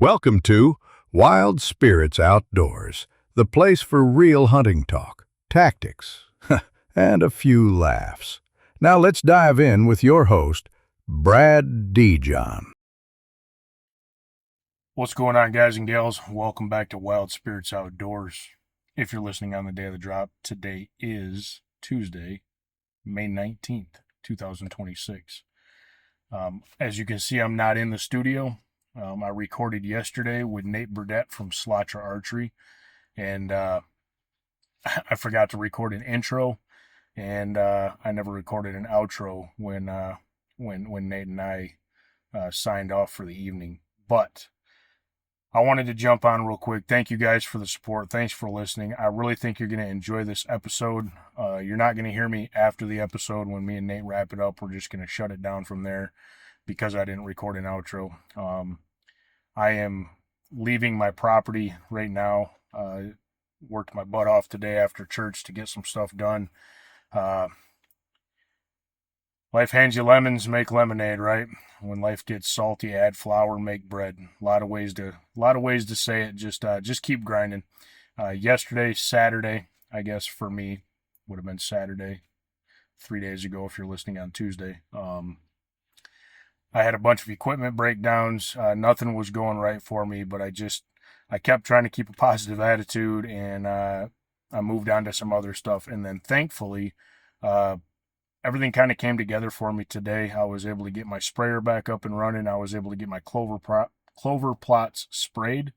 Welcome to Wild Spirits Outdoors, the place for real hunting talk, tactics, and a few laughs. Now let's dive in with your host, Brad Dijon. What's going on, guys and gals? Welcome back to Wild Spirits Outdoors. If you're listening on the day of the drop, today is Tuesday, May 19th, 2026. As you can see, I'm not in the studio. I recorded yesterday with Nate Burdette from SLATRA Archery, and I forgot to record an intro, and I never recorded an outro when Nate and I signed off for the evening. But I wanted to jump on real quick. Thank you guys for the support. Thanks for listening. I really think you're going to enjoy this episode. You're not going to hear me after the episode when me and Nate wrap it up. We're just going to shut it down from there because I didn't record an outro. I am leaving my property right now. Worked my butt off today after church to get some stuff done. Life hands you lemons, make lemonade, right? When life gets salty, add flour, make bread. A lot of ways to say it. Just keep grinding. Yesterday, Saturday, I guess for me, would have been Saturday, 3 days ago if you're listening on Tuesday. I had a bunch of equipment breakdowns. Nothing was going right for me, but I kept trying to keep a positive attitude, and I moved on to some other stuff. And then thankfully, everything kind of came together for me today. I was able to get my sprayer back up and running. I was able to get my clover plots sprayed.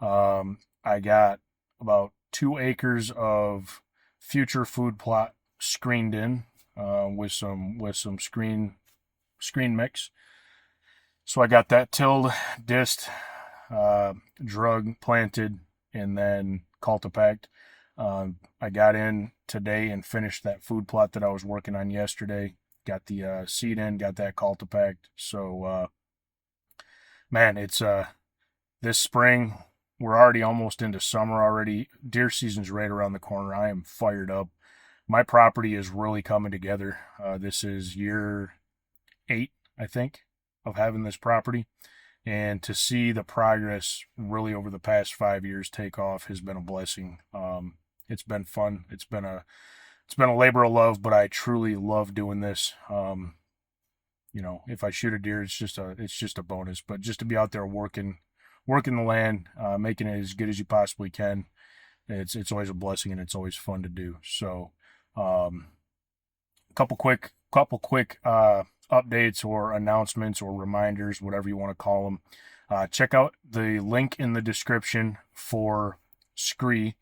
I got about 2 acres of future food plot screened in with some screen mix. So I got that tilled, dissed, drug, planted, and then cultipacked. I got in today and finished that food plot that I was working on yesterday. Got the seed in, got that cultipacked. So, man, it's this spring. We're already almost into summer already. Deer season's right around the corner. I am fired up. My property is really coming together. This is year 8, I think, of having this property. And to see the progress really over the past 5 years take off has been a blessing. It's been fun. It's been a labor of love, but I truly love doing this. If I shoot a deer, it's just a bonus. But just to be out there working the land, making it as good as you possibly can, it's always a blessing, and it's always fun to do. So, couple quick updates or announcements or reminders, whatever you want to call them. Check out the link in the description for Scree.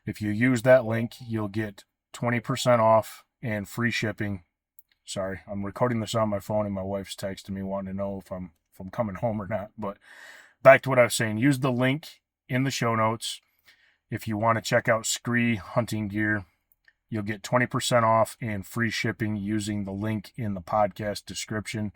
If you use that link, you'll get 20% off and free shipping. Sorry, I'm recording this on my phone, and my wife's texting me wanting to know if I'm coming home or not. But back to what I was saying. Use the link in the show notes if you want to check out Scree hunting gear. You'll get 20% off and free shipping using the link in the podcast description.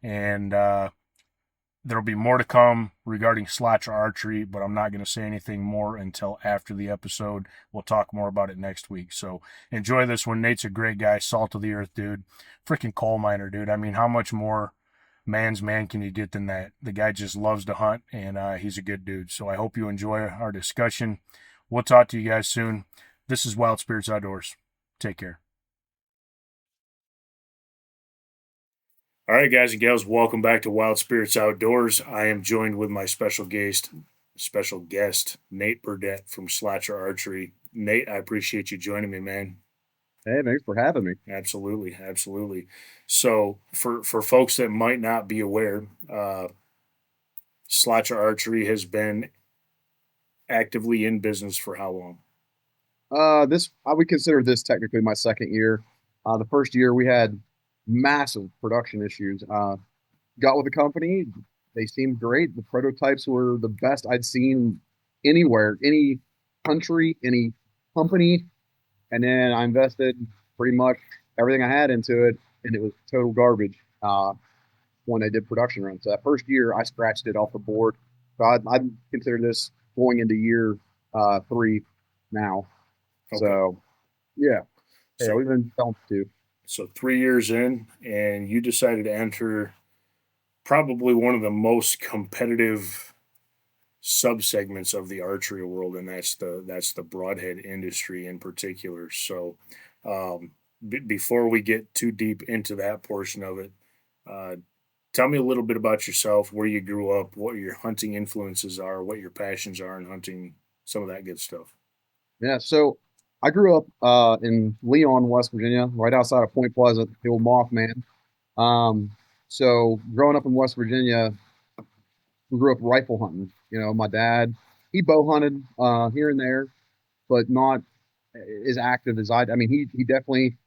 And there'll be more to come regarding SLATRA Archery, but I'm not going to say anything more until after the episode. We'll talk more about it next week. So enjoy this one. Nate's a great guy, salt of the earth dude, freaking coal miner dude. I mean, how much more man's man can you get than that? The guy just loves to hunt, and he's a good dude. So I hope you enjoy our discussion. We'll talk to you guys soon. This is Wild Spirits Outdoors. Take care. All right, guys and gals, welcome back to Wild Spirits Outdoors. I am joined with my special guest, Nate Burdette from SLATRA Archery. Nate, I appreciate you joining me, man. Hey, thanks for having me. Absolutely. So, for folks that might not be aware, SLATRA Archery has been actively in business for how long? I would consider this technically my second year. The first year we had massive production issues. Got with the company, they seemed great. The prototypes were the best I'd seen anywhere, any country, any company. And then I invested pretty much everything I had into it, and it was total garbage when I did production runs. So that first year, I scratched it off the board. So I'd consider this going into year 3 now. Okay. So, yeah. So we've been selling too. So 3 years in, and you decided to enter probably one of the most competitive subsegments of the archery world, and that's the broadhead industry in particular. So, before we get too deep into that portion of it, uh, tell me a little bit about yourself, where you grew up, what your hunting influences are, what your passions are in hunting, some of that good stuff. Yeah, so I grew up in Leon, West Virginia, right outside of Point Pleasant, the old Mothman. Um, so growing up in West Virginia, we grew up rifle hunting. My dad, he bow hunted here and there, but not as active as I. I mean, he definitely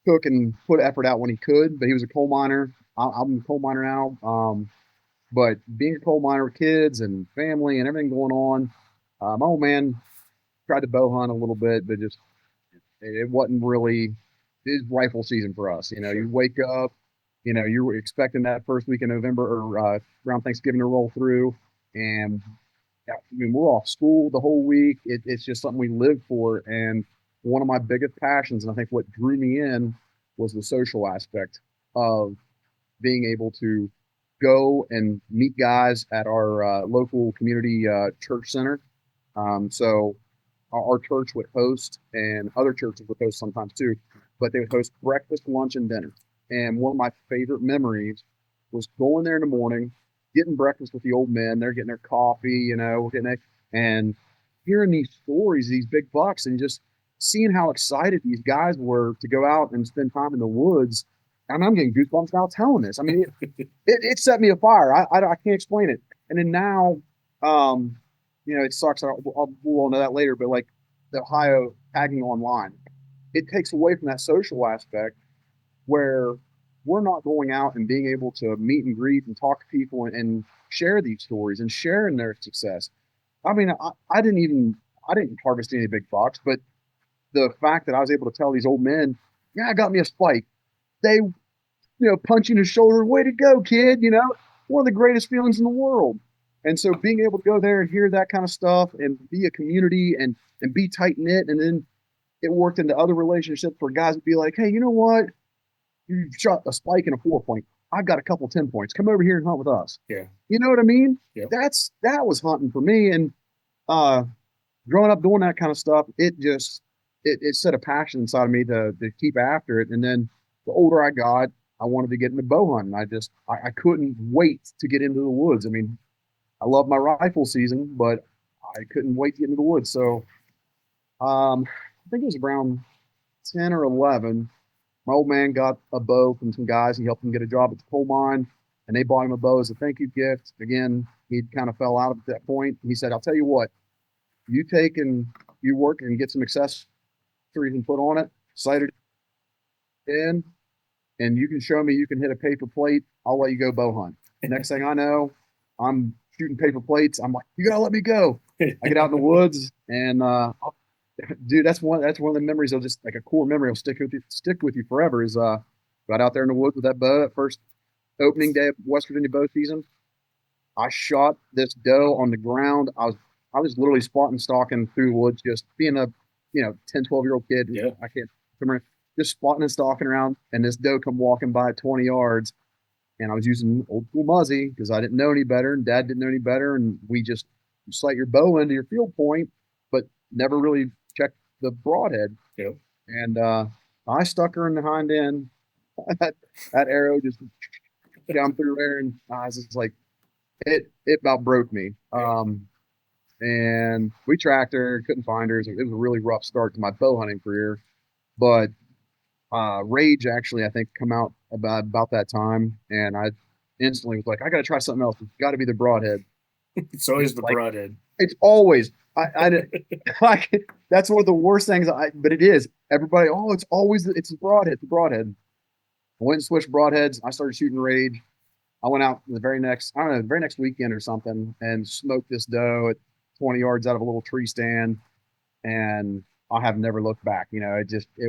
took and put effort out when he could, but he was a coal miner. I'm a coal miner now. But being a coal miner with kids and family and everything going on, my old man tried to bow hunt a little bit, but just it wasn't really his rifle season for us. Sure. You wake up, you were expecting that first week in November or around Thanksgiving to roll through, and yeah, I mean, we're off school the whole week. It's just something we live for. And one of my biggest passions, and I think what drew me in, was the social aspect of being able to go and meet guys at our local community church center. So our church would host, and other churches would host sometimes too, but they would host breakfast, lunch, and dinner. And one of my favorite memories was going there in the morning, getting breakfast with the old men. They're getting their coffee, and hearing these stories, these big bucks, and just seeing how excited these guys were to go out and spend time in the woods. And I'm getting goosebumps now telling this. I mean, it set me afire. I can't explain it. And then now, um, it sucks. We'll all know that later, but like the Ohio tagging online, it takes away from that social aspect where we're not going out and being able to meet and greet and talk to people and share these stories and sharing their success. I mean, I didn't harvest any big bucks, but the fact that I was able to tell these old men, yeah, I got me a spike. They, punching his shoulder, way to go, kid. One of the greatest feelings in the world. And so being able to go there and hear that kind of stuff and be a community and be tight knit, and then it worked into other relationships where guys would be like, hey, you know what? You shot a spike and a 4 point. I've got a couple 10 points. Come over here and hunt with us. Yeah. You know what I mean? Yep. That was hunting for me. And uh, growing up doing that kind of stuff, it set a passion inside of me to keep after it. And then the older I got, I wanted to get into bow hunting. I couldn't wait to get into the woods. I mean, I love my rifle season, but I couldn't wait to get into the woods. So I think it was around 10 or 11. My old man got a bow from some guys. He helped him get a job at the coal mine, and they bought him a bow as a thank you gift. Again, he kind of fell out at that point. He said, I'll tell you what, you take and you work and get some accessories and put on it, sight it in, and you can show me you can hit a paper plate. I'll let you go bow hunt. Next thing I know, I'm shooting paper plates. I'm like, you gotta let me go. I get out in the woods, and dude, that's one of the memories of just like a core memory will stick with you forever. Is right out there in the woods with that bow at first opening day of West Virginia bow season. I shot this doe on the ground. I was literally spotting stalking through the woods, just being a 10, 12-year-old kid. Yeah. I can't remember, just spotting and stalking around, and this doe come walking by at 20 yards. And I was using old school Muzzy because I didn't know any better, and Dad didn't know any better, and we just sight your bow into your field point, but never really checked the broadhead. Yep. And I stuck her in the hind end. that arrow just down through there, and I was just like, it about broke me. And we tracked her, couldn't find her. It was a really rough start to my bow hunting career. But Rage actually, I think, come out about that time, and I instantly was like, I got to try something else. It's got to be the broadhead. It's always the broadhead. It's always. That's one of the worst things. But it is. Everybody, it's always it's the broadhead. It's the broadhead. I went and switched broadheads. I started shooting Rage. I went out the very next weekend or something, and smoked this doe at 20 yards out of a little tree stand, and I have never looked back. It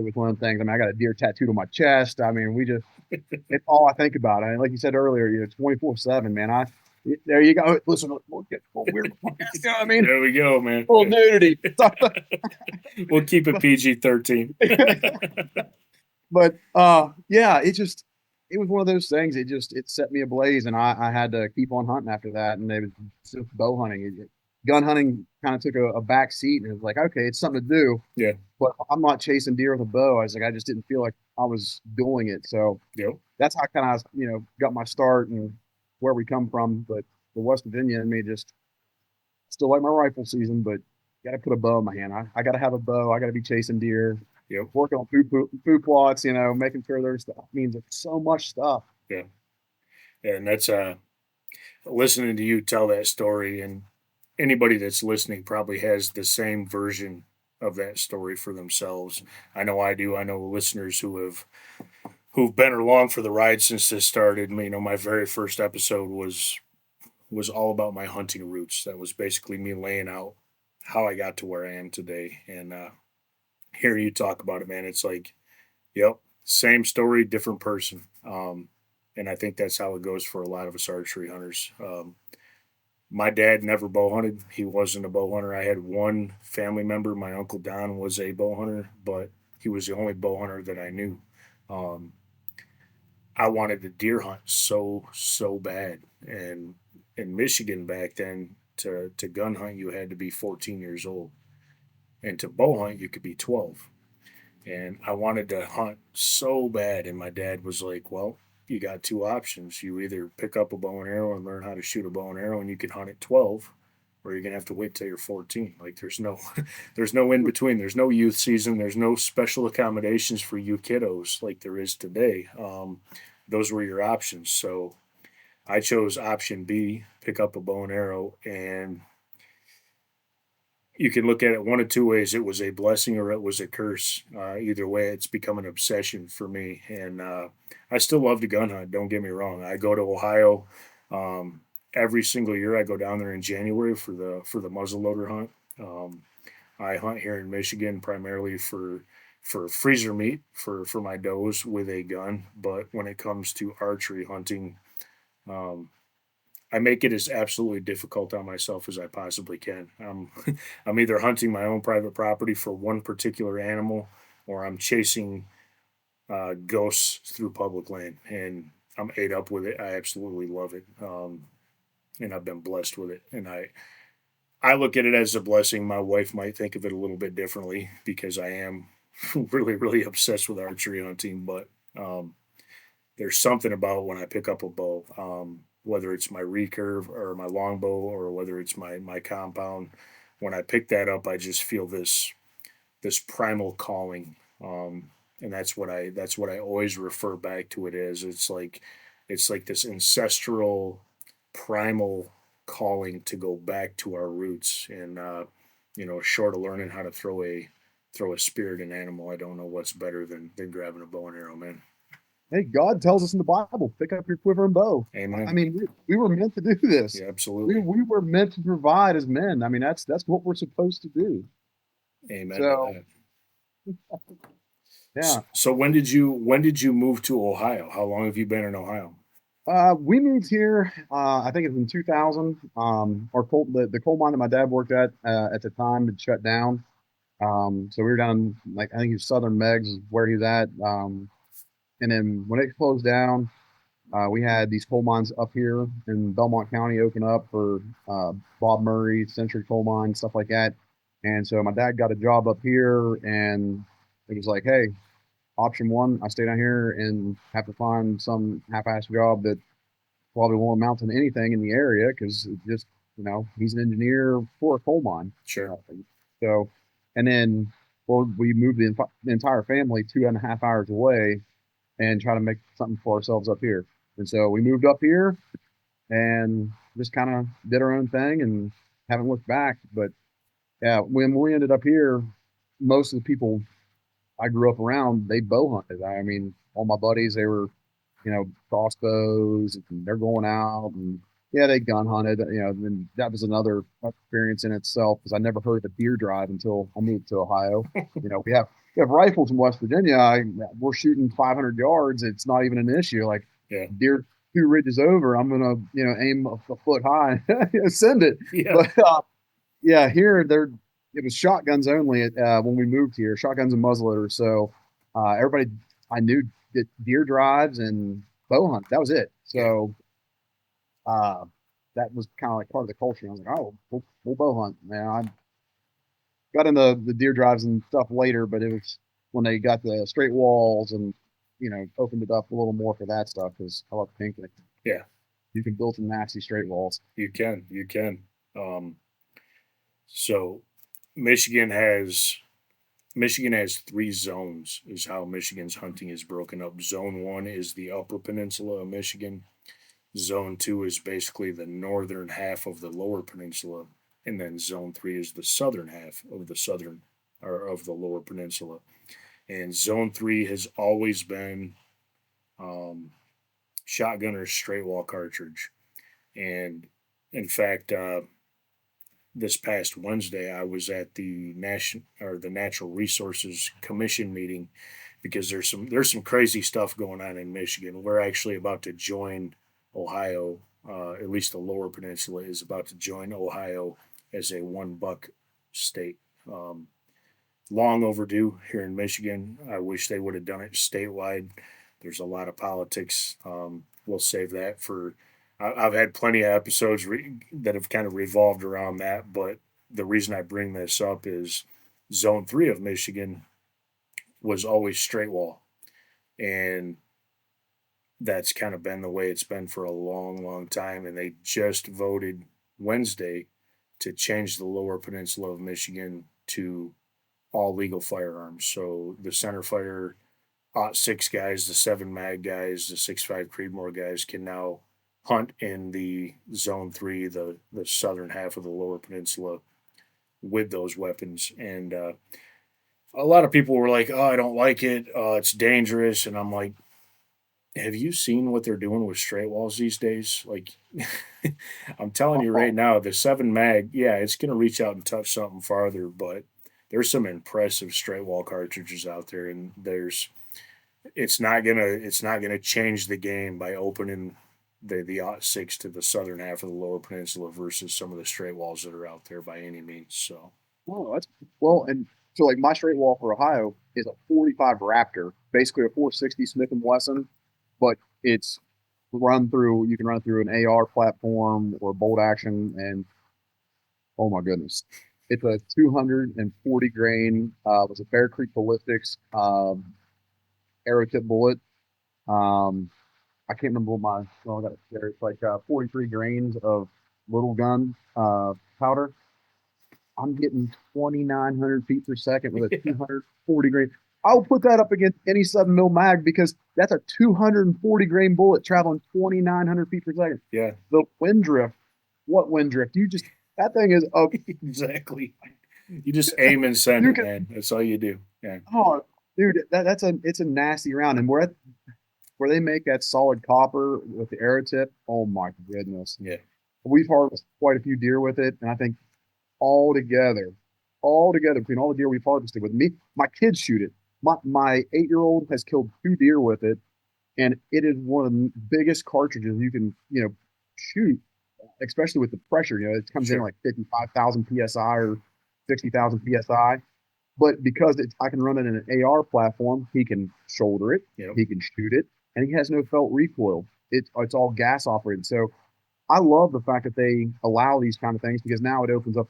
was one of the things. I mean, I got a deer tattooed on my chest. I mean, it's all I think about. I mean, like you said earlier, 24/7, man. There you go. Listen, we'll get weird. You know what I mean? There we go, man. Full nudity. We'll keep it PG-13. But yeah, it just it was one of those things. It set me ablaze, and I had to keep on hunting after that. And it was just bow hunting. Gun hunting kind of took a back seat, and it was like, okay, it's something to do, Yeah. but I'm not chasing deer with a bow. I was like, I just didn't feel like I was doing it. So Yep. that's how I kind of got my start and where we come from. But the West Virginia and me just still like my rifle season, but got to put a bow in my hand. I got to have a bow. I got to be chasing deer. Yep. Working on food plots, making sure there's stuff. Means so much stuff. Yeah. And that's listening to you tell that story, and anybody that's listening probably has the same version of that story for themselves. I know I do. I know listeners who've been along for the ride since this started. My very first episode was all about my hunting roots. That was basically me laying out how I got to where I am today. And hearing you talk about it, man, it's like, yep, same story, different person. And I think that's how it goes for a lot of us archery hunters. My dad never bow hunted. He wasn't a bow hunter. I had one family member, my Uncle Don, was a bow hunter, but he was the only bow hunter that I knew. Um, I wanted to deer hunt so bad. And in Michigan back then, to gun hunt, you had to be 14 years old. And to bow hunt, you could be 12. And I wanted to hunt so bad. And my dad was like, well, you got two options. You either pick up a bow and arrow and learn how to shoot a bow and arrow, and you can hunt at 12, or you're gonna have to wait till you're 14. Like there's no there's no in between. There's no youth season. There's no special accommodations for you kiddos like there is today. Those were your options. So I chose option B, pick up a bow and arrow, and you can look at it one of two ways. It was a blessing or it was a curse. Either way, it's become an obsession for me. And I still love to gun hunt. Don't get me wrong. I go to Ohio every single year. I go down there in January for the muzzleloader hunt. I hunt here in Michigan primarily for freezer meat for my does with a gun. But when it comes to archery hunting, um, I make it as absolutely difficult on myself as I possibly can. I'm either hunting my own private property for one particular animal, or I'm chasing ghosts through public land, and I'm ate up with it. I absolutely love it, and I've been blessed with it. And I look at it as a blessing. My wife might think of it a little bit differently because I am really obsessed with archery hunting, but there's something about when I pick up a bow, whether it's my recurve or my longbow or whether it's my compound. When I pick that up, I just feel this primal calling, and that's what I always refer back to it as. It's like this ancestral, primal calling to go back to our roots. And short of learning how to throw a spirited animal, I don't know what's better than grabbing a bow and arrow, man. Hey, God tells us in the Bible, pick up your quiver and bow. Amen. I mean, we were meant to do this. Yeah, absolutely. We were meant to provide as men. I mean, that's what we're supposed to do. Amen. So, yeah. So when did you move to Ohio? How long have you been in Ohio? We moved here. I think it was in 2000. The coal mine that my dad worked at the time had shut down. So we were down like I think it was Southern Megs is where he's at. And then when it closed down, we had these coal mines up here in Belmont County open up for Bob Murray, Century Coal Mine, stuff like that. And so my dad got a job up here, and it was like, hey, option one, I stay down here and have to find some half-ass job that probably won't amount to anything in the area because just, he's an engineer for a coal mine. Sure. So, and then, well, we moved the entire family 2.5 hours away and try to make something for ourselves up here. And so we moved up here and just kind of did our own thing and haven't looked back. But yeah, when we ended up here, most of the people I grew up around, they bow hunted. I mean, all my buddies, they were, crossbows and they're going out and yeah, they gun hunted, and that was another experience in itself because I never heard of a deer drive until I moved to Ohio. We have rifles in West Virginia. We're shooting 500 yards. It's not even an issue. Like Yeah. deer 2 ridges over, I'm gonna aim a foot high, send it. Yeah. But yeah, here it was shotguns only when we moved here, shotguns and muzzleloaders. So everybody I knew did deer drives, and bow hunt. That was it. So that was kind of like part of the culture. I was like, oh, we'll bow hunt. Man, I got into the deer drives and stuff later, but it was when they got the straight walls and opened it up a little more for that stuff because I love picnic. Yeah, You can build some nasty straight walls. you can. So Michigan has Michigan has three zones, is how Michigan's hunting is broken up. Zone one is the upper peninsula of Michigan. Zone two is basically the northern half of the lower peninsula. And then zone three is the southern half of the southern or of the lower peninsula. And zone three has always been um, shotgun or straight wall cartridge. And in fact, this past Wednesday, I was at the Natural Resources Commission meeting because there's some crazy stuff going on in Michigan. We're actually about to join Ohio. At least the Lower Peninsula is about to join Ohio as a one buck state. Long overdue here in Michigan. I wish they would have done it statewide. There's a lot of politics. We'll save that for. Have had plenty of episodes that have kind of revolved around that, but the reason I bring this up is Zone 3 of Michigan was always straight wall. And that's kind of been the way it's been for a long, long time. And they just voted Wednesday to change the Lower Peninsula of Michigan to all legal firearms. So the center fire, 6 guys, the 7 mag guys, the 6.5 Creedmoor guys can now hunt in the Zone 3, the southern half of the Lower Peninsula, with those weapons. And a lot of people were like, "Oh, I don't like it. It's dangerous." And I'm like, "Have you seen what they're doing with straight walls these days? Like, I'm telling you right now, the 7 mag, yeah, it's gonna reach out and touch something farther, but there's some impressive straight wall cartridges out there, and it's not gonna change the game by opening the 6 to the southern half of the Lower Peninsula versus some of the straight walls that are out there by any means." So, Well, and so like my straight wall for Ohio is a 45 Raptor, basically a 460 Smith and Wesson, but it's run through. You can run through an AR platform or bolt action, and oh my goodness, it's a 240 grain. Was a Bear Creek Ballistics arrow tip bullet. Um, I can't remember what my. Well, I got it there. It's like 43 grains of little gun powder. I'm getting 2,900 feet per second with a yeah, 240 grain. I'll put that up against any 7 mil mag because that's a 240 grain bullet traveling 2,900 feet per second. yeah, The wind drift, what wind drift? You just that thing is up. exactly. You just aim and send You it, can, man. That's all you do. Yeah, oh, dude, it's a nasty round, and where they make that solid copper with the arrow tip. Oh my goodness, yeah, we've harvested quite a few deer with it, and I think all together, all together between all the deer we've harvested with me, my kids shoot it. My 8-year-old has killed 2 deer with it, and it is one of the biggest cartridges you can shoot, especially with the pressure. It comes in sure. like 55,000 psi or 60,000 psi. But because I can run it in an AR platform, he can shoulder it, Yep. he can shoot it, and he has no felt recoil. It's all gas operated. So I love the fact that they allow these kind of things because now it opens up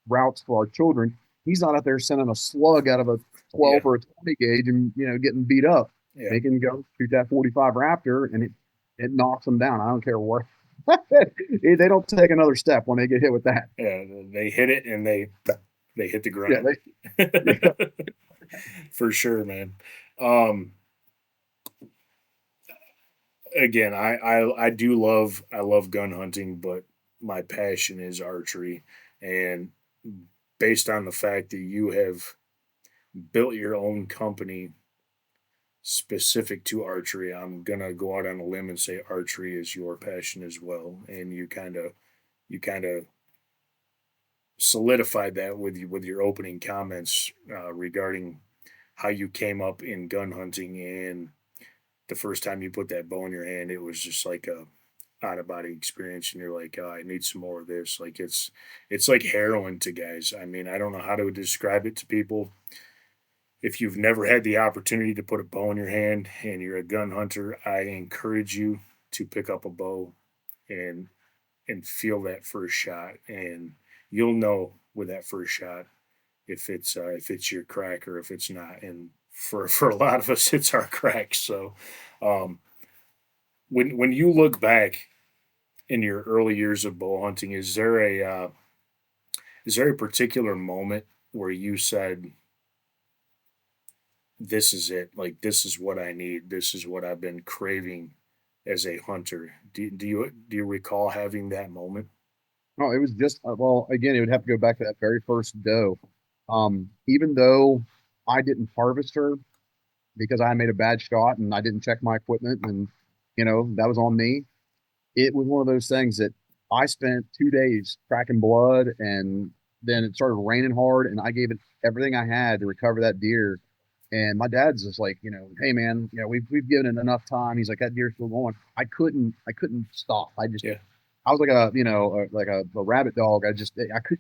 routes for our children. He's not out there sending a slug out of a Yeah, 12 or a 20 gauge and getting beat up. yeah, They can go shoot that 45 Raptor and it knocks them down. I don't care what. They don't take another step when they get hit with that. yeah. They hit it and they hit the Yeah, ground. yeah. For sure, man. Um, Again, I love gun hunting, but my passion is archery, and based on the fact that you have built your own company specific to archery, I'm gonna go out on a limb and say archery is your passion as well, and you kind of solidified that with your opening comments regarding how you came up in gun hunting, and the first time you put that bow in your hand, it was just like a out of body experience, and you're like, oh, I need some more of this. Like it's like heroin to guys. I mean, I don't know how to describe it to people. if you've never had the opportunity to put a bow in your hand and you're a gun hunter, I encourage you to pick up a bow and feel that first shot, and you'll know with that first shot if it's your crack or if it's not. And for a lot of us, it's our crack. So, um, when you look back in your early years of bow hunting, is there a particular moment where you said, "This is it. Like this is what I need. This is what I've been craving as a hunter." Do you recall having that moment? No, it was just well, again, it would have to go back to that very first doe. Even though I didn't harvest her because I made a bad shot and I didn't check my equipment, and that was on me. It was one of those things that I spent 2 days cracking blood, and then it started raining hard, and I gave it everything I had to recover that deer. And my dad's just like, hey man, we've given it enough time. He's like, that deer's still going. I couldn't stop. Yeah, I was like a rabbit dog.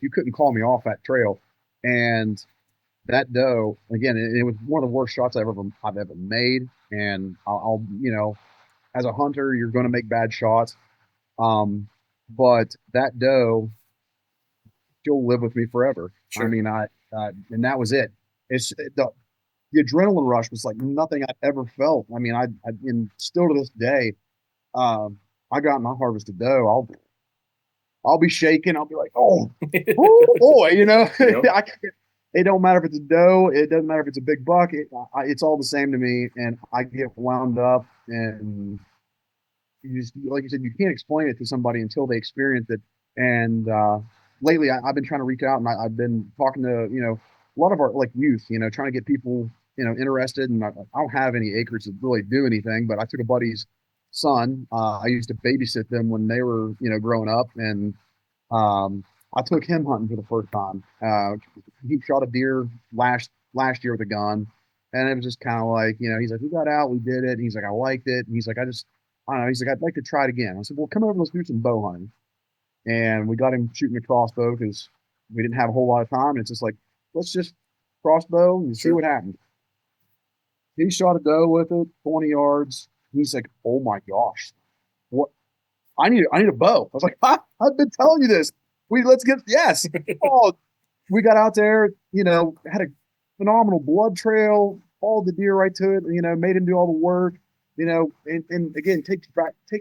You couldn't call me off that trail. And that doe, again, it was one of the worst shots I've ever made. And as a hunter, you're going to make bad shots. But that doe, she'll live with me forever. I sure. mean, and that was it. The adrenaline rush was like nothing I've ever felt. I mean, and still to this day, um, I got my harvested doe. I'll be shaking. I'll be like, oh boy, Yep. it don't matter if it's a doe. It doesn't matter if it's a big buck. It's all the same to me, and I get wound up. And like you said, you can't explain it to somebody until they experience it. And lately, I've been trying to reach out, and I've been talking to a lot of our like youth, trying to get people interested. And I don't have any acres to really do anything, but I took a buddy's son. I used to babysit them when they were growing up, and um, I took him hunting for the first time. He shot a deer last year with a gun, and it was just kind of like, he's like, we got out, we did it. And he's like, I liked it. And he's like, I don't know. He's like, I'd like to try it again. I said, well, come over, let's do some bow hunting. And we got him shooting a crossbow because we didn't have a whole lot of time. And it's just like, let's just crossbow and see Sure. what happens. He shot a doe with it, 20 yards. He's like, oh my gosh, what? I need a bow. I was like, I've been telling you this. Let's get yes. Oh, we got out there, had a phenomenal blood trail, followed the deer right to it, made him do all the work, and again, take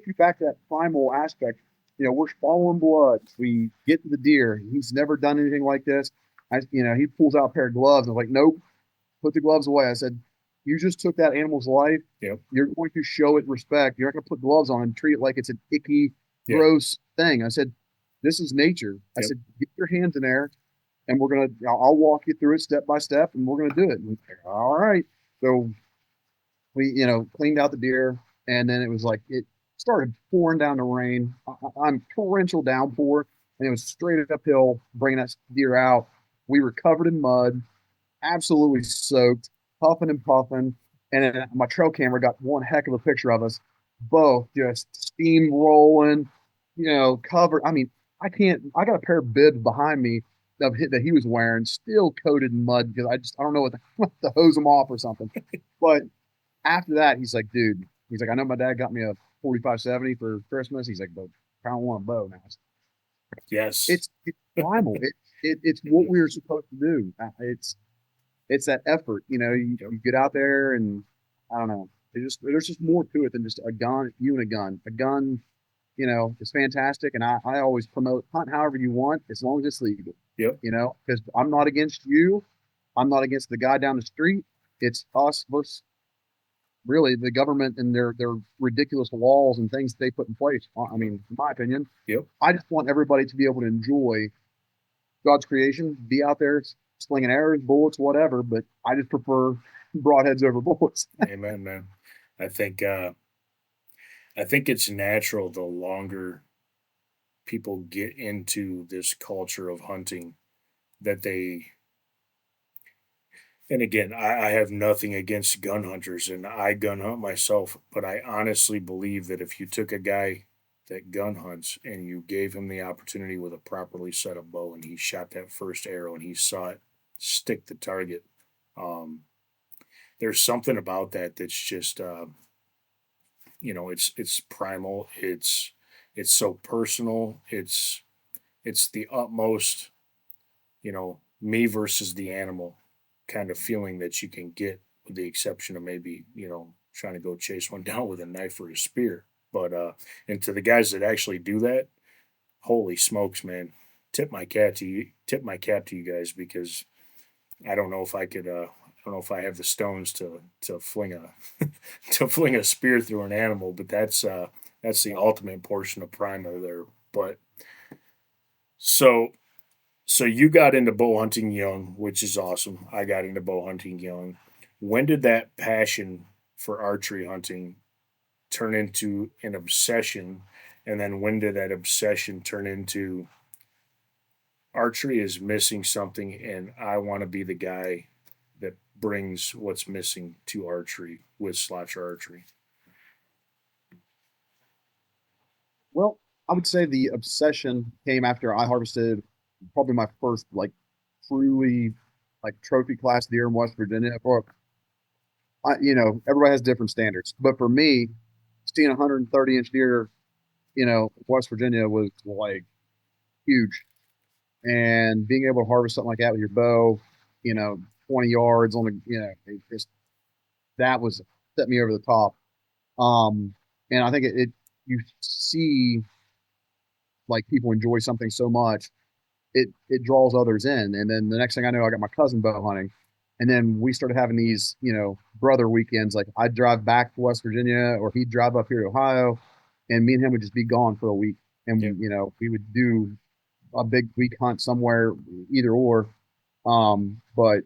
you back to that primal aspect. We're following blood. We get to the deer. He's never done anything like this. He pulls out a pair of gloves. I was like, nope, put the gloves away. I said, you just took that animal's life. Yep. You're going to show it respect. You're not going to put gloves on and treat it like it's an icky, Yeah. gross thing. I said, this is nature. I Yep. said, get your hands in there, and I'll walk you through it step by step, and we're gonna do it. And, all right. So we, cleaned out the deer, and then it was like it started pouring down the rain. I'm torrential downpour, and it was straight uphill bringing that deer out. We were covered in mud, absolutely soaked, puffing and puffing. And then my trail camera got one heck of a picture of us both just steam rolling, covered. I mean, I got a pair of bibs behind me that he was wearing, still coated in mud because I don't know what to hose them off or something. But after that, he's like, dude, he's like, I know my dad got me a 4570 for Christmas. He's like, but I don't want a bow now. Yes. It's primal. It's what we were supposed to do. It's that effort. Yep. You get out there, and I don't know. There's just more to it than just a gun. You and a gun. A gun, is fantastic, and I always promote hunt however you want as long as it's legal. Yep. Because I'm not against you. I'm not against the guy down the street. It's us versus really the government and their ridiculous laws and things they put in place. I mean, in my opinion, Yep. I just want everybody to be able to enjoy God's creation, be out there slinging arrows, bullets, whatever. But I just prefer broadheads over bullets. Amen, man. I think uh, I think it's natural the longer people get into this culture of hunting that they, and again, I have nothing against gun hunters and I gun hunt myself, but I honestly believe that if you took a guy that gun hunts and you gave him the opportunity with a properly set up bow and he shot that first arrow and he saw it stick the target, um, there's something about that that's just it's primal. It's so personal. It's the utmost, me versus the animal kind of feeling that you can get, with the exception of maybe, trying to go chase one down with a knife or a spear. But and to the guys that actually do that, holy smokes, man. Tip my cap to you guys, because I don't know if I could I don't know if I have the stones to fling a to fling a spear through an animal, but that's the ultimate portion of primal there. But so so you got into bow hunting young, which is awesome. I got into bow hunting young. When did that passion for archery hunting turn into an obsession? And then when did that obsession turn into archery is missing something and I want to be the guy that brings what's missing to archery with SLATRA Archery? Well, I would say the obsession came after I harvested probably my first like truly like trophy class deer in West Virginia. Or everybody has different standards, but for me, seeing a 130-inch deer, West Virginia was like huge. And being able to harvest something like that with your bow, 20 yards on the, it just that was set me over the top. And I think it you see like people enjoy something so much, it draws others in. And then the next thing I know, I got my cousin bow hunting, and then we started having these, brother weekends. Like I'd drive back to West Virginia, or he'd drive up here to Ohio, and me and him would just be gone for a week, and Yeah. we would do a big week hunt somewhere, either or. But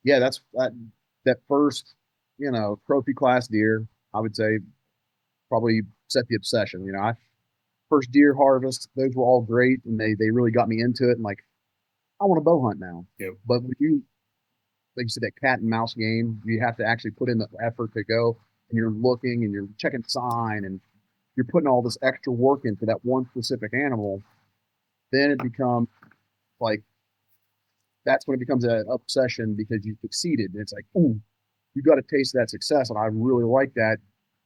yeah, that first, trophy class deer, I would say probably set the obsession. I first deer harvest, those were all great, and they really got me into it. And like, I want to bow hunt now. Yep. But when like you said, that cat and mouse game, you have to actually put in the effort to go, and you're looking and you're checking sign, and you're putting all this extra work into that one specific animal. Then it becomes like, that's when it becomes an obsession because you succeeded. And it's like, oh, you got a taste of that success, and I really like that.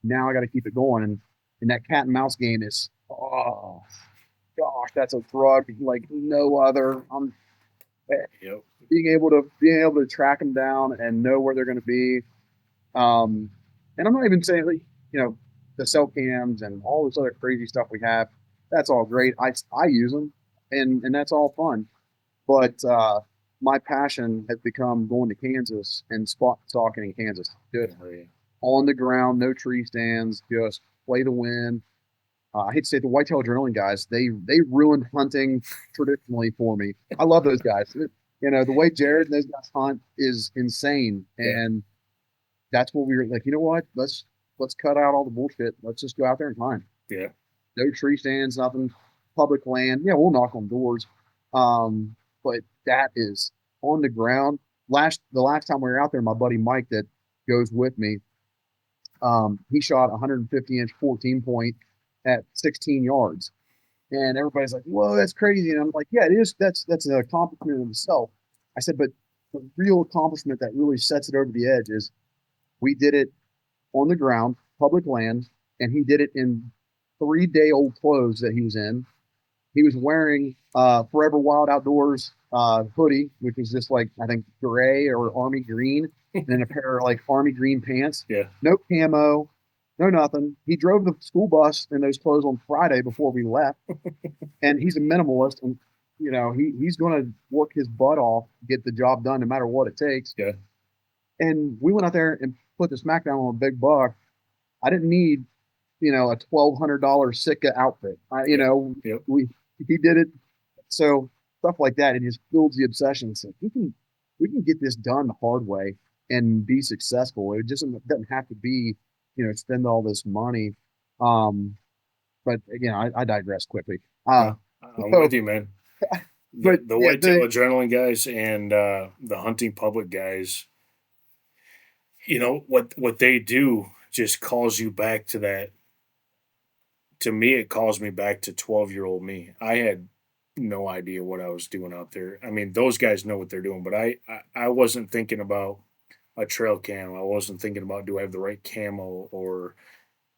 Now I got to keep it going. And that cat and mouse game is, oh gosh, that's a drug like no other. Yep. Being able to track them down and know where they're going to be. And I'm not even saying like, the cell cams and all this other crazy stuff we have. That's all great. I use them, and that's all fun. But my passion has become going to Kansas and spot stalking in Kansas. Just on the ground, no tree stands, just play the wind. I hate to say it, the whitetail drilling guys, they ruined hunting traditionally for me. I love those guys. The way Jared and those guys hunt is insane. And that's what we were like, you know what? Let's cut out all the bullshit. Let's just go out there and hunt. Yeah. No tree stands, nothing, public land. Yeah, we'll knock on doors. But that is on the ground. The last time we were out there, my buddy Mike that goes with me, he shot 150-inch 14 point at 16 yards. And everybody's like, whoa, that's crazy. And I'm like, yeah, it is. That's an accomplishment in itself. I said, but the real accomplishment that really sets it over the edge is we did it on the ground, public land, and he did it in 3-day-old clothes that he was in. He was wearing Forever Wild Outdoors hoodie, which was just like, I think, gray or army green, and then a pair of like army green pants. Yeah. No camo, no nothing. He drove the school bus in those clothes on Friday before we left. And he's a minimalist, and he's going to work his butt off to get the job done no matter what it takes. Yeah. And we went out there and put the smackdown on a big buck. I didn't need, a $1,200 Sitka outfit. Yep. He did it. So stuff like that, it just builds the obsession. It's like we can get this done the hard way and be successful. It just doesn't have to be, spend all this money. But again, I digress quickly. I'm with you, man. But the whitetail adrenaline guys and the hunting public guys, what they do just calls you back to that. To me, it calls me back to 12-year-old me. I had no idea what I was doing out there. I mean, those guys know what they're doing, but I wasn't thinking about a trail cam. I wasn't thinking about, do I have the right camo, or,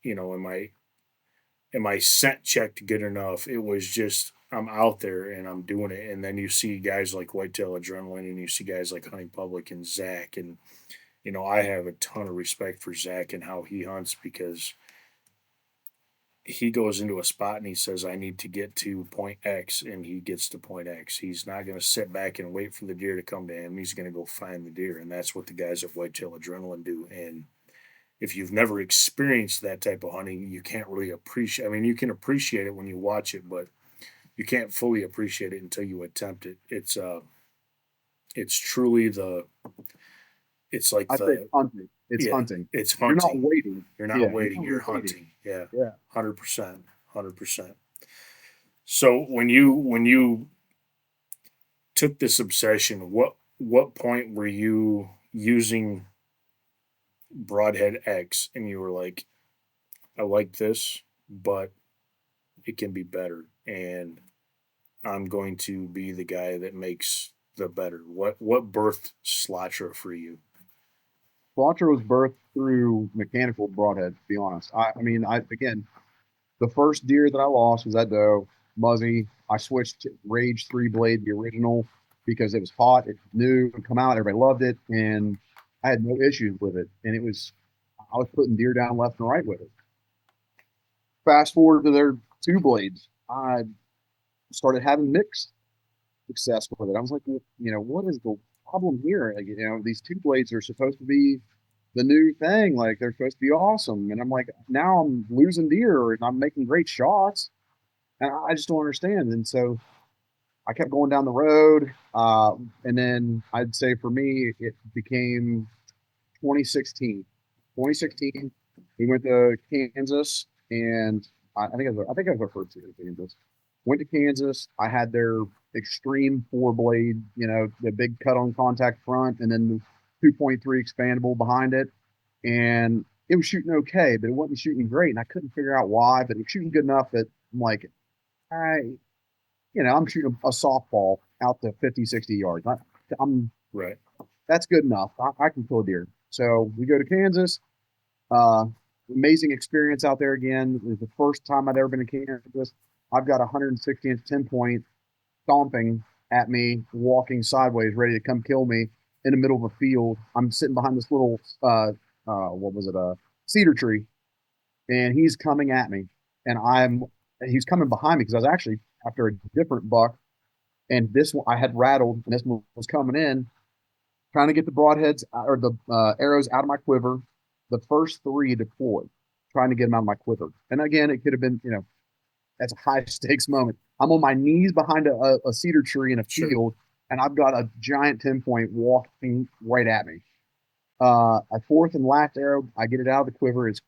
am I scent checked good enough? It was just, I'm out there and I'm doing it. And then you see guys like Whitetail Adrenaline, and you see guys like Hunting Public and Zach. And, I have a ton of respect for Zach and how he hunts, because he goes into a spot and he says, I need to get to point X, and he gets to point X. He's not going to sit back and wait for the deer to come to him. He's going to go find the deer. And that's what the guys at Whitetail Adrenaline do. And if you've never experienced that type of hunting, you can't really appreciate. I mean, you can appreciate it when you watch it, but you can't fully appreciate it until you attempt it. It's truly it's like I the say hunting. It's yeah, hunting. it's You're not hunting. waiting. You're not Yeah, waiting. You're waiting. hunting. Yeah, Yeah. 100%, 100%. So when you took this obsession, what point were you using Broadhead X, and you were like, I like this, but it can be better, and I'm going to be the guy that makes the better. What birthed SLATRA for you? SLATRA was birthed through mechanical broadhead, to be honest. Again, the first deer that I lost was that doe, Muzzy. I switched to Rage 3 blade, the original, because it was hot, it was new, it come out, everybody loved it, and I had no issues with it. And I was putting deer down left and right with it. Fast forward to their 2 blades, I started having mixed success with it. I was like, well, what is the problem here? Like, these 2 blades are supposed to be the new thing. Like, they're supposed to be awesome. And I'm like, now I'm losing deer and I'm making great shots. And I just don't understand. And so I kept going down the road. And then I'd say for me, it became 2016. 2016, we went to Kansas, and I think I was our first year in Kansas. Went to Kansas. I had their extreme 4 blade, the big cut on contact front, and then the 2.3 expandable behind it. And it was shooting okay, but it wasn't shooting great. And I couldn't figure out why, but it was shooting good enough that I'm like, I'm shooting a softball out to 50, 60 yards. I'm Right. That's good enough. I can kill a deer. So we go to Kansas. Uh, Amazing experience out there again. It was the first time I'd ever been to Kansas. I've got a 160-inch 10-point stomping at me, walking sideways, ready to come kill me in the middle of a field. I'm sitting behind this little, what was it, a cedar tree, and he's coming at me, and he's coming behind me because I was actually after a different buck, and this one I had rattled, and this one was coming in, trying to get the broadheads or the arrows out of my quiver. The first 3 deployed, trying to get them out of my quiver. And again, it could have been, that's a high stakes moment. I'm on my knees behind a cedar tree in a field, and I've got a giant 10-point walking right at me. A fourth and last arrow, I get it out of the quiver as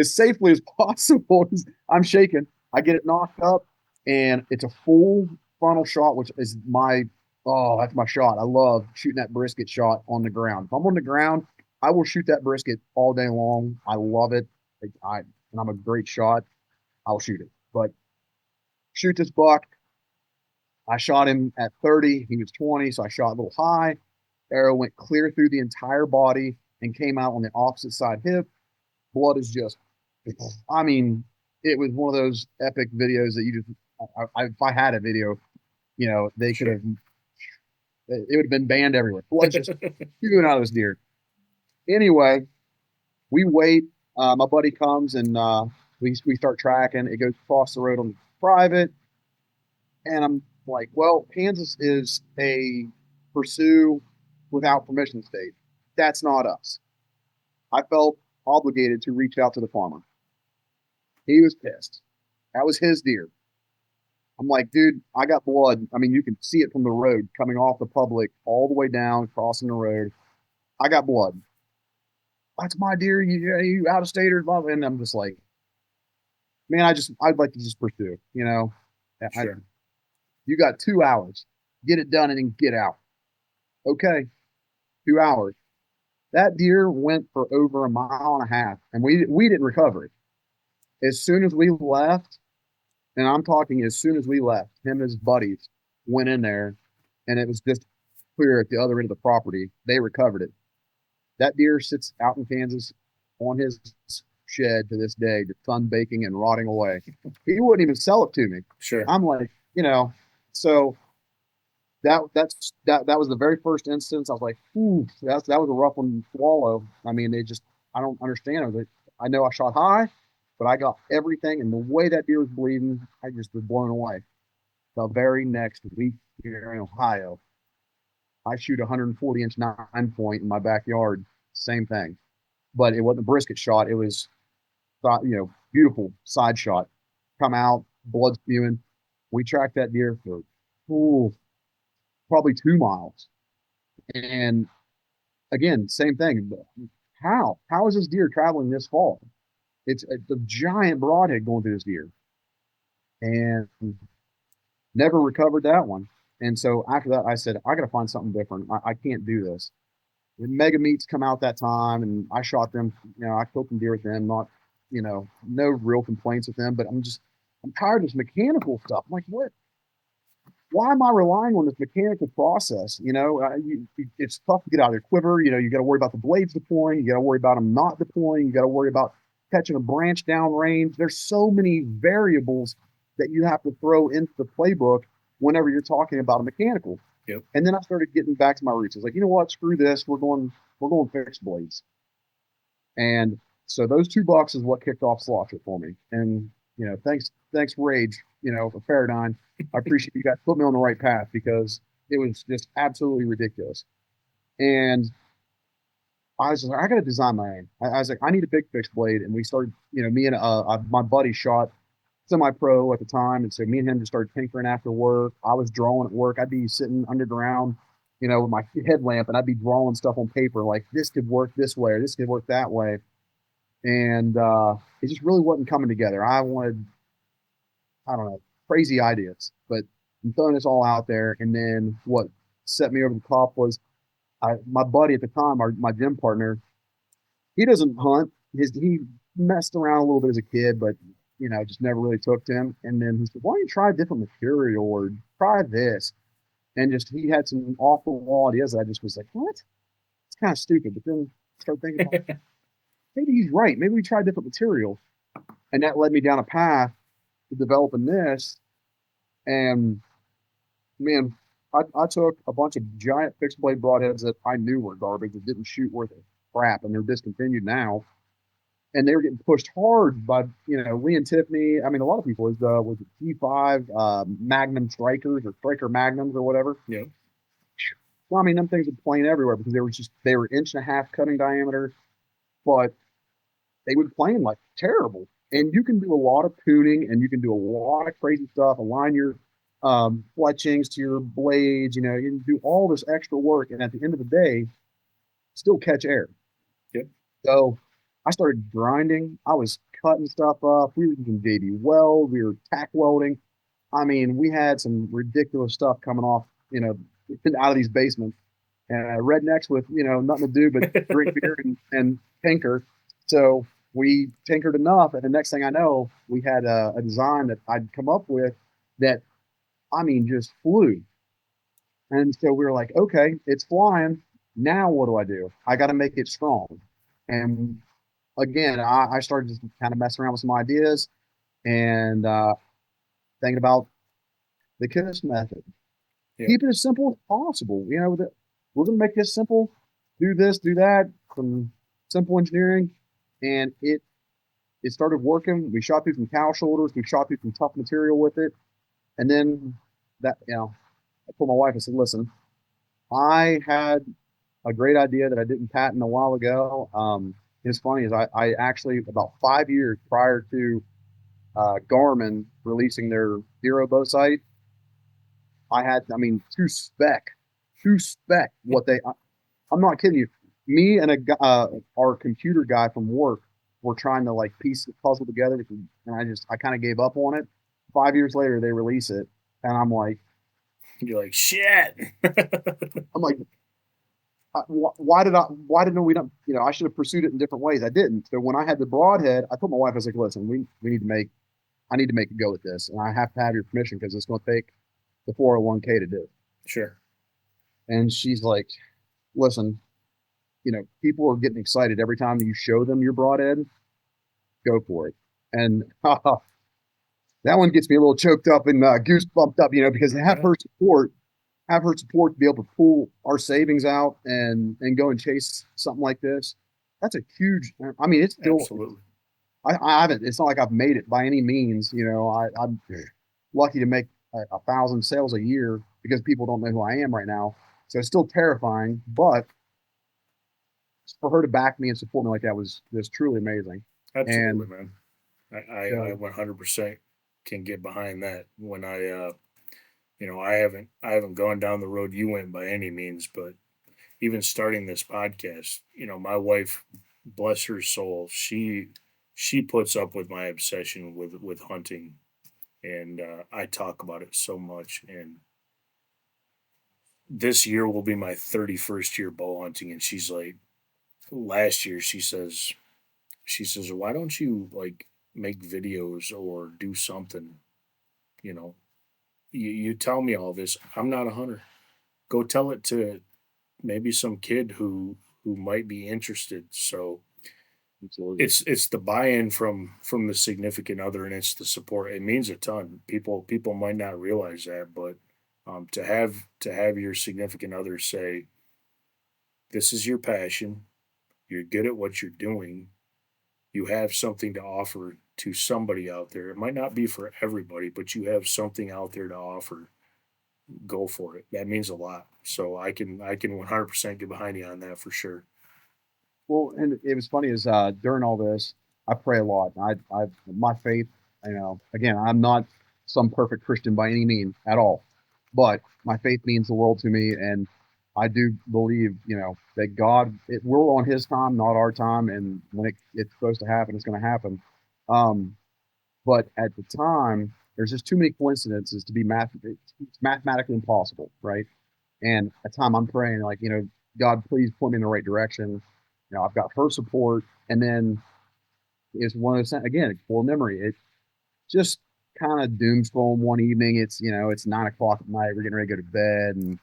safely as possible. I'm shaking. I get it knocked up, and it's a full frontal shot, which is that's my shot. I love shooting that brisket shot on the ground. If I'm on the ground, I will shoot that brisket all day long. I love it. And I'm a great shot. I'll shoot it. But shoot this buck. I shot him at 30. He was 20, so I shot a little high. Arrow went clear through the entire body and came out on the opposite side hip. Blood is just, it was one of those epic videos that you just, if I had a video, they could have, it would have been banned everywhere. Blood just spewing out of this deer. Anyway, we wait. My buddy comes, and we start tracking. It goes across the road on private. And I'm like, well, Kansas is a pursue without permission state. That's not us. I felt obligated to reach out to the farmer. He was pissed. That was his deer. I'm like, dude, I got blood. I mean, you can see it from the road coming off the public all the way down, crossing the road. I got blood. That's my deer. You out of staters, blah. And I'm just like, man, I'd like to just pursue, Sure. You got 2 hours. Get it done and then get out. Okay. 2 hours. That deer went for over a mile and a half, and we didn't recover it. As soon as we left, and I'm talking as soon as we left, him and his buddies went in there, and it was just clear at the other end of the property. They recovered it. That deer sits out in Kansas on his shed to this day, just sun baking and rotting away. He wouldn't even sell it to me. Sure. I'm like, so that was the very first instance. I was like, ooh, that was a rough one to swallow. I mean, I don't understand. I was like, I know I shot high, but I got everything, and the way that deer was bleeding, I just was blown away. The very next week here in Ohio, I shoot a 140-inch 9-point in my backyard. Same thing, but it wasn't a brisket shot. It was, beautiful side shot. Come out, blood spewing. We tracked that deer for, probably 2 miles. And again, same thing. How? How is this deer traveling this far? It's a giant broadhead going through this deer, and never recovered that one. And so after that, I said, I got to find something different. I can't do this. The mega meats come out that time, and I shot them. I killed some deer with them. Not, no real complaints with them. But I'm tired of this mechanical stuff. I'm like, what? Why am I relying on this mechanical process? It's tough to get out of your quiver. You got to worry about the blades deploying. You got to worry about them not deploying. You got to worry about catching a branch down range. There's so many variables that you have to throw into the playbook whenever you're talking about a mechanical. Yep. And then I started getting back to my roots. I was like, you know what? Screw this. We're going fixed blades. And so those $2 is what kicked off SLATRA for me. And thanks Rage, for Paradigm. I appreciate you guys put me on the right path, because it was just absolutely ridiculous. And I was like, I got to design my own. I was like, I need a big fixed blade. And we started, me and my buddy shot semi-pro at the time. And so me and him just started tinkering after work. I was drawing at work. I'd be sitting underground, with my headlamp, and I'd be drawing stuff on paper. Like, this could work this way, or this could work that way. And it just really wasn't coming together. I wanted, I don't know, crazy ideas, but I'm throwing this all out there. And then what set me over the top was my buddy at the time, my gym partner. He doesn't hunt. He messed around a little bit as a kid, but just never really took to him. And then he said, "Why don't you try a different material, or try this?" And he had some off the wall ideas that I just was like, "What? It's kind of stupid." But then I started thinking, maybe he's right. Maybe we try a different material, and that led me down a path to developing this. And man, I took a bunch of giant fixed blade broadheads that I knew were garbage, that didn't shoot worth a crap, and they're discontinued now. And they were getting pushed hard by, Lee and Tiffany. I mean, a lot of people was it T5 Magnum Strikers, or Striker Magnums, or whatever. Yeah. Well, I mean, them things were playing everywhere, because they were 1.5-inch cutting diameter, but they would plane like terrible. And you can do a lot of tuning, and you can do a lot of crazy stuff, align your fletchings to your blades, you can do all this extra work, and at the end of the day, still catch air. Yep. So I started grinding. I was cutting stuff up. We were using JB Weld. We were tack welding. I mean, we had some ridiculous stuff coming off, out of these basements. And rednecks with, nothing to do but drink beer and tinker. So we tinkered enough, and the next thing I know, we had a design that I'd come up with that, I mean, just flew. And so we were like, okay, it's flying. Now what do I do? I got to make it strong. And again, I started just kind of messing around with some ideas, and thinking about the KISS method. Yeah. Keep it as simple as possible. We're going to make this simple. Do this, do that, some simple engineering. And it started working. We shot through some cow shoulders. We shot through some tough material with it. And then I told my wife, I said, listen, I had a great idea that I didn't patent a while ago. It's funny, is I actually, about 5 years prior to Garmin releasing their Zero bow sight, I had, to spec what I'm not kidding you. Me and our computer guy from work were trying to piece the puzzle together, and I kind of gave up on it. 5 years later, they release it, and I'm like, you're like, shit. I'm like, why didn't we don't, I should have pursued it in different ways. I didn't. So when I had the Broadhead, I told my wife, I was like, listen, I need to make a go at this, and I have to have your permission, because it's going to take the 401k to do it. Sure. And she's like, listen, people are getting excited every time you show them your broadhead. Go for it. And that one gets me a little choked up and goose bumped up, because to have her support to be able to pull our savings out and go and chase something like this. That's a huge. I mean, it's still. Absolutely. I haven't. It's not like I've made it by any means. I'm lucky to make 1,000 sales a year because people don't know who I am right now. So it's still terrifying, but for her to back me and support me like that was truly amazing. Absolutely, And man. I 100% can get behind that. When I haven't gone down the road you went by any means, but even starting this podcast, my wife, bless her soul, she puts up with my obsession with hunting, and I talk about it so much. And this year will be my 31st year bow hunting, and she's like, last year she says, why don't you like make videos or do something? You know, you tell me all this. I'm not a hunter. Go tell it to maybe some kid who might be interested. So absolutely. it's the buy-in from the significant other, and it's the support. It means a ton. People might not realize that, but to have your significant other say, this is your passion, you're good at what you're doing, you have something to offer to somebody out there. It might not be for everybody, but you have something out there to offer. Go for it. That means a lot. So I can 100% get behind you on that for sure. Well, and it was funny is during all this, I pray a lot. My faith, again, I'm not some perfect Christian by any means at all, but my faith means the world to me, and I do believe, that we're on His time, not our time, and when it's supposed to happen, it's going to happen. Um, but at the time, there's just too many coincidences to be it's mathematically impossible, right? And at the time I'm praying, like, God, please point me in the right direction. I've got her support. And then it's one of those, again, full memory. It just kind of doom scrolling one evening. It's 9 o'clock at night. We're getting ready to go to bed. And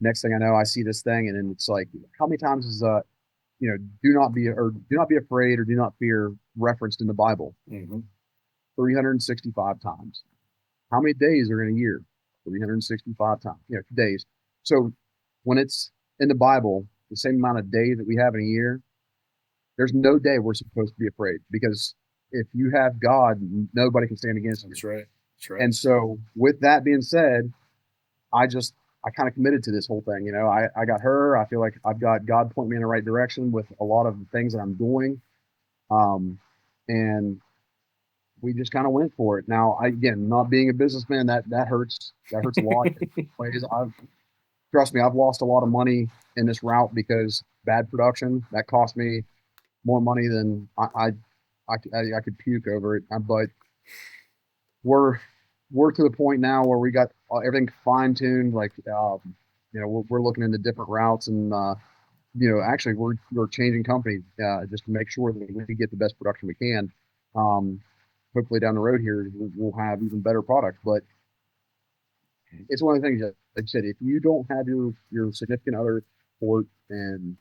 next thing I know, I see this thing. And then it's like, how many times is, do not be afraid or do not fear referenced in the Bible? Mm-hmm. 365 times. How many days are in a year? 365 times, days. So when it's in the Bible, the same amount of days that we have in a year, there's no day we're supposed to be afraid because if you have God, nobody can stand against you. That's right. That's right. And so with that being said, I kind of committed to this whole thing. I got her. I feel like I've got God pointing me in the right direction with a lot of the things that I'm doing. And we just kind of went for it. Now, again, not being a businessman, that hurts. That hurts a lot. Trust me, I've lost a lot of money in this route because bad production that cost me more money than I could puke over it. But we're to the point now where we got everything fine tuned. Like, we're looking into different routes, and actually we're changing companies just to make sure that we get the best production we can. Hopefully down the road here we'll have even better product. But it's one of the things that, like I said, if you don't have your significant other support, and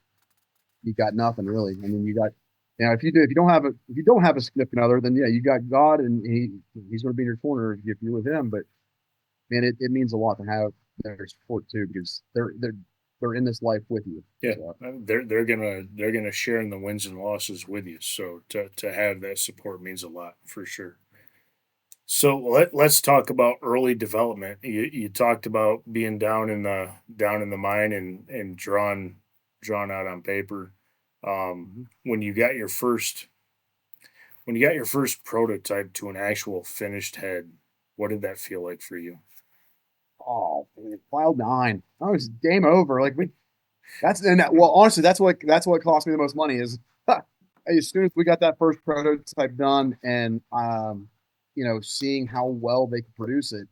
you got nothing really. I mean, you got, if you don't have a significant other, then yeah, you got God, and he's going to be in your corner if you're with him. But man, it means a lot to have their support too, because they're in this life with you. Yeah, so, they're gonna share in the wins and losses with you. So to have that support means a lot for sure. So let's talk about early development. You talked about being down in the mine and drawn out on paper. When you got your first prototype to an actual finished head, what did that feel like for you? oh, man, cloud nine. Oh, it's game over. Like well, honestly, that's what cost me the most money is as soon as we got that first prototype done, and seeing how well they could produce it,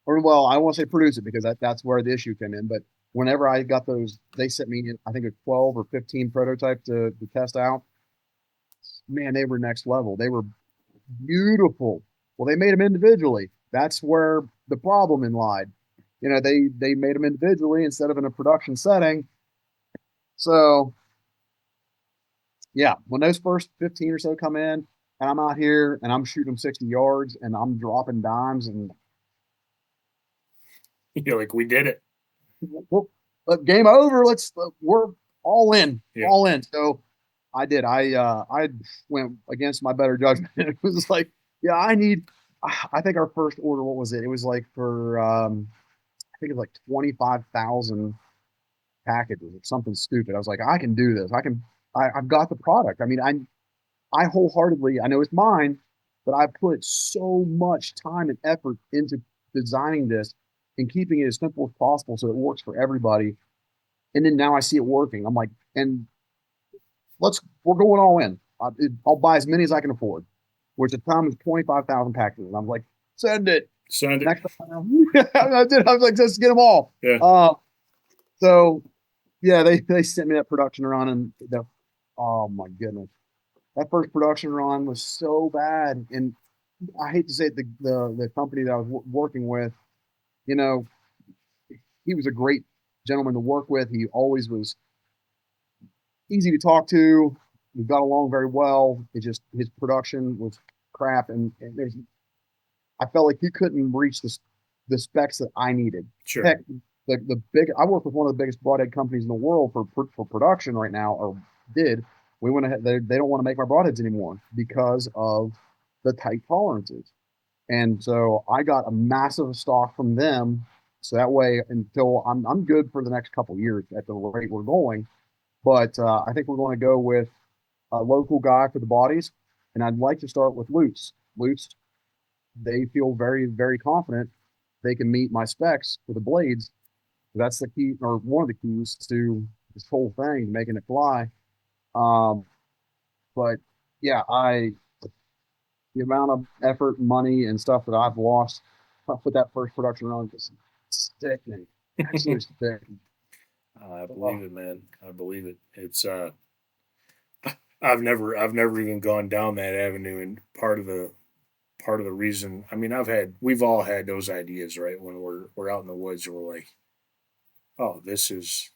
or well, I don't want to say produce it because that's where the issue came in. But whenever I got those, they sent me, I think, a 12 or 15 prototype to test out. Man, they were next level. They were beautiful. Well, they made them individually. That's where the problem in lied. they made them individually instead of in a production setting. So yeah, when those first 15 or so come in, and I'm out here and I'm shooting them 60 yards and I'm dropping dimes and You're like, we did it. well, game over. We're all in, Yeah. all in. So I did. I went against my better judgment. It was like, yeah, I think our first order, what was it? It was like for I think it was like 25,000 packages or something stupid. I was like, I can do this. I've got the product. I mean, I wholeheartedly, I know it's mine, but I put so much time and effort into designing this and keeping it as simple as possible so it works for everybody. And then now I see it working. I'm like, and we're going all in. I'll buy as many as I can afford, which at the time was 25,000 packages. And I'm like, send it. Send it. Next time, I was like, just get them all. Yeah. So yeah, they sent me that production run, and oh my goodness, that first production run was so bad. And I hate to say it, the company that I was working with, you know, he was a great gentleman to work with. He always was easy to talk to. We got along very well. It just his production was crap, and I felt like he couldn't reach the specs that I needed. Sure. Heck, the big I work with one of the biggest broadhead companies in the world for production right now, or did. We went ahead. They don't want to make my broadheads anymore because of the tight tolerances. And so I got a massive stock from them. So that way, until I'm good for the next couple years at the rate we're going. But I think we're going to go with a local guy for the bodies, and I'd like to start with Lutz. Lutz, they feel very, very confident they can meet my specs for the blades. That's the key, or one of the keys to this whole thing, making it fly. Um, but yeah, the amount of effort, money, and stuff that I've lost with that first production run is sickening. Absolutely sickening. I believe it, man. I believe it. It's I've never even gone down that avenue, and part of the reason, I mean, we've all had those ideas, right? When we're out in the woods, and we're like, oh, this is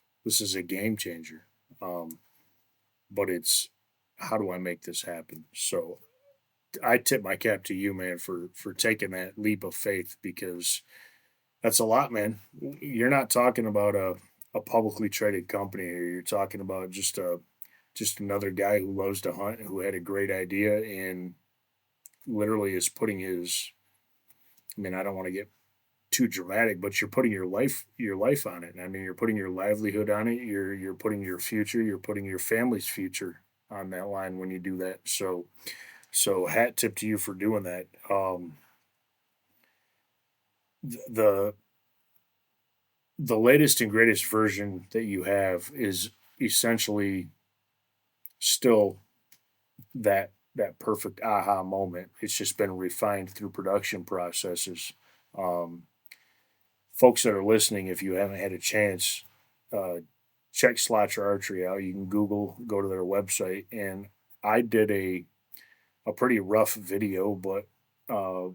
a game changer. Um, but it's, how do I make this happen? So I tip my cap to you, man, for taking that leap of faith, because that's a lot, man. You're not talking about a publicly traded company here. You're talking about just another guy who loves to hunt, who had a great idea, and literally is putting his, I mean, I don't want to get too dramatic, but you're putting your life on it. I mean, you're putting your livelihood on it. You're putting your future, you're putting your family's future on that line when you do that. So hat tip to you for doing that. The the latest and greatest version that you have is essentially still that perfect aha moment. It's just been refined through production processes. Um, Folks that are listening, if you haven't had a chance, uh, check SLATRA Archery out. You can go to their website, and I did a pretty rough video, but uh,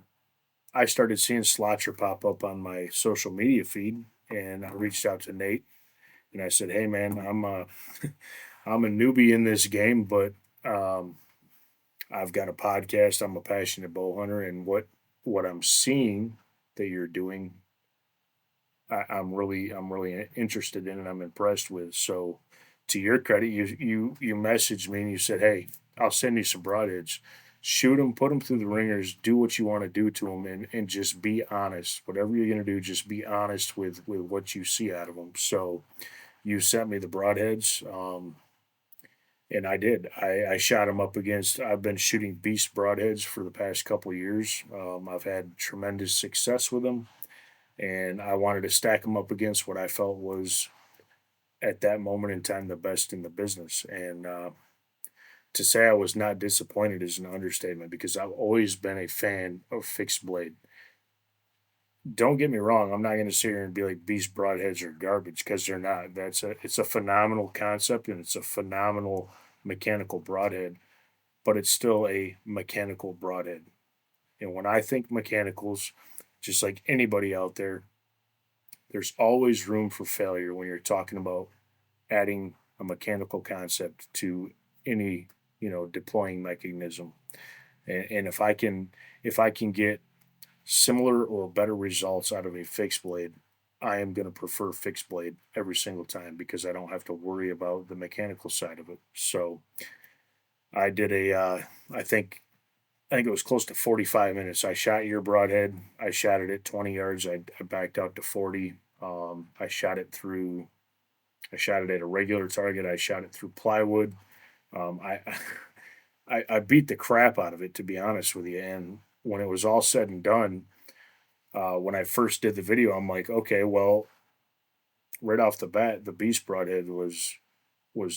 I started seeing SLATRA pop up on my social media feed, and I reached out to Nate, and I said, "Hey, man, I'm a newbie in this game, but um, I've got a podcast. I'm a passionate bow hunter, and what I'm seeing that you're doing, I'm really interested in, and I'm impressed with. So, to your credit, you messaged me and you said, "Hey, I'll send you some broadheads. Shoot them, put them through the ringers, do what you want to do to them, and just be honest. Whatever you're gonna do, just be honest with what you see out of them." So, you sent me the broadheads, and I did. I shot them up against. I've been shooting beast broadheads for the past couple of years. I've had tremendous success with them, and I wanted to stack them up against what I felt was at that moment in time the best in the business. And to say I was not disappointed is an understatement, because I've always been a fan of fixed blade. Don't get me wrong, I'm not going to sit here and be like beast broadheads are garbage, because they're not. It's a phenomenal concept, and it's a phenomenal mechanical broadhead, but it's still a mechanical broadhead. And when I think mechanicals, just like anybody out there, there's always room for failure when you're talking about adding a mechanical concept to any, deploying mechanism. And if I can get similar or better results out of a fixed blade, I am going to prefer fixed blade every single time because I don't have to worry about the mechanical side of it. So I did I think it was close to 45 minutes. I shot your broadhead. I shot it at 20 yards. I backed out to 40. I shot it at a regular target. I shot it through plywood. I, I beat the crap out of it, to be honest with you. And when it was all said and done, when I first did the video, I'm like, okay, well, right off the bat, the Beast Broadhead was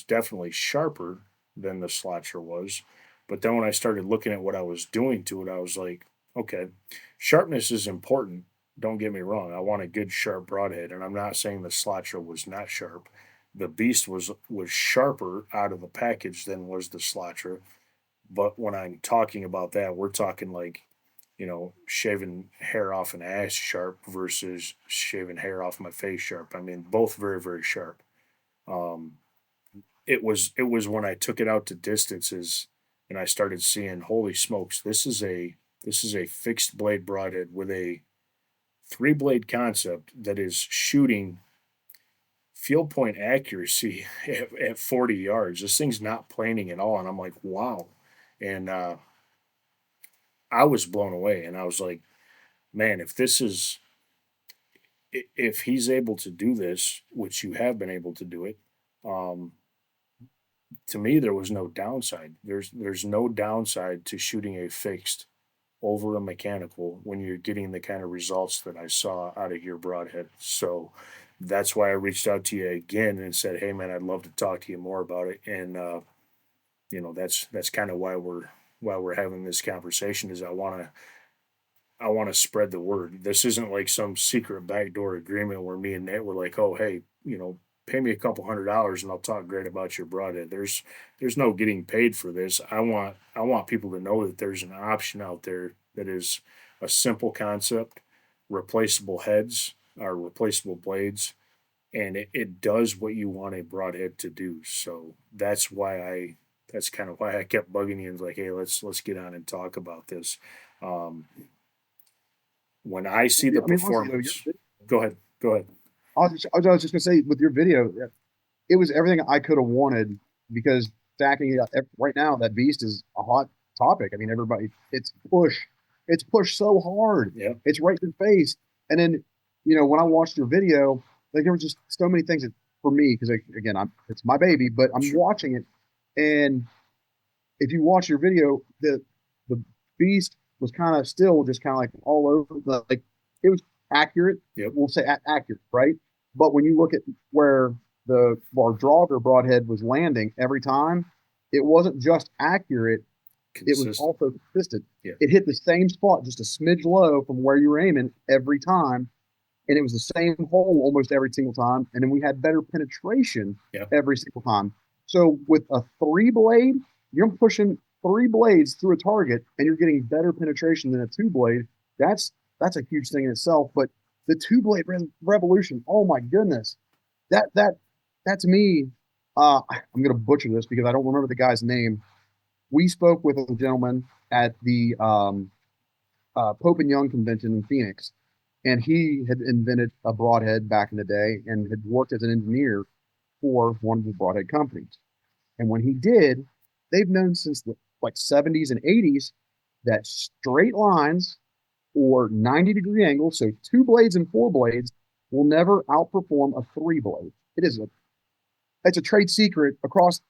definitely sharper than the SLATRA was. But then when I started looking at what I was doing to it, I was like, okay, sharpness is important. Don't get me wrong. I want a good sharp broadhead, and I'm not saying the SLATRA was not sharp. The Beast was sharper out of the package than was the SLATRA. But when I'm talking about that, we're talking like, shaving hair off an ass sharp versus shaving hair off my face sharp. I mean, both very, very sharp. It was when I took it out to distances and I started seeing, holy smokes, this is a fixed blade broadhead with a 3-blade concept that is shooting field point accuracy at 40 yards. This thing's not planing at all. And I'm like, wow. And I was blown away. And I was like, man, if he's able to do this, which you have been able to do it, to me, there was no downside. There's no downside to shooting a fixed over a mechanical when you're getting the kind of results that I saw out of your broadhead. So that's why I reached out to you again and said, hey man, I'd love to talk to you more about it. And that's kind of why we're having this conversation, is I want to spread the word. This isn't like some secret backdoor agreement where me and Nate were like, oh hey, pay me a couple $100 and I'll talk great about your broadhead. There's no getting paid for this. I want people to know that there's an option out there that is a simple concept, replaceable heads or replaceable blades, and it does what you want a broadhead to do. So that's kind of why I kept bugging you and like, hey, let's get on and talk about this. When I see the performance, go ahead. I was just gonna say, with your video, it was everything I could have wanted, because stacking it right now, that Beast is a hot topic. I mean, everybody, it's pushed so hard. Yeah. It's right in the face. And then, when I watched your video, like there were just so many things that, for me, because again, it's my baby, but I'm watching it, and if you watch your video, the Beast was kind of still just kind of like all over, like it was accurate. Yep. We'll say accurate, right? But when you look at where our Draugr broadhead was landing every time, it wasn't just accurate, it was also consistent. Yeah. It hit the same spot, just a smidge low from where you were aiming every time, and it was the same hole almost every single time. And then we had better penetration every single time. So with a 3-blade, you're pushing 3 blades through a target, and you're getting better penetration than a 2-blade. That's a huge thing in itself. But the 2-blade revolution, oh my goodness, that to me, I'm gonna butcher this because I don't remember the guy's name. We spoke with a gentleman at the Pope and Young convention in Phoenix, and he had invented a broadhead back in the day and had worked as an engineer for one of the broadhead companies. And when he did, they've known since the 70s and 80s that straight lines or 90-degree angles, so 2 blades and 4 blades, will never outperform a 3-blade. It's a trade secret across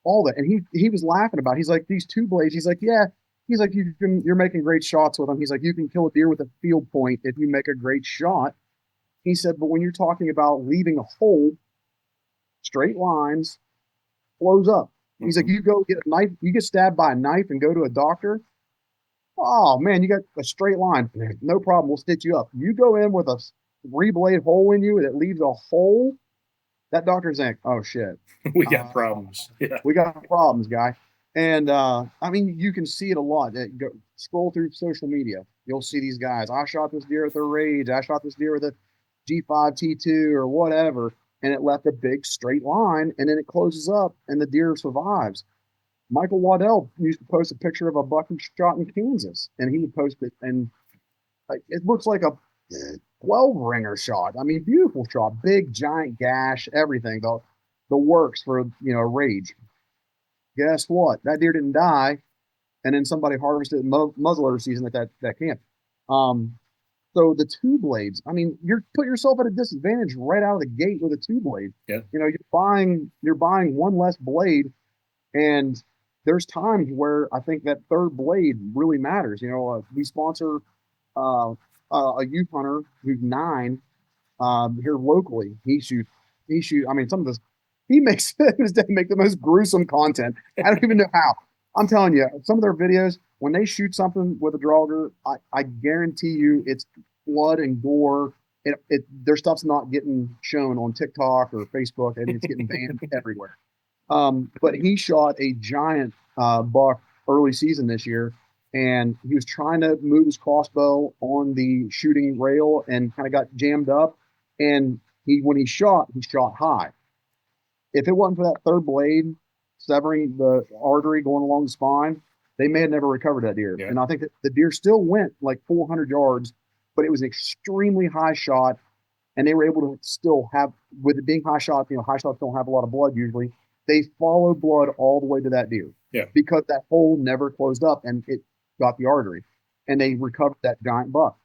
all that. And he was laughing about it. He's like, these 2 blades, he's like, yeah, he's like, you're making great shots with them. He's like, you can kill a deer with a field point if you make a great shot. He said, but when you're talking about leaving a hole, straight lines flows up. He's like, you go get a knife, you get stabbed by a knife and go to a doctor. Oh man, you got a straight line. No problem. We'll stitch you up. You go in with a 3-blade hole in you that leaves a hole. That doctor's like, oh shit, we got problems. Yeah, we got problems, guy. And I mean, you can see it a lot. Scroll through social media, you'll see these guys. I shot this deer with a rage. I shot this deer with a G5, T2, or whatever, and it left a big straight line, and then it closes up, and the deer survives. Michael Waddell used to post a picture of a buck he shot in Kansas, and he would post it, and like, it looks like a 12 ringer shot. I mean, beautiful shot, big giant gash, everything, the works for rage. Guess what? That deer didn't die, and then somebody harvested muzzleloader season at that camp. So the two blades, I mean, you're put yourself at a disadvantage right out of the gate with a two blade. Yeah. You're buying one less blade, and there's times where I think that third blade really matters. We sponsor a youth hunter who's 9 here locally. He shoots. I mean, some of this he makes his dad make the most gruesome content. I don't even know how. I'm telling you, some of their videos when they shoot something with a drauger, I guarantee you it's blood and gore. Their stuff's not getting shown on TikTok or Facebook, and it's getting banned everywhere. But he shot a giant buck early season this year, and he was trying to move his crossbow on the shooting rail and kind of got jammed up. And when he shot high. If it wasn't for that third blade severing the artery going along the spine, they may have never recovered that deer. Yeah. And I think that the deer still went like 400 yards, but it was an extremely high shot, and they were able to still have, with it being high shot, high shots don't have a lot of blood usually. They followed blood all the way to that deer. Yeah. Because that hole never closed up and it got the artery. And they recovered that giant buck.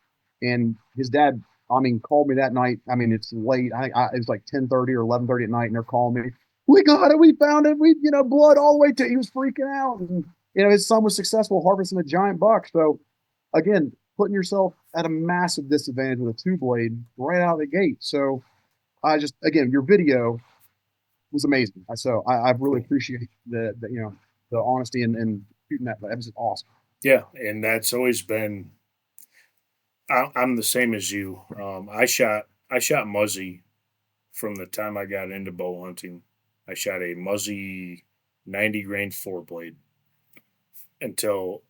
And his dad, called me that night. It's late. It was like 10:30 or 11:30 at night, and they're calling me. We got it. We found it. Blood all the way to. He was freaking out, and his son was successful harvesting a giant buck. So, again, putting yourself at a massive disadvantage with a two blade right out of the gate. So, your video was amazing. I really appreciate the honesty and shooting that. That was awesome. Yeah, and that's always been. I'm the same as you. I shot Muzzy from the time I got into bow hunting. I shot a Muzzy 90 grain 4-blade until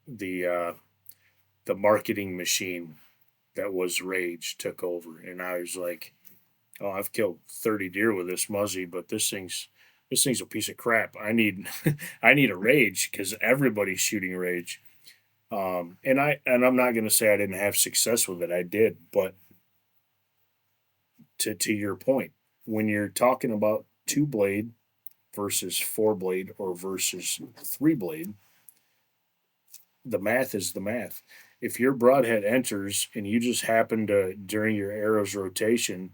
the marketing machine that was Rage took over, and I was like, "Oh, I've killed 30 deer with this Muzzy, but this thing's a piece of crap. I need I need a Rage because everybody's shooting Rage." And I'm not going to say I didn't have success with it. I did, but to your point, when you're talking about 2-blade versus 4-blade or versus 3-blade, the math is the math. If your broadhead enters and you just happen to, during your arrow's rotation,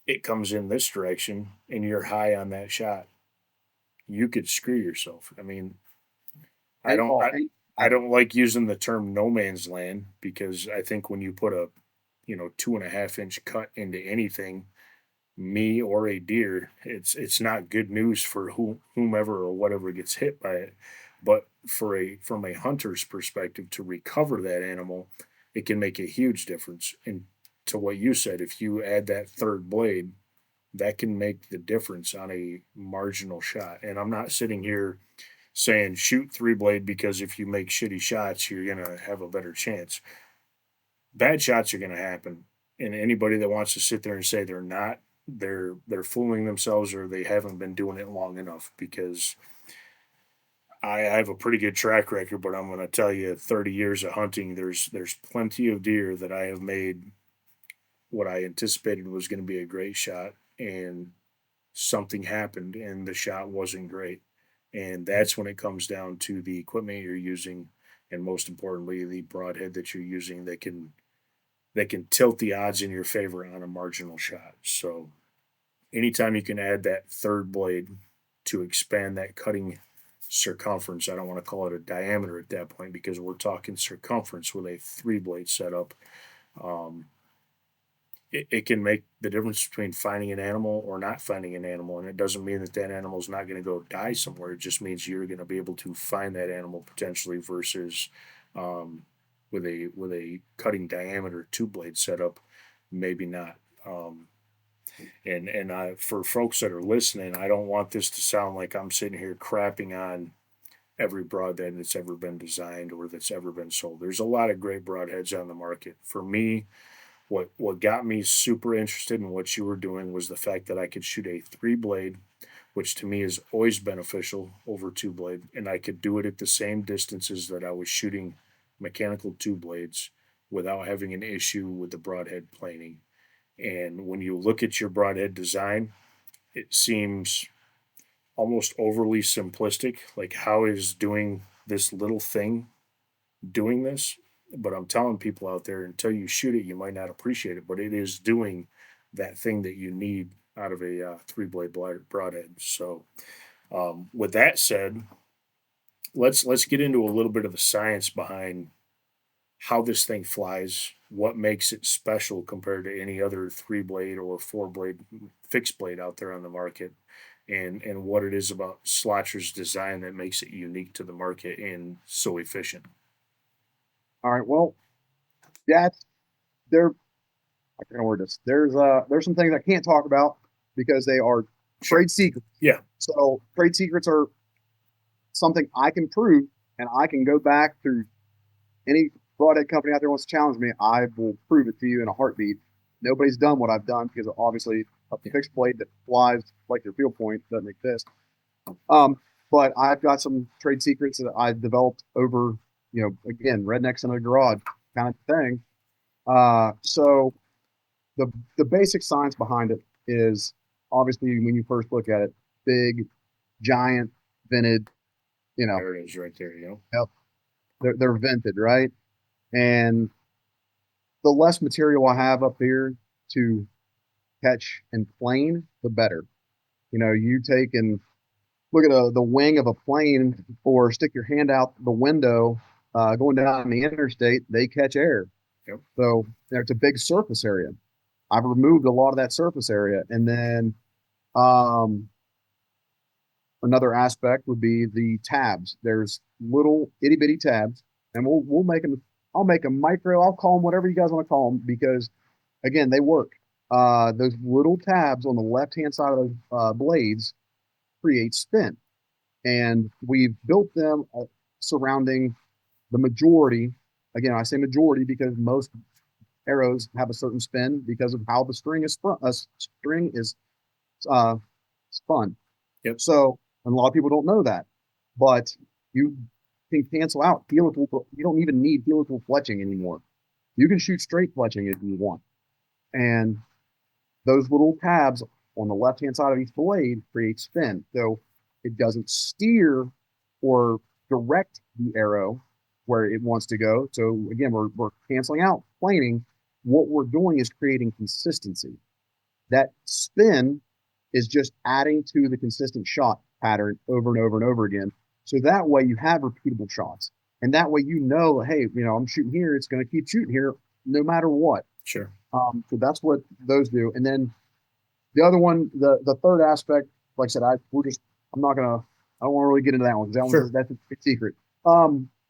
it comes in this direction and you're high on that shot, you could screw yourself. I don't like using the term no man's land, because I think when you put a 2.5-inch cut into anything, me or a deer, it's not good news for whomever or whatever gets hit by it. But from a hunter's perspective, to recover that animal, it can make a huge difference. And to what you said, if you add that third blade, that can make the difference on a marginal shot. And I'm not sitting here saying shoot 3-blade because if you make shitty shots, you're going to have a better chance. Bad shots are going to happen. And anybody that wants to sit there and say they're not, they're fooling themselves, or they haven't been doing it long enough, because I have a pretty good track record, but I'm going to tell you, 30 years of hunting, there's plenty of deer that I have made what I anticipated was going to be a great shot, and something happened and the shot wasn't great. And that's when it comes down to the equipment you're using, and most importantly, the broadhead that you're using that can tilt the odds in your favor on a marginal shot. So anytime you can add that third blade to expand that cutting circumference, I don't want to call it a diameter at that point, because we're talking circumference with a 3-blade setup, it can make the difference between finding an animal or not finding an animal. And it doesn't mean that animal is not going to go die somewhere. It just means you're going to be able to find that animal potentially, versus with a cutting diameter 2-blade setup, maybe not. And for folks that are listening, I don't want this to sound like I'm sitting here crapping on every broadhead that's ever been designed or that's ever been sold. There's a lot of great broadheads on the market. For me, What got me super interested in what you were doing was the fact that I could shoot a 3 blade, which to me is always beneficial over 2 blade, and I could do it at the same distances that I was shooting mechanical 2 blades without having an issue with the broadhead planing. And when you look at your broadhead design, it seems almost overly simplistic. Like, how is doing this little thing doing this? But I'm telling people out there, until you shoot it, you might not appreciate it, but it is doing that thing that you need out of a 3 blade broadhead. So, with that said, let's get into a little bit of the science behind how this thing flies, what makes it special compared to any other 3 blade or 4 blade fixed blade out there on the market, and what it is about SLATRA's design that makes it unique to the market and so efficient. All right. Well, yeah, there. I can't word this. There's some things I can't talk about because they are trade secrets. Yeah. So trade secrets are something I can prove, and I can go back through any broadhead company out there wants to challenge me. I will prove it to you in a heartbeat. Nobody's done what I've done because obviously a fixed blade that flies like your field point doesn't exist. But I've got some trade secrets that I developed over, again, rednecks in a garage kind of thing. So the basic science behind it is obviously when you first look at it, big, giant, vented, There it is right there, Yep, they're vented, right? And the less material I have up here to catch and plane, the better. You take and look at the wing of a plane or stick your hand out the window going down the interstate, they catch air. Yep. So it's a big surface area. I've removed a lot of that surface area. And then another aspect would be the tabs. There's little itty bitty tabs, and we'll make them. I'll make them micro. I'll call them whatever you guys want to call them because, again, they work. Those little tabs on the left hand side of the blades create spin, and we've built them surrounding the majority. Again, I say majority because most arrows have a certain spin because of how the string is spun. Yep. So, and a lot of people don't know that, but you can cancel out helical. You don't even need helical fletching anymore. You can shoot straight fletching if you want. And those little tabs on the left-hand side of each blade create spin. So it doesn't steer or direct the arrow where it wants to go. So again, we're canceling out planing. What we're doing is creating consistency. That spin is just adding to the consistent shot pattern over and over and over again. So that way you have repeatable shots. And that way hey, I'm shooting here, it's going to keep shooting here no matter what. Sure. So that's what those do. And then the other one, the third aspect, like I said, I don't want to really get into that one because Sure. That's a big secret.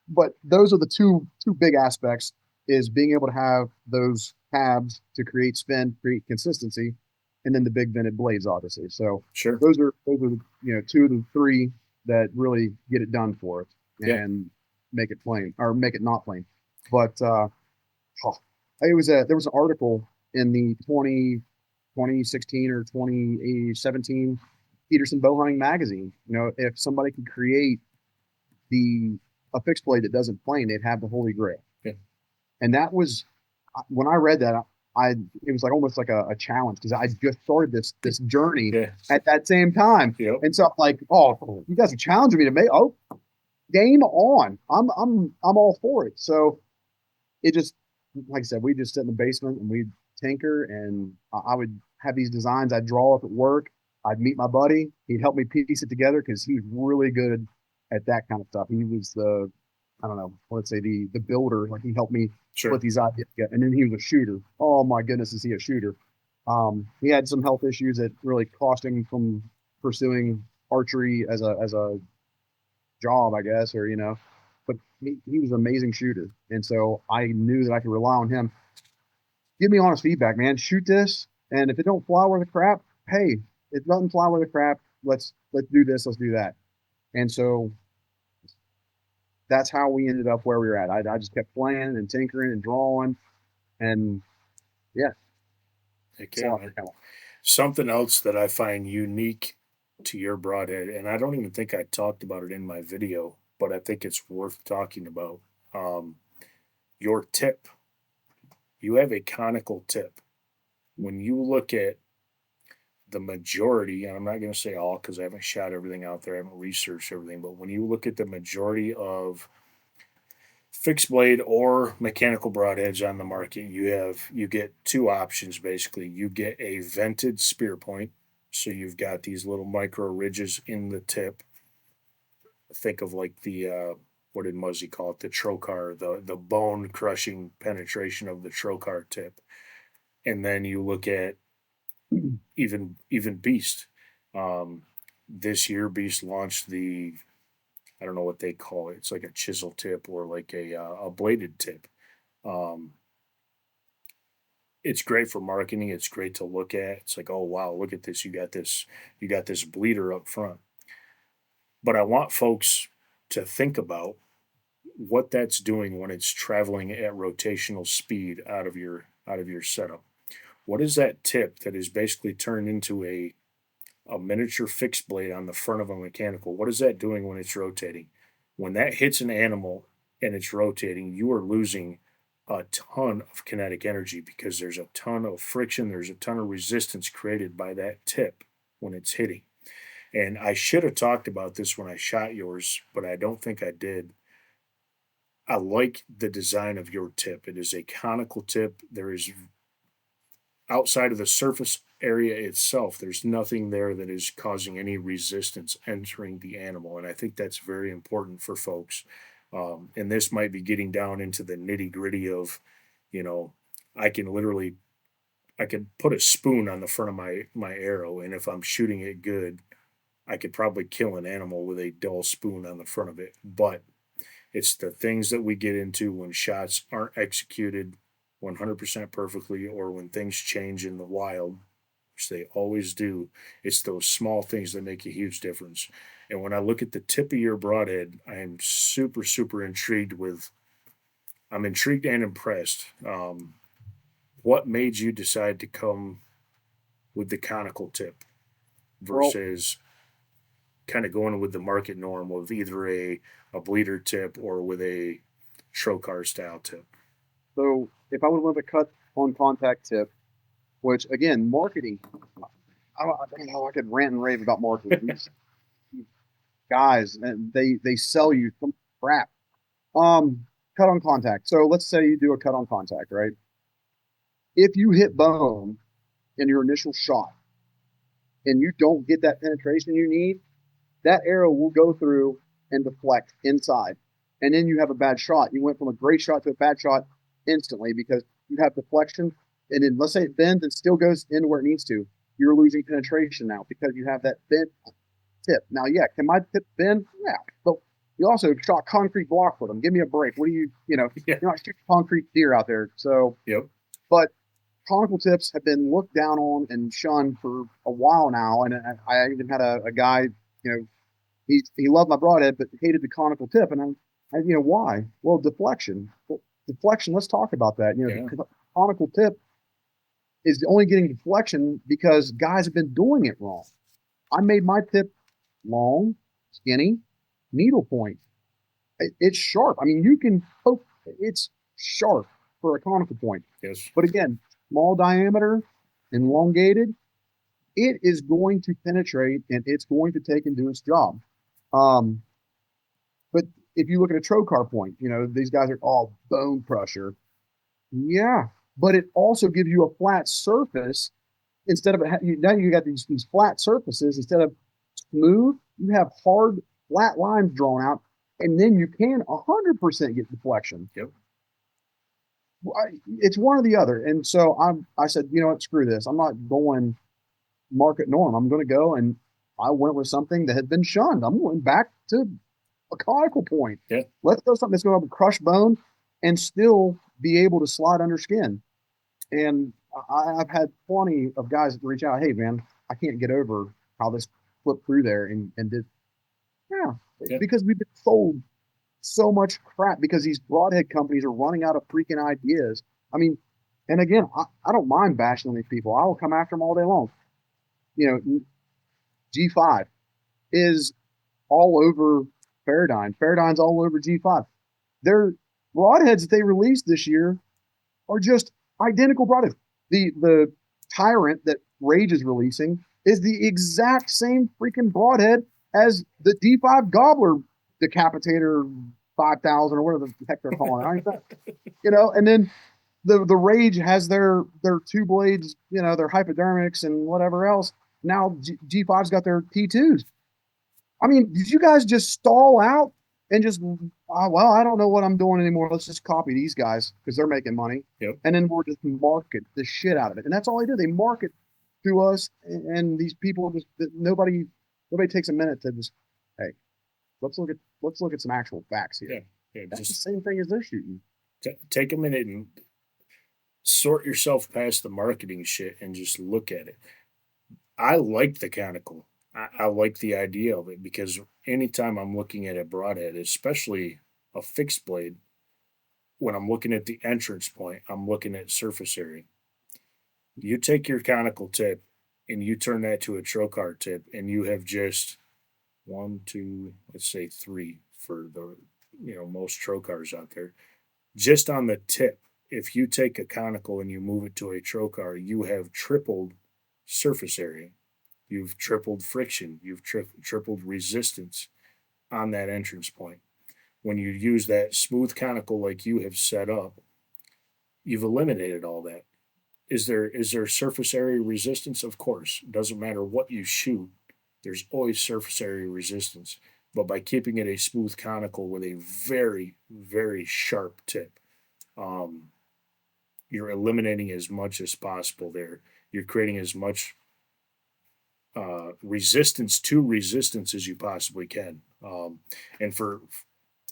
But those are the two big aspects is being able to have those tabs to create spin, create consistency, and then the big vented blades, obviously. So Sure. those are two of the three that really get it done for us and make it plain or make it not plain. But there was an article in the 2016 or 2017 Peterson Bowhunting magazine. If somebody could create a fixed blade that doesn't plane, they'd have the holy grail. Yeah. And that was when I read that, it was like almost like a challenge because I just started this journey at that same time. Yep. And so I'm like, oh, you guys are challenging me to make game on. I'm all for it. So it just, like I said, we just sit in the basement and we'd tinker, and I would have these designs I'd draw up at work. I'd meet my buddy. He'd help me piece it together because he was really good at that kind of stuff. He was let's say the builder. Like, he helped me put these ideas together. And then he was a shooter. Oh my goodness, is he a shooter? He had some health issues that really cost him from pursuing archery as a job, I guess, but he was an amazing shooter. And so I knew that I could rely on him. Give me honest feedback, man. Shoot this. And if it don't fly worth the crap, hey, it doesn't fly worth the crap. Let's do this. Let's do that. And so that's how we ended up where we were at. I just kept playing and tinkering and drawing. And Yeah. Heck yeah, SLATRA man. camel. Something else that I find unique to your broadhead, and I don't even think I talked about it in my video, but I think it's worth talking about. Um, your tip. You have a conical tip. When you look at the majority, and I'm not going to say all because I haven't shot everything out there, I haven't researched everything, but when you look at the majority of fixed blade or mechanical broadheads on the market, you get two options basically. You get a vented spear point, so you've got these little micro ridges in the tip. Think of like the what did Muzzy call it? The trocar, the bone crushing penetration of the trocar tip. And then you look at even Beast. Um, this year, Beast launched the, I don't know what they call it. It's like a chisel tip or like a bladed tip. Um, it's great for marketing. It's great to look at. It's like, oh wow, look at this. You got this bleeder up front. But I want folks to think about what that's doing when it's traveling at rotational speed out of your setup. What is that tip that is basically turned into a miniature fixed blade on the front of a mechanical? What is that doing when it's rotating? When that hits an animal and it's rotating, you are losing a ton of kinetic energy because there's a ton of friction, there's a ton of resistance created by that tip when it's hitting. And I should have talked about this when I shot yours, but I don't think I did. I like the design of your tip. It is a conical tip. There is, outside of the surface area itself, there's nothing there that is causing any resistance entering the animal. And I think that's very important for folks. And this might be getting down into the nitty gritty of, you know, I can literally, I could put a spoon on the front of my arrow, and if I'm shooting it good, I could probably kill an animal with a dull spoon on the front of it. But it's the things that we get into when shots aren't executed 100% perfectly, or when things change in the wild, which they always do. It's those small things that make a huge difference. And when I look at the tip of your broadhead, I am super, super intrigued with, I'm intrigued and impressed. What made you decide to come with the conical tip Well, versus kind of going with the market norm of either a bleeder tip or with a trocar style tip? so if I would want to cut on contact tip, which again, marketing, I don't know, I could rant and rave about marketing. These guys, and they sell you some crap. Cut on contact. So let's say you do a cut on contact, right? If you hit bone in your initial shot and you don't get that penetration you need, that arrow will go through and deflect inside. And then you have a bad shot. You went from a great shot to a bad shot instantly because you have deflection. And then let's say it bends and still goes into where it needs to. You're losing penetration now because you have that bent tip. Now, yeah, can my tip bend? Yeah. But you also shot concrete block with them. Give me a break. What do Yeah. you're not shooting concrete deer out there. So, Yep. but conical tips have been looked down on and shunned for a while now. And I even had a guy, he loved my broadhead, but hated the conical tip. And why? Well, deflection. Well, deflection. Let's talk about that. Yeah. The conical tip is only getting deflection because guys have been doing it wrong. I made my tip long, skinny, needle point. It's sharp. I mean, you can poke. It's sharp for a conical point. Yes. But again, small diameter, elongated, it is going to penetrate and it's going to take and do its job. Um, but if you look at a trocar point, these guys are all bone crusher. Yeah, but it also gives you a flat surface instead of now you got these flat surfaces instead of smooth. You have hard flat lines drawn out, and then you can 100% get deflection. Yep. It's one or the other, and so I said, you know what, screw this. I'm not going market norm. I'm going to go, and I went with something that had been shunned. I'm going back to a conical point. Yeah. Let's go something that's going to crush bone and still be able to slide under skin. And I've had plenty of guys reach out, hey man, I can't get over how this flipped through there and did. Yeah, because we've been sold so much crap because these broadhead companies are running out of freaking ideas. I mean, And again, I don't mind bashing on these people. I will come after them all day long. You know, G5 is all over Paradigm. Paradigm's all over G5. Their broadheads that they released this year are just identical broadheads. The Tyrant that Rage is releasing is the exact same freaking broadhead as the D5 Gobbler Decapitator 5000 or whatever the heck they're calling it. And then the Rage has their two blades, their hypodermics and whatever else. Now G5's got their T2s. I mean, did you guys just stall out and just, well, I don't know what I'm doing anymore. Let's just copy these guys because they're making money. Yep. And then we'll just market the shit out of it. And that's all they do. They market to us, and these people just nobody takes a minute to just, hey, let's look at some actual facts here. Yeah, that's the same thing as they're shooting. Take a minute and sort yourself past the marketing shit and just look at it. I like the conical. I like the idea of it because anytime I'm looking at a broadhead, especially a fixed blade, when I'm looking at the entrance point, I'm looking at surface area. You take your conical tip and you turn that to a trocar tip, and you have just 1, 2, let's say 3 for the most trocars out there. Just on the tip, if you take a conical and you move it to a trocar, you have tripled surface area. You've tripled friction. You've tripled resistance on that entrance point. When you use that smooth conical like you have set up, you've eliminated all that. Is there surface area resistance? Of course. It doesn't matter what you shoot. There's always surface area resistance. But by keeping it a smooth conical with a very, very sharp tip, you're eliminating as much as possible there. You're creating as much resistance to resistance as you possibly can. And for,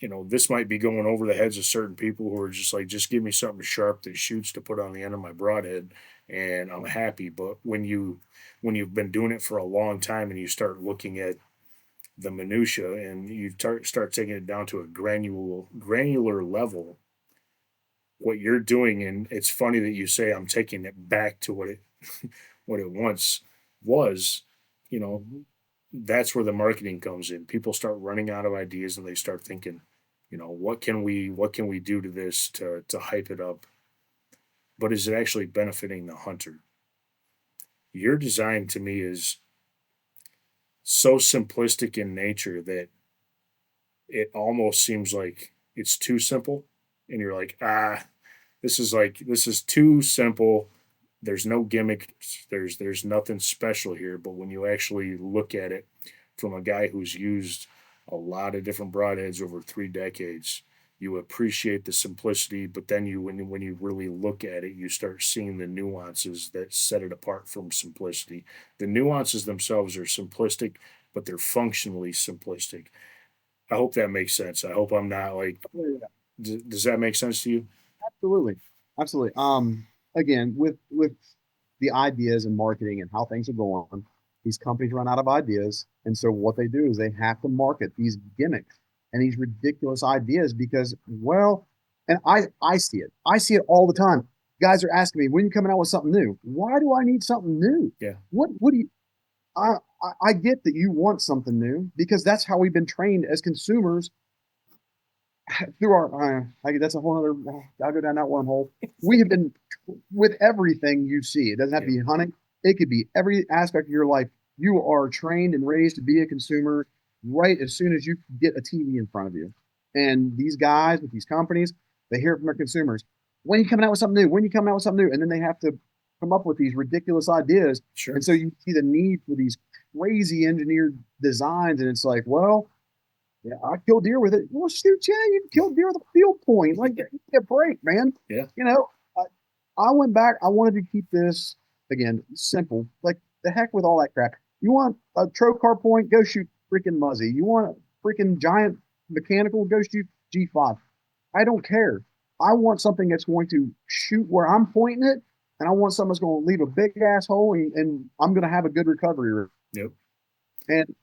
this might be going over the heads of certain people who are just like, just give me something sharp that shoots to put on the end of my broadhead and I'm happy. But when you've been doing it for a long time and you start looking at the minutia and you start taking it down to a granular level, what you're doing, and it's funny that you say I'm taking it back to what it once was, that's where the marketing comes in. People start running out of ideas and they start thinking, what can we do to this to hype it up? But is it actually benefiting the hunter? Your design to me is so simplistic in nature that it almost seems like it's too simple. And you're like, this is too simple. There's no gimmick. There's nothing special here. But when you actually look at it from a guy who's used a lot of different broadheads over 3 decades, you appreciate the simplicity. But then when you really look at it, you start seeing the nuances that set it apart from simplicity. The nuances themselves are simplistic, but they're functionally simplistic. I hope that makes sense. I hope I'm not like. Does that make sense to you? Absolutely. Again, with the ideas and marketing and how things are going, these companies run out of ideas, and so what they do is they have to market these gimmicks and these ridiculous ideas because, well, and I see it. I see it all the time. Guys are asking me, when are you coming out with something new? Why do I need something new? Yeah. What do you? I get that you want something new because that's how we've been trained as consumers through our that's a whole other. I'll go down that wormhole. We have been with everything you see. It doesn't have to be hunting. It could be every aspect of your life. You are trained and raised to be a consumer right as soon as you get a TV in front of you. And these guys with these companies, they hear it from their consumers. When are you coming out with something new? When are you coming out with something new? And then they have to come up with these ridiculous ideas. Sure. And so you see the need for these crazy engineered designs. And it's like, well, yeah, I kill deer with it. Well, shoot, yeah, you can kill deer with a field point. Like, give me a break, man. Yeah. I went back. I wanted to keep this, again, simple. Like, the heck with all that crap. You want a trocar point? Go shoot freaking Muzzy. You want a freaking giant mechanical? Go shoot G5. I don't care. I want something that's going to shoot where I'm pointing it, and I want something that's going to leave a big ass hole, and I'm going to have a good recovery rate. Yep. And,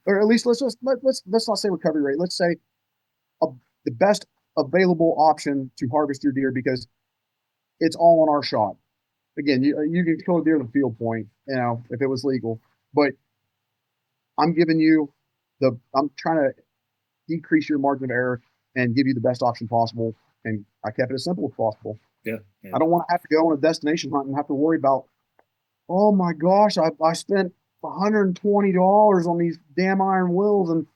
or at least let's not say recovery rate. Let's say the best available option to harvest your deer, because it's all on our shot. Again, you can kill a deer in the field point, if it was legal, but I'm giving you I'm trying to decrease your margin of error and give you the best option possible. And I kept it as simple as possible. Yeah. Yeah. I don't want to have to go on a destination hunt and have to worry about, oh my gosh, I spent $120 on these damn iron wills, and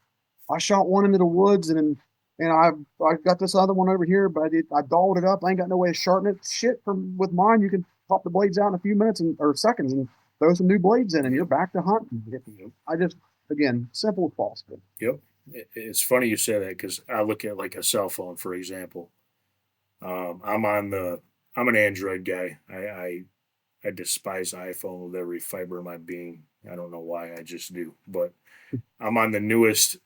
I shot one into the woods, and I've got this other one over here, but I dolled it up. I ain't got no way to sharpen it. Shit, from with mine, you can pop the blades out in a few minutes or seconds and throw some new blades in, and you're back to hunting. I just, again, simple as possible. Yep. It's funny you say that, because I look at like a cell phone, for example. I'm an Android guy. I despise iPhone with every fiber of my being. I don't know why, I just do. But I'm on the newest.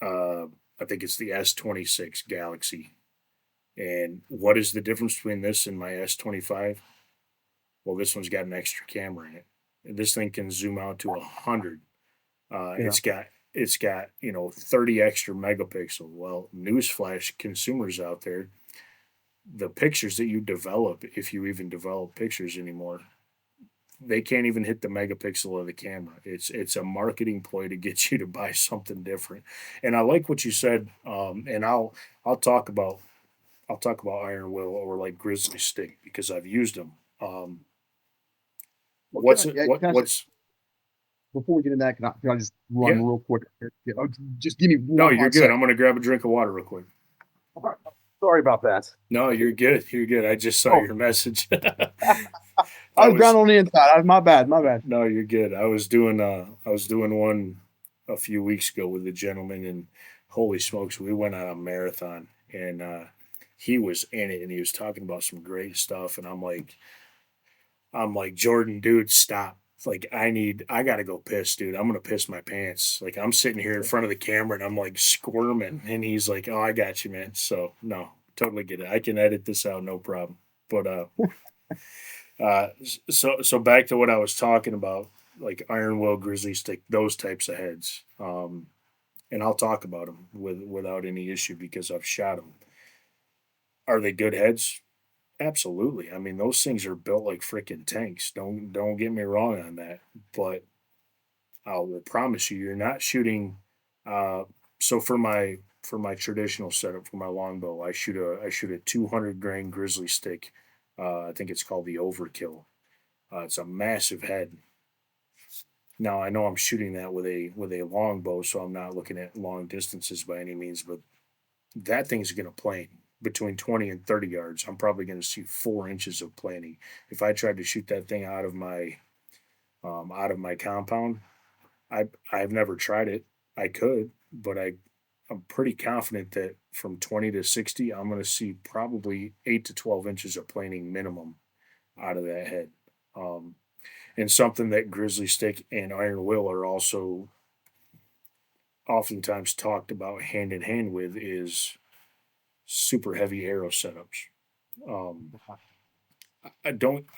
I think it's the S26 Galaxy. And what is the difference between this and my S25? Well, this one's got an extra camera in it. This thing can zoom out to 100. Yeah. It's got 30 extra megapixel. Well, newsflash, consumers out there, the pictures that you develop, if you even develop pictures anymore, they can't even hit the megapixel of the camera. It's a marketing ploy to get you to buy something different. And I like what you said. And I'll talk about iron will or like grizzly stick, because I've used them. What's Before we get into that, can I just run Yeah. real quick? Just give me one. No, you're hot good. second. I'm gonna grab a drink of water real quick. Sorry about that. No, you're good. You're good. I just saw your message. I was ground on the inside. My bad. No, you're good. I was doing one a few weeks ago with a gentleman, and holy smokes, we went on a marathon, and he was in it, and he was talking about some great stuff, and I'm like, Jordan, dude, stop. Like, I gotta go piss, dude. I'm gonna piss my pants. Like, I'm sitting here in front of the camera and I'm like squirming, and he's like, "Oh, I got you, man." So no, totally get it. I can edit this out, no problem. But so back to what I was talking about, like iron will, grizzly stick, those types of heads. And I'll talk about them without any issue, because I've shot them. Are they good heads? Absolutely. I mean, those things are built like freaking tanks. Don't get me wrong on that. But I will promise you, you're not shooting. So for my traditional setup for my longbow, I shoot a 200 grain grizzly stick. I think it's called the Overkill. It's a massive head. Now I know I'm shooting that with a longbow, so I'm not looking at long distances by any means, but that thing's going to plane between 20 and 30 yards. I'm probably going to see 4 inches of planing. If I tried to shoot that thing out of my compound, I've never tried it. I could, but I'm pretty confident that from 20 to 60, I'm going to see probably 8 to 12 inches of planing minimum out of that head. And something that grizzly stick and iron will are also oftentimes talked about hand in hand with is super heavy arrow setups.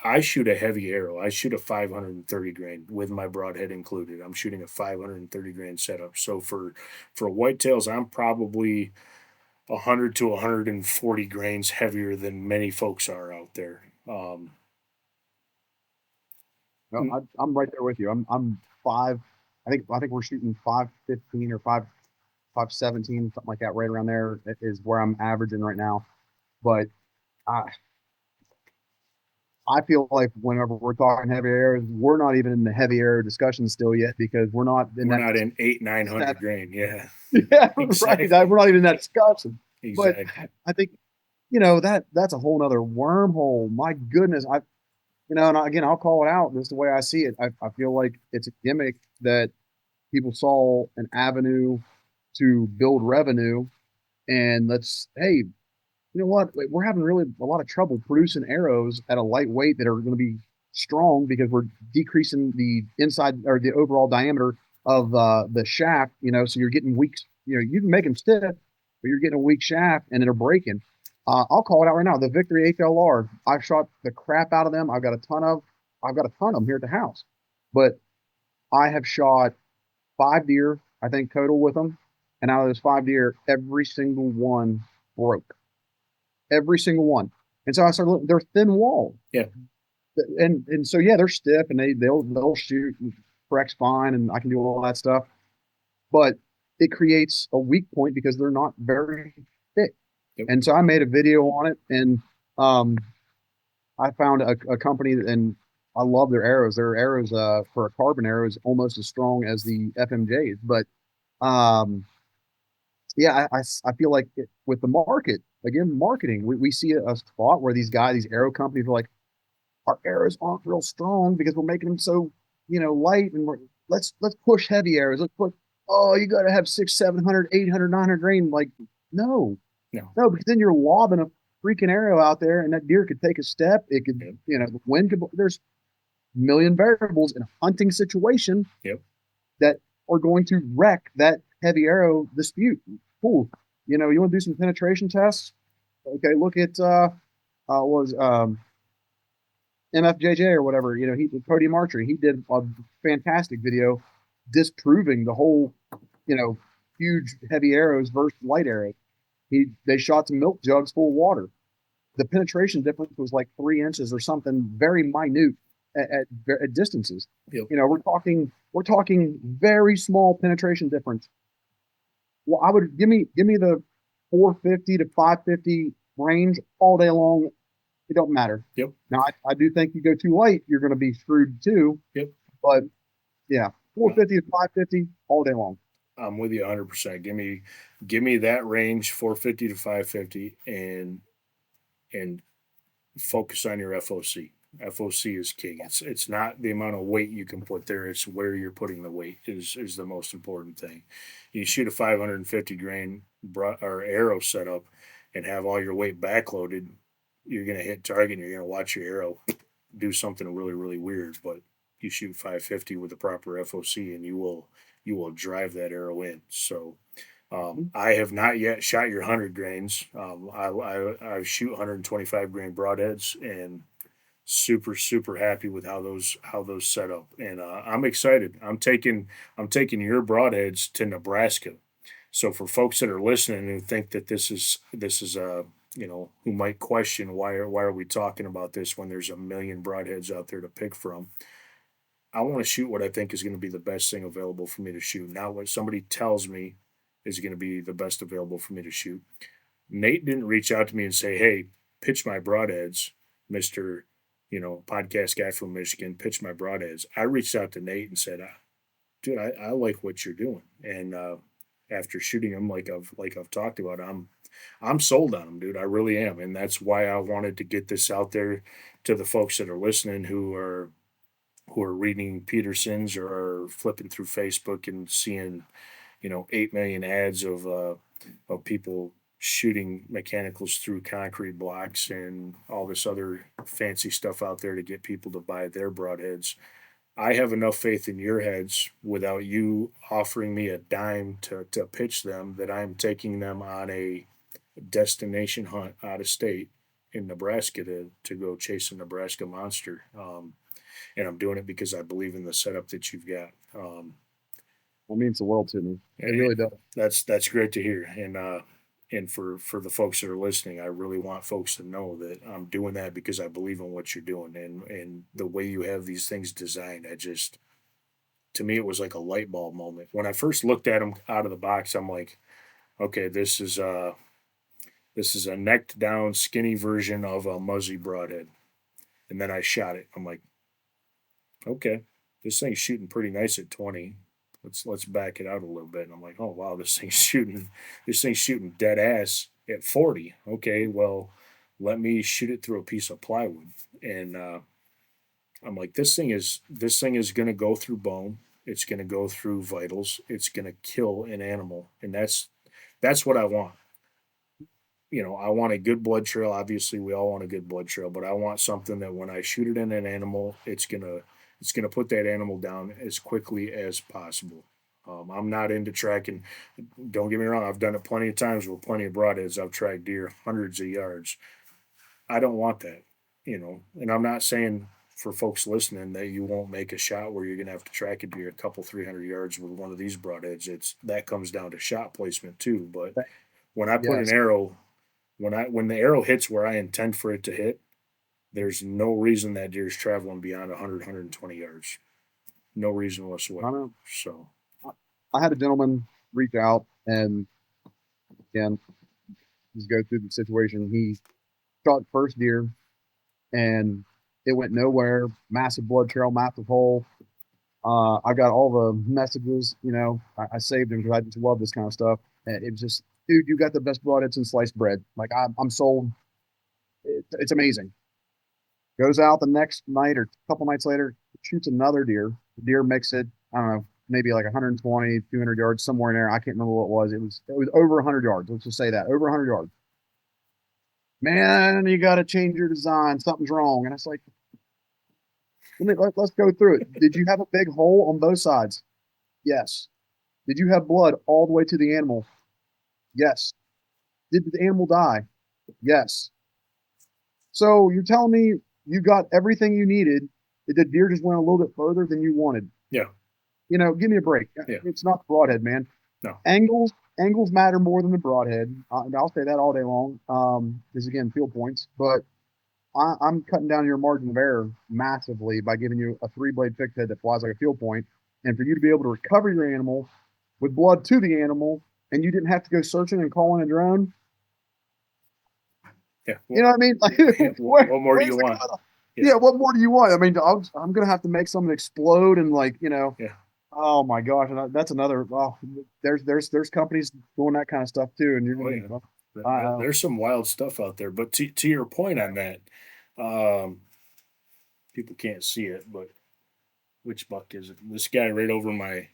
I shoot a heavy arrow. I shoot a 530 grain with my broadhead included. I'm shooting a 530 grain setup. So for whitetails, I'm probably 100 to 140 grains heavier than many folks are out there. No, I'm right there with you. I'm five. I think we're shooting 515 or 517, something like that, right around there is where I'm averaging right now. But I feel like whenever we're talking heavy arrows, we're not even in the heavy arrow discussion still yet, because we're not in 800-900 grain. Yeah. Yeah, Exactly. right. We're not even in that discussion. Exactly. But I think that's a whole nother wormhole. My goodness, and again, I'll call it out. This is the way I see it. I feel like it's a gimmick that people saw an avenue to build revenue, and hey, you know what? We're having really a lot of trouble producing arrows at a lightweight that are going to be strong, because we're decreasing the inside or the overall diameter of the shaft. So you're getting weak. You can make them stiff, but you're getting a weak shaft and they're breaking. I'll call it out right now. The Victory HLR. I've shot the crap out of them. I've got a ton of them here at the house, but I have shot 5 deer, I think, total with them, and out of those 5 deer, every single one broke. Every single one. And so I started looking, they're thin wall. Yeah. And so yeah, they're stiff and they'll shoot and corrects fine and I can do all that stuff. But it creates a weak point because they're not very thick. Yep. And so I made a video on it and um I found a company and I love their arrows. Their arrows for a carbon arrow is almost as strong as the FMJs. But um yeah, I feel like with the market, again, marketing, we see a spot where these arrow companies are like, our arrows aren't real strong because we're making them so, light and let's push heavy arrows. Let's put, oh, you got to have 600, 700, 800, 900 grain. Like, no, No. no, because then you're lobbing a freaking arrow out there and that deer could take a step. It could, Yep. the wind could, there's a million variables in a hunting situation Yep. that are going to wreck that heavy arrow dispute. Cool. You want to do some penetration tests? Okay, look at was MFJJ or whatever. He did Podium Archery. He did a fantastic video disproving the whole, huge heavy arrows versus light arrows. They shot some milk jugs full of water. The penetration difference was like 3 inches or something, very minute at distances. Yep. We're talking very small penetration difference. Well, I would give me the 450 to 550 range all day long. It don't matter. Yep. Now I do think you go too light, you're going to be screwed too. Yep. But yeah, 450 to 550 all day long. I'm with you 100%. Give me that range, 450 to 550, and focus on your FOC. FOC is king. It's not the amount of weight you can put there; it's where you're putting the weight is the most important thing. You shoot a 550 grain or arrow setup and have all your weight backloaded, you're going to hit target and you're going to watch your arrow do something really, really weird. But you shoot 550 with the proper FOC and you will drive that arrow in. So I have not yet shot your 100 grains. I shoot 125 grain broadheads and super, super happy with how those set up. And I'm excited. I'm taking your broadheads to Nebraska. So for folks that are listening who think that this is who might question why are we talking about this when there's a million broadheads out there to pick from, I want to shoot what I think is going to be the best thing available for me to shoot, not what somebody tells me is going to be the best available for me to shoot. Nate didn't reach out to me and say, hey, pitch my broadheads, Mr. Podcast guy from Michigan, pitch my broadheads. I reached out to Nate and said, dude, I like what you're doing. And after shooting them, like I've talked about, I'm sold on them, dude. I really am. And that's why I wanted to get this out there to the folks that are listening who are reading Peterson's or are flipping through Facebook and seeing 8 million ads of people shooting mechanicals through concrete blocks and all this other fancy stuff out there to get people to buy their broadheads. I have enough faith in your heads without you offering me a dime to pitch them that I'm taking them on a destination hunt out of state in Nebraska to go chase a Nebraska monster. And I'm doing it because I believe in the setup that you've got. It means the world to me. It really does. That's great to hear. And for the folks that are listening, I really want folks to know that I'm doing that because I believe in what you're doing and the way you have these things designed. To me, it was like a light bulb moment. When I first looked at them out of the box, I'm like, okay, this is a necked down, skinny version of a Muzzy Broadhead. And then I shot it. I'm like, okay, this thing's shooting pretty nice at 20. Let's back it out a little bit. And I'm like, oh wow, this thing's shooting dead ass at 40. Okay, well, let me shoot it through a piece of plywood. And I'm like, this thing is gonna go through bone, it's gonna go through vitals, it's gonna kill an animal. And that's what I want. I want a good blood trail. Obviously, we all want a good blood trail, but I want something that when I shoot it in an animal, it's gonna put that animal down as quickly as possible. I'm not into tracking. Don't get me wrong. I've done it plenty of times with plenty of broadheads. I've tracked deer hundreds of yards. I don't want that, And I'm not saying for folks listening that you won't make a shot where you're gonna have to track a deer a couple 300 yards with one of these broadheads. That comes down to shot placement too. But when I put an arrow When the arrow hits where I intend for it to hit, there's no reason that deer's traveling beyond 100, 120 yards. No reason I whatsoever. know. So, I had a gentleman reach out and again just go through the situation. He shot first deer and it went nowhere. Massive blood trail, massive hole. I got all the messages. I saved them because I just love this kind of stuff. And it was just, dude, you got the best broadheads in sliced bread. Like I'm sold. It's amazing. Goes out the next night or a couple nights later, shoots another deer. The deer makes it, I don't know, maybe like 120, 200 yards, somewhere in there. I can't remember what it was. It was over 100 yards. Let's just say that, over 100 yards. Man, you got to change your design. Something's wrong. And it's like, let's go through it. Did you have a big hole on both sides? Yes. Did you have blood all the way to the animal? Yes. Did the animal die? Yes. So you're telling me you got everything you needed. The deer just went a little bit further than you wanted. yeah. Give me a break. Yeah. It's not the broadhead, man. No. Angles matter more than the broadhead. I'll say that all day long. Because again, field points. But I'm cutting down your margin of error massively by giving you a 3-blade fixed head that flies like a field point, and for you to be able to recover your animal with blood to the animal, and you didn't have to go searching and calling a drone. Yeah. You know what I mean? Like, what more do you want? Yeah. What more do you want? I mean, I'm gonna have to make something explode and Yeah. Oh my gosh, and that's another. Oh, there's companies doing that kind of stuff too, and There's some wild stuff out there. But to your point on that, people can't see it, but which buck is it? This guy right over my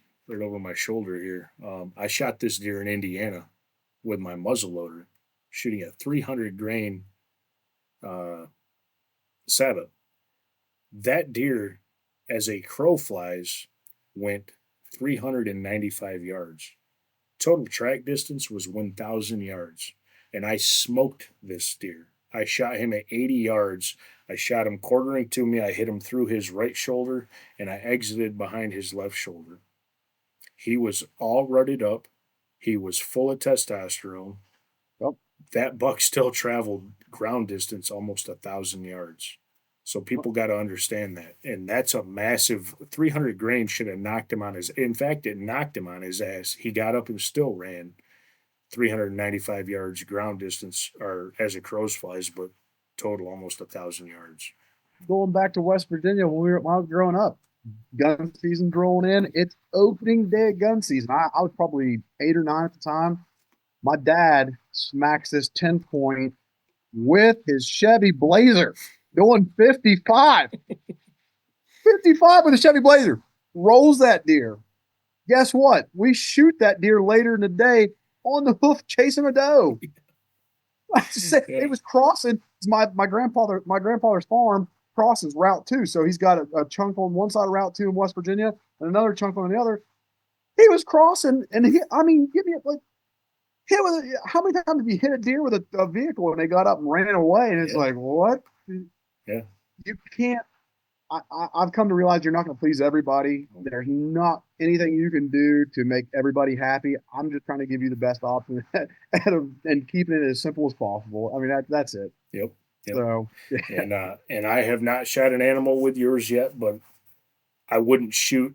shoulder here. I shot this deer in Indiana with my muzzle loader, shooting a 300 grain setup. That deer, as a crow flies, went 395 yards. Total track distance was 1,000 yards, and I smoked this deer. I shot him at 80 yards. I shot him quartering to me. I hit him through his right shoulder, and I exited behind his left shoulder. He was all rutted up. He was full of testosterone. Yep. That buck still traveled ground distance almost 1,000 yards. So people got to understand that. And that's a massive 300 grain should have knocked him on his. In fact, it knocked him on his ass. He got up and still ran 395 yards ground distance, or as a crow's flies, but total almost 1,000 yards. Going back to West Virginia when I was growing up, gun season rolling in. It's opening day of gun season. I was probably 8 or 9 at the time. My dad smacks this 10-point with his Chevy Blazer, going 55. 55 with a Chevy Blazer. Rolls that deer. Guess what? We shoot that deer later in the day on the hoof chasing a doe. It was crossing. My grandfather's farm crosses Route 2. So he's got a chunk on one side of Route 2 in West Virginia and another chunk on the other. He was crossing, and give me like hit with how many times have you hit a deer with a vehicle and they got up and ran away? And it's like, what? Yeah. You can't. I've come to realize you're not going to please everybody. There's not anything you can do to make everybody happy. I'm just trying to give you the best option and keeping it as simple as possible. I mean, that's it. Yep. So, yeah. And I have not shot an animal with yours yet, but I wouldn't shoot.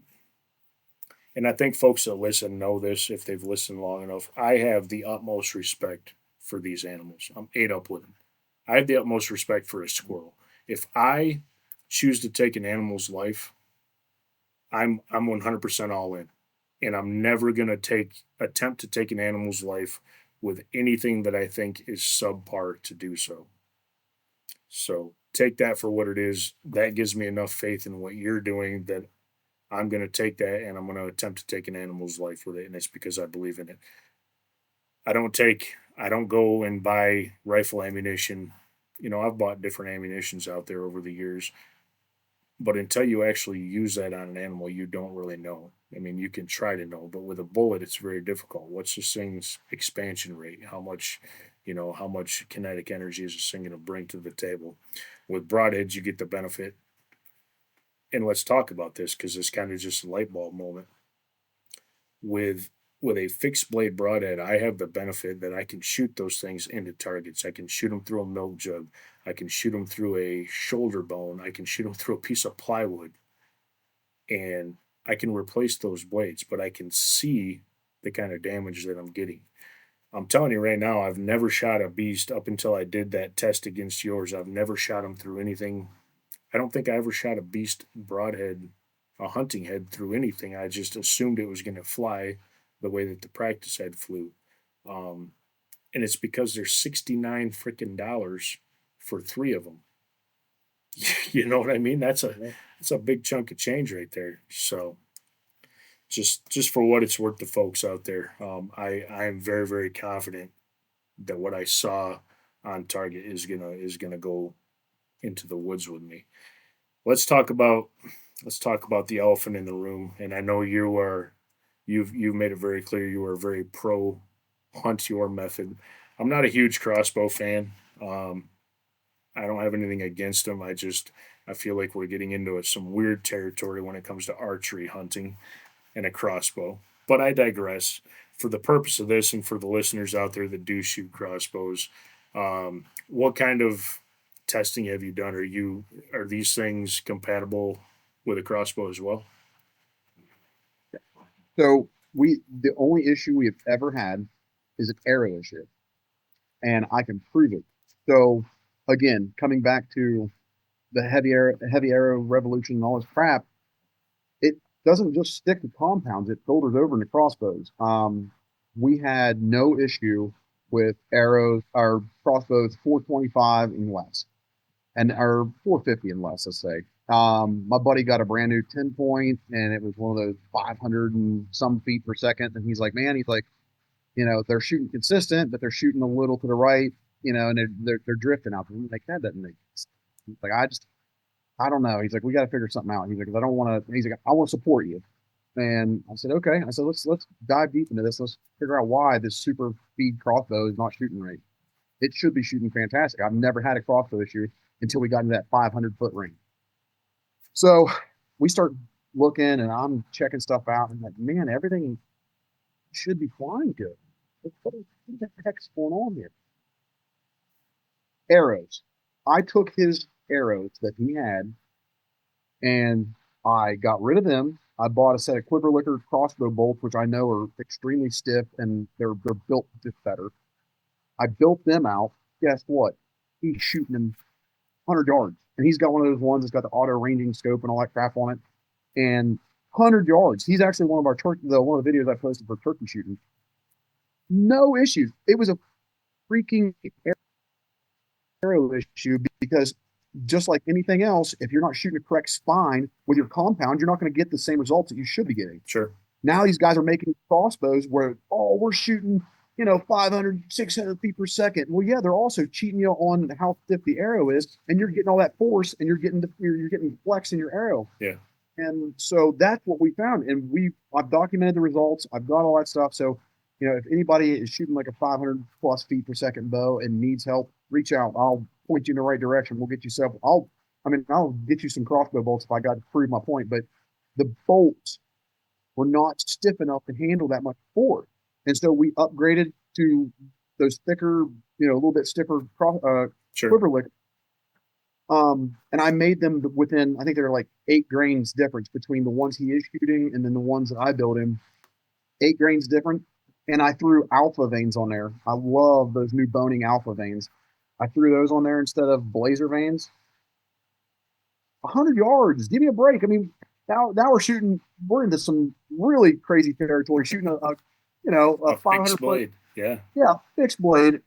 And I think folks that listen know this if they've listened long enough. I have the utmost respect for these animals. I'm ate up with them. I have the utmost respect for a squirrel. If I choose to take an animal's life, I'm 100% all in, and I'm never gonna attempt to take an animal's life with anything that I think is subpar to do so. So take that for what it is. That gives me enough faith in what you're doing that I'm gonna take that and I'm gonna attempt to take an animal's life with it, and it's because I believe in it. I don't go and buy rifle ammunition. I've bought different ammunitions out there over the years. But until you actually use that on an animal, you don't really know. I mean, you can try to know, but with a bullet, it's very difficult. What's this thing's expansion rate? How much kinetic energy is this thing going to bring to the table? With broadheads, you get the benefit. And let's talk about this because it's kind of just a light bulb moment. With with a fixed blade broadhead, I have the benefit that I can shoot those things into targets. I can shoot them through a milk jug. I can shoot them through a shoulder bone. I can shoot them through a piece of plywood, and I can replace those blades, but I can see the kind of damage that I'm getting. I'm telling you right now, I've never shot a beast up until I did that test against yours. I've never shot them through anything. I don't think I ever shot a beast broadhead, a hunting head, through anything. I just assumed it was going to fly the way that the practice head flew. And it's because there's 69 freaking dollars for 3 of them. You know what I mean? That's a big chunk of change right there. So just for what it's worth to folks out there, I am very, very confident that what I saw on target is gonna go into the woods with me. Let's talk about the elephant in the room. And I know you've made it very clear you are very pro hunt your method. I'm not a huge crossbow fan. I don't have anything against them. I feel like we're getting into some weird territory when it comes to archery hunting and a crossbow. But I digress. For the purpose of this and for the listeners out there that do shoot crossbows, what kind of testing have you done? Are these things compatible with a crossbow as well? So the only issue we have ever had is an arrow issue, and I can prove it. So again, coming back to the heavy arrow revolution and all this crap, it doesn't just stick to compounds; it filters over into crossbows. We had no issue with arrows or crossbows 425 and less, and or 450 and less, let's say. My buddy got a brand new 10 point, and it was one of those 500 and some feet per second. And he's like, man, they're shooting consistent, but they're shooting a little to the right, and they're drifting out. I'm like, that doesn't make sense. He's like, I don't know. He's like, we got to figure something out. He's like, 'cause I don't want to. He's like, I want to support you. And I said, okay. I said, let's dive deep into this. Let's figure out why this super speed crossbow is not shooting right. It should be shooting fantastic. I've never had a crossbow issue until we got into that 500-foot range. So we start looking, and I'm checking stuff out, and I'm like, man, everything should be flying good. What the heck's going on here? Arrows. I took his arrows that he had, and I got rid of them. I bought a set of quiver liquor crossbow bolts, which I know are extremely stiff, and they're built just better. I built them out. Guess what? He's shooting them 100 yards. And he's got one of those ones that's got the auto ranging scope and all that crap on it. And 100 yards. He's actually one of one of the videos I posted for turkey shooting. No issues. It was a freaking arrow issue because just like anything else, if you're not shooting a correct spine with your compound, you're not going to get the same results that you should be getting. Sure. Now these guys are making crossbows where, we're shooting 500, 600 feet per second. Well, yeah, they're also cheating you on how stiff the arrow is, and you're getting all that force, and you're getting flex in your arrow. Yeah. And so that's what we found, and I've documented the results. I've got all that stuff. So, if anybody is shooting like a 500 plus feet per second bow and needs help, reach out. I'll point you in the right direction. We'll get you several. I'll get you some crossbow bolts if I got to prove my point. But the bolts were not stiff enough to handle that much force. And so we upgraded to those thicker, a little bit stiffer quiver liquor. And I made them within, I think they're like 8 grains difference between the ones he is shooting and then the ones that I built him. 8 grains different. And I threw alpha veins on there. I love those new boning alpha veins. I threw those on there instead of blazer veins. 100 yards. Give me a break. I mean, now we're into some really crazy territory, shooting a 500 blade. Yeah. Yeah, fixed blade.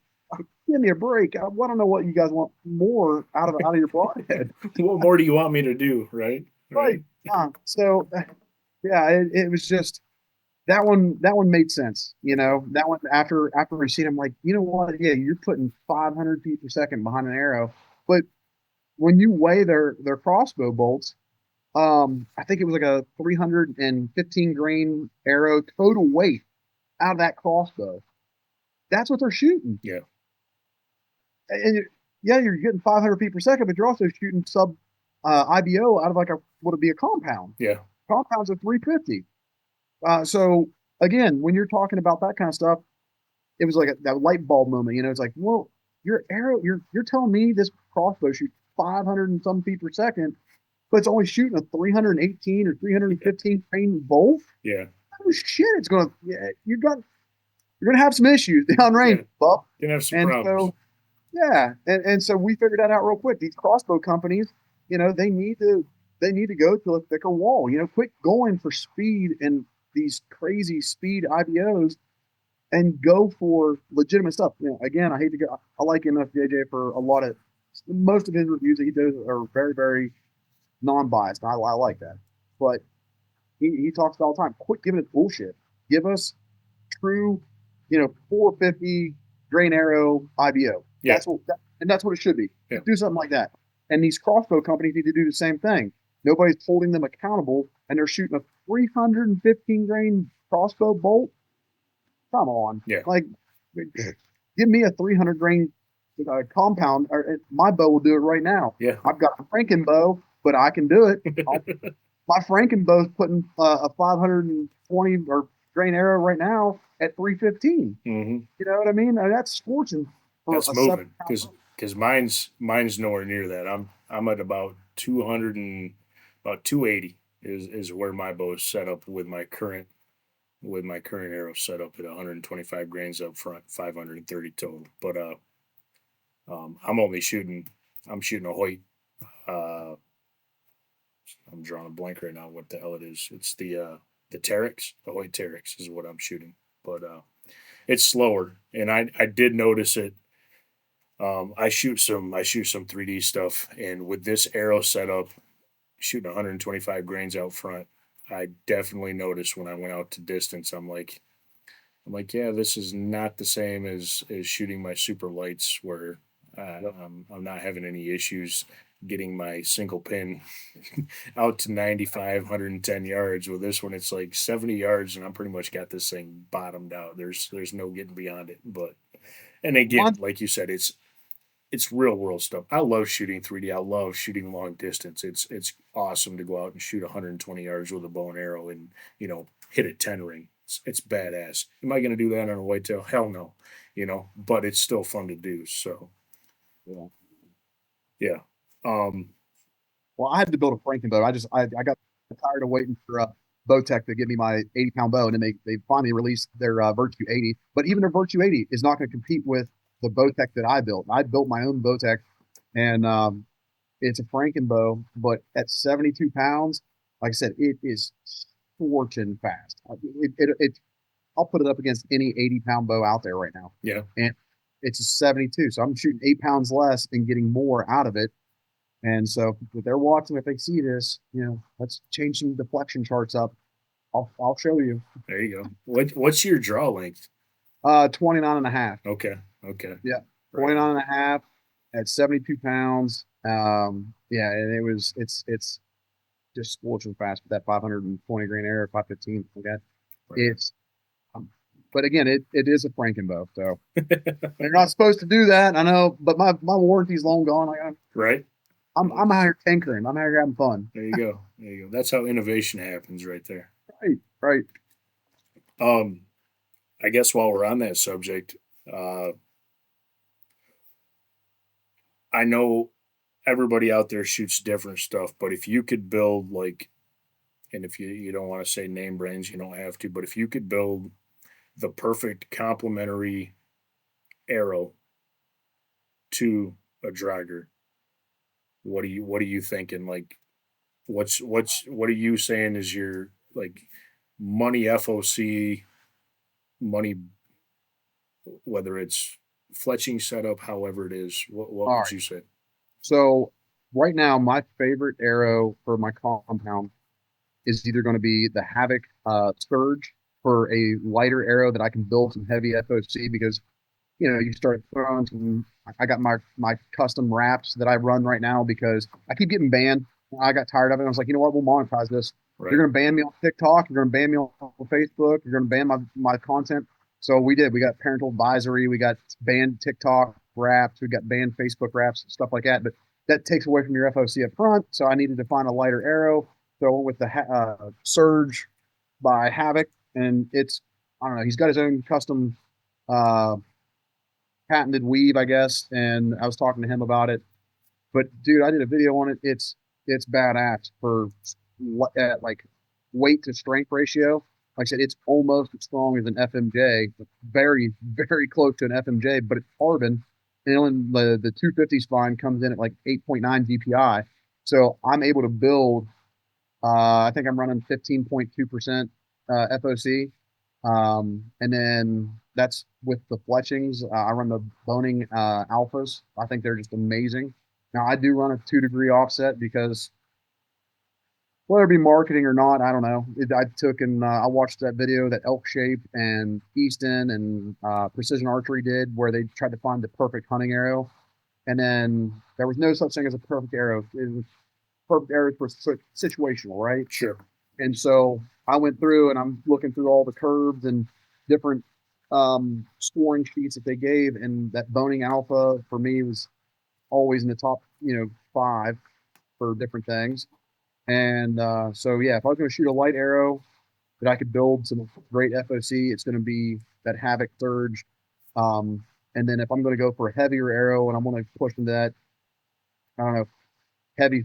Give me a break. I don't know what you guys want more out of your broadhead. What more do you want me to do? Right. Right. So, yeah, it was just that one made sense. That one after we seen, I'm like, you know what? Yeah, you're putting 500 feet per second behind an arrow, but when you weigh their crossbow bolts, I think it was like a 315 grain arrow total weight out of that crossbow. That's what they're shooting. Yeah. And you're getting 500 feet per second, but you're also shooting sub IBO out of would it be a compound? Yeah. Compounds are 350. So again, when you're talking about that kind of stuff, it was like that light bulb moment. It's like, well, your arrow, you're telling me this crossbow shoots 500 and some feet per second, but it's only shooting a 318 or 315 grain bolt. Yeah. Oh shit! It's gonna, yeah, you're gonna have some issues downrange, Yeah. Buff. Gonna have some And problems. so, yeah, and so we figured that out real quick. These crossbow companies, they need to go to a thicker wall. Quit going for speed and these crazy speed IBOs and go for legitimate stuff. Again, I hate to go. I like MFJJ for a lot of most of his reviews that he does are very, very non-biased. I like that, but he talks about all the time. Quit giving us bullshit. Give us true, 450 grain arrow IBO. Yeah. That's what it should be. Yeah. Do something like that. And these crossbow companies need to do the same thing. Nobody's holding them accountable, and they're shooting a 315 grain crossbow bolt. Come on. Yeah. Like, give me a 300 grain compound, or my bow will do it right now. Yeah. I've got a Franken bow, but I can do it. My Franken bow's putting a 520 or grain arrow right now at 315. Mm-hmm. You know what I mean? That's scorching. That's moving because mine's nowhere near that. I'm at about 200 and about 280 is where my bow is set up with my current arrow set up at 125 grains up front, 530 total. But I'm shooting a Hoyt. I'm drawing a blank right now. What the hell it is? It's the Terex. The Hoyt Terex is what I'm shooting. But it's slower, and I did notice it. I shoot some 3D stuff, and with this arrow setup, shooting 125 grains out front, I definitely noticed when I went out to distance. I'm like, yeah, this is not the same as shooting my super lights, where I'm not having any issues getting my single pin out to 95, 110 yards. With this one, it's like 70 yards, and I'm pretty much got this thing bottomed out. There's no getting beyond it. But, and again, like you said, it's real world stuff. I love shooting 3D. I love shooting long distance. It's awesome to go out and shoot 120 yards with a bow and arrow and hit a 10 ring. It's badass. Am I going to do that on a whitetail? Hell no. But it's still fun to do. So yeah. Well, I had to build a Franken bow. I got tired of waiting for Bowtech to give me my 80-pound bow, and then they finally released their Virtue 80. But even their Virtue 80 is not going to compete with the Bowtech that I built. I built my own Bowtech, and it's a Franken bow, but at 72 pounds, like I said, it is scorching fast. I'll put it up against any 80-pound bow out there right now. Yeah. And it's a 72, so I'm shooting 8 pounds less and getting more out of it. And so if they're watching, if they see this, let's change some deflection charts up. I'll show you. There you go. What's your draw length? 29 and a half. Okay. Yeah. 29 and a half at 72 pounds. Yeah, and it's just scorching fast with that 520 grain arrow, 515. Okay. Right. But again, it is a Franken bow, so they're not supposed to do that. I know, but my warranty's long gone. Right. I'm out here tinkering. I'm out here having fun. There you go. That's how innovation happens, right there. Right. I guess while we're on that subject, I know everybody out there shoots different stuff, but if you could build and if you don't want to say name brands, you don't have to, but if you could build the perfect complementary arrow to a dragger, what are you thinking? Like, what are you saying is your money FOC, money, whether it's fletching setup, however it is, what would you say? So right now, my favorite arrow for my compound is either going to be the Havoc Surge for a lighter arrow that I can build some heavy FOC, because you start throwing some. I got my custom wraps that I run right now because I keep getting banned. I got tired of it. I was like, you know what? We'll monetize this. Right. You're going to ban me on TikTok. You're going to ban me on Facebook. You're going to ban my content. So we did. We got parental advisory. We got banned TikTok wraps. We got banned Facebook wraps, stuff like that. But that takes away from your FOC up front. So I needed to find a lighter arrow. So I went with the Surge by Havoc, and it's I don't know. He's got his own custom uh, patented weave, I guess. And I was talking to him about it. But dude, I did a video on it. It's badass for like weight to strength ratio. Like I said, it's almost as strong as an FMJ, very very close to an FMJ, but it's carbon. And then the 250 spine comes in at like 8.9 DPI. So I'm able to build. I think I'm running 15.2% FOC. And then that's with the fletchings. I run the boning alphas. I think they're just amazing. Now I do run a 2-degree offset because whether it be marketing or not, I don't know. I took and I watched that video that Elk Shape and Easton and Precision Archery did where they tried to find the perfect hunting arrow. And then there was no such thing as a perfect arrow. It was perfect arrows for situational, right? Sure. And so I went through and I'm looking through all the curves and different scoring sheets that they gave. And that boning alpha for me was always in the top, 5 for different things. And so, yeah, if I was going to shoot a light arrow that I could build some great FOC, it's going to be that Havoc Surge. And then if I'm going to go for a heavier arrow and I'm going to push into that, I don't know, heavy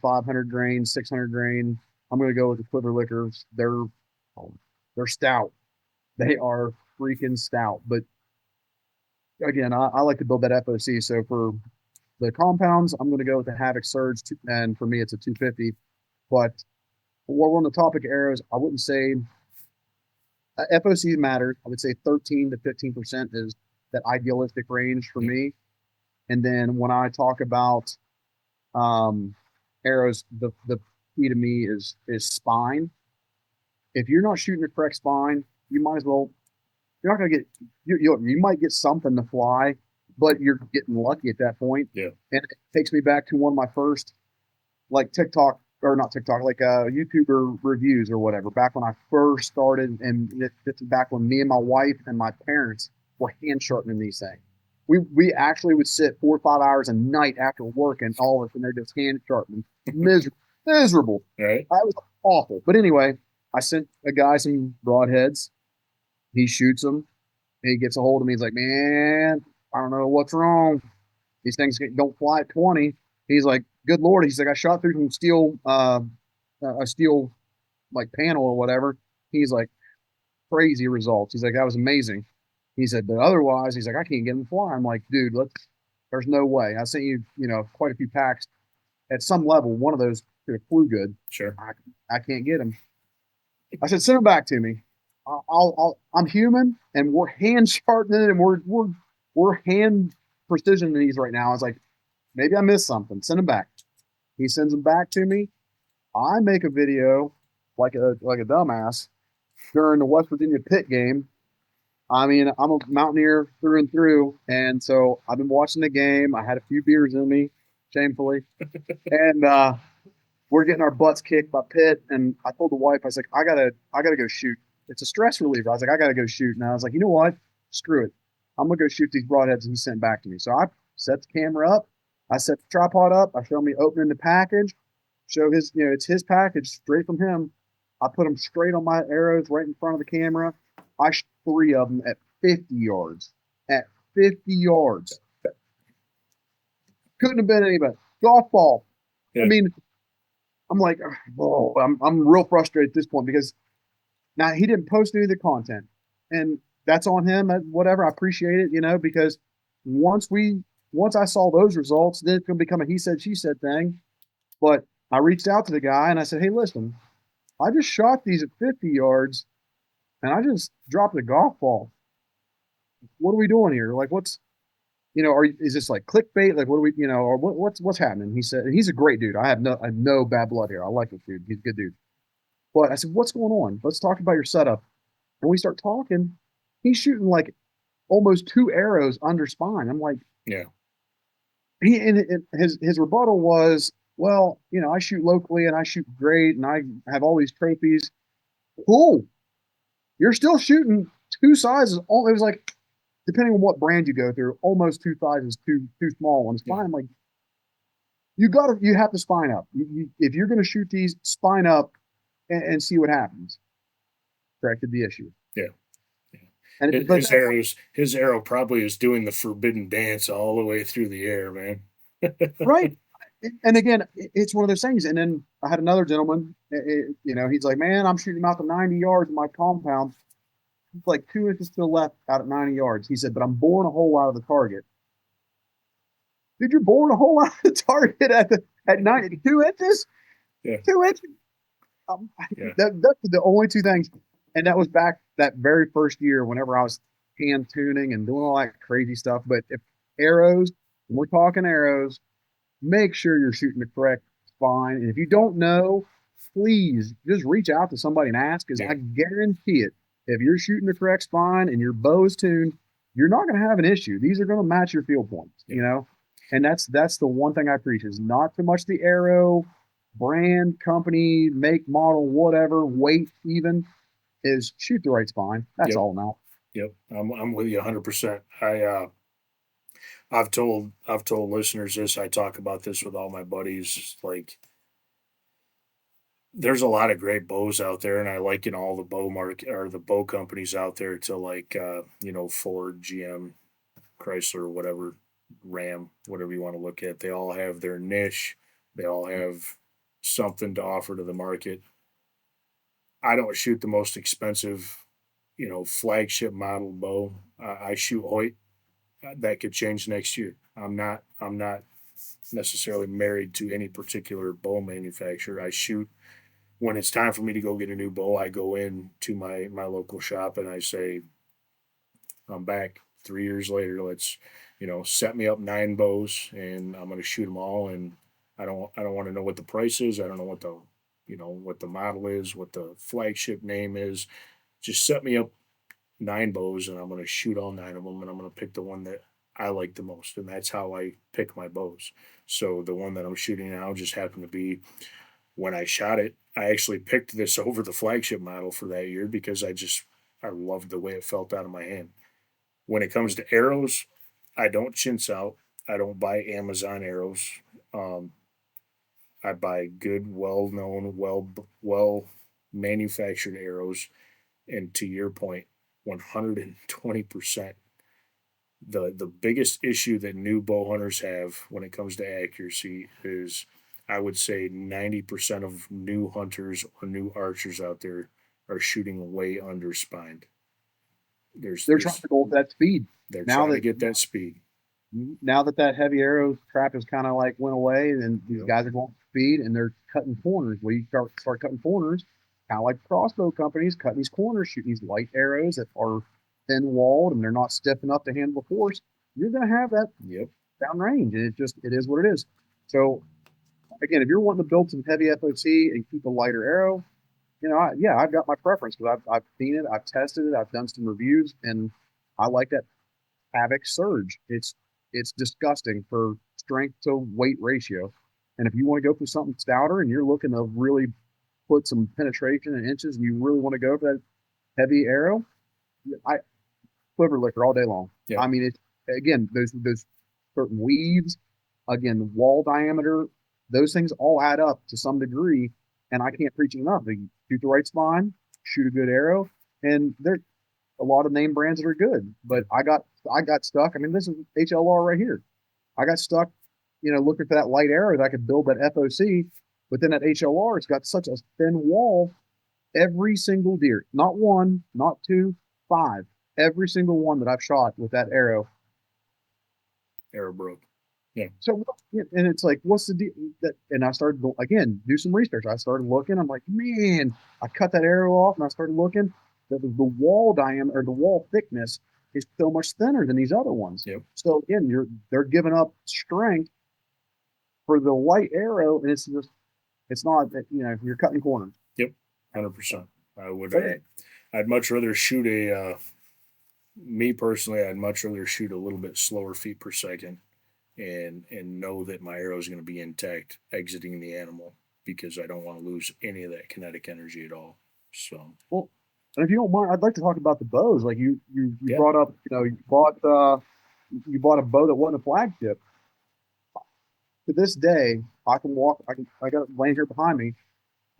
500 grain, 600 grain, I'm going to go with the Quiver Lickers. They're stout. They are freaking stout. But again, I like to build that FOC. So for the compounds, I'm going to go with the Havoc Surge, and for me, it's a 250. But while we're on the topic of arrows, I wouldn't say FOC matters. I would say 13 to 15% is that idealistic range for me. And then when I talk about arrows, the key to me is spine. If you're not shooting the correct spine, you might as well. You're not going to get. You might get something to fly, but you're getting lucky at that point. Yeah. And it takes me back to one of my first, like TikTok or not TikTok, like YouTuber reviews or whatever. Back when I first started, and this is back when me and my wife and my parents were hand sharpening these things. We actually would sit 4 or 5 hours a night after work, and all of us, and they're just hand sharpening, miserable. Right. I was awful. But anyway, I sent a guy some broadheads. He shoots them. He gets a hold of me. He's like, man, I don't know what's wrong. These things don't fly at 20. He's like, good Lord. He's like, I shot through some steel, a steel like panel or whatever. He's like, crazy results. He's like, that was amazing. He said, but otherwise, he's like, I can't get them to fly. I'm like, dude, there's no way. I sent you, quite a few packs. At some level, one of those could have flew good. Sure. I can't get them. I said, send them back to me. I'm human, and we're hand sharpening it, and we're hand precision these right now. I was like, maybe I missed something. Send them back. He sends them back to me. I make a video like a dumbass during the West Virginia pit game. I mean, I'm a mountaineer through and through, and so I've been watching the game. I had a few beers in me, shamefully, and we're getting our butts kicked by Pitt. And I told the wife, I was like, I gotta go shoot. It's a stress reliever. I was like, I gotta go shoot. And I was like, you know what? Screw it. I'm gonna go shoot these broadheads he sent back to me. So I set the camera up. I set the tripod up. I show me opening the package. Show his, it's his package straight from him. I put them straight on my arrows right in front of the camera. I shot 3 of them at 50 yards. At 50 yards. Couldn't have been anybody. Golf ball. Yeah. I mean, I'm like, oh, I'm real frustrated at this point because now he didn't post any of the content, and that's on him. Whatever, I appreciate it, because once I saw those results, then it's going to become a he said she said thing. But I reached out to the guy and I said, hey, listen, I just shot these at 50 yards, and I just dropped a golf ball. What are we doing here? Like, what's is this like clickbait? Like, what are we, or what's happening? He said, and he's a great dude. I have no bad blood here. I like this dude. He's a good dude. But I said, what's going on? Let's talk about your setup. And we start talking. He's shooting like almost 2 arrows under spine. I'm like, yeah. His rebuttal was, well, I shoot locally and I shoot great and I have all these trophies. Cool. You're still shooting 2 sizes. It was like, depending on what brand you go through, almost 2 sizes too small on the spine. Yeah. I'm like, you have to spine up. If you're going to shoot these, spine up and see what happens. Corrected the issue. Yeah. And but His arrow probably is doing the forbidden dance all the way through the air, man. right. And again, it's one of those things. And then I had another gentleman, he's like, man, I'm shooting out to 90 yards in my compound. It's like 2 inches to the left out at 90 yards. He said, but I'm boring a hole out of the target. Dude, you're boring a hole out of the target at 92 inches? Yeah. 2 inches? Yeah. That's the only two things. And that was back that very first year whenever I was hand tuning and doing all that crazy stuff. But if arrows, when we're talking arrows, make sure you're shooting the correct spine. And if you don't know, please just reach out to somebody and ask, because I guarantee it, if you're shooting the correct spine and your bow's tuned, you're not going to have an issue. These are going to match your field points, And that's the one thing I preach is not so much the arrow, brand, company, make, model, whatever, weight even, is shoot the right spine. That's all now. Yep. I'm with you 100%. I've told listeners this. I talk about this with all my buddies. Like, there's a lot of great bows out there, and I liken all the bow market or the bow companies out there to like Ford, GM, Chrysler, whatever, Ram, whatever you want to look at. They all have their niche. They all have something to offer to the market. I don't shoot the most expensive, flagship model bow. I shoot Hoyt. That could change next year. I'm not necessarily married to any particular bow manufacturer. I shoot when it's time for me to go get a new bow. I go in to my local shop and I say, I'm back 3 years later. Let's, set me up 9 bows and I'm going to shoot them all. And I don't want to know what the price is. I don't know what what the model is, what the flagship name is. Just set me up 9 bows and I'm going to shoot all 9 of them and I'm going to pick the one that I like the most. And that's how I pick my bows. So the one that I'm shooting now just happened to be, when I shot it, I actually picked this over the flagship model for that year because I loved the way it felt out of my hand. When it comes to arrows, I don't chintz out. I don't buy Amazon arrows. I buy good, well-known, well manufactured arrows. And to your point, 120%. The biggest issue that new bow hunters have when it comes to accuracy is, I would say 90% of new hunters or new archers out there are shooting way under spined. They're trying to go with that speed. They're trying to get that speed. Now that heavy arrow trap has kind of like went away, and these guys are going speed and they're cutting corners. Well, you start cutting corners, kind of like crossbow companies cutting these corners, shooting these light arrows that are thin walled and they're not stiff enough to handle the force. You're going to have that downrange, and it is what it is. So again, if you're wanting to build some heavy FOC and keep a lighter arrow, I've got my preference because I've seen it, I've tested it, I've done some reviews, and I like that Havoc Surge. It's disgusting for strength to weight ratio. And if you want to go for something stouter and you're looking to really put some penetration in inches and you really want to go for that heavy arrow, I quiver liquor all day long. Yeah. I mean, it's again, those certain weaves, again, wall diameter, those things all add up to some degree. And I can't preach it enough. You shoot the right spine, shoot a good arrow, and there's a lot of name brands that are good. But I got stuck. I mean, this is HLR right here. I got stuck, looking for that light arrow that I could build that FOC. But then that HLR, it's got such a thin wall. Every single deer, not one, not two, 5. Every single one that I've shot with that arrow broke. Yeah. So, and it's like, what's the deal? And I started again, do some research. I started looking. I'm like, man, I cut that arrow off, and I started looking. The wall diameter, or the wall thickness, is so much thinner than these other ones. Yep. So again, they're giving up strength for the light arrow, and it's not you're cutting corners. Yep, 100%. I would. I'd much rather shoot me personally, I'd much rather shoot a little bit slower feet per second and know that my arrow is going to be intact exiting the animal, because I don't want to lose any of that kinetic energy at all. So, well, and if you don't mind, I'd like to talk about the bows. Like you brought up, you bought a bow that wasn't a flagship. To this day, I got it laying here behind me,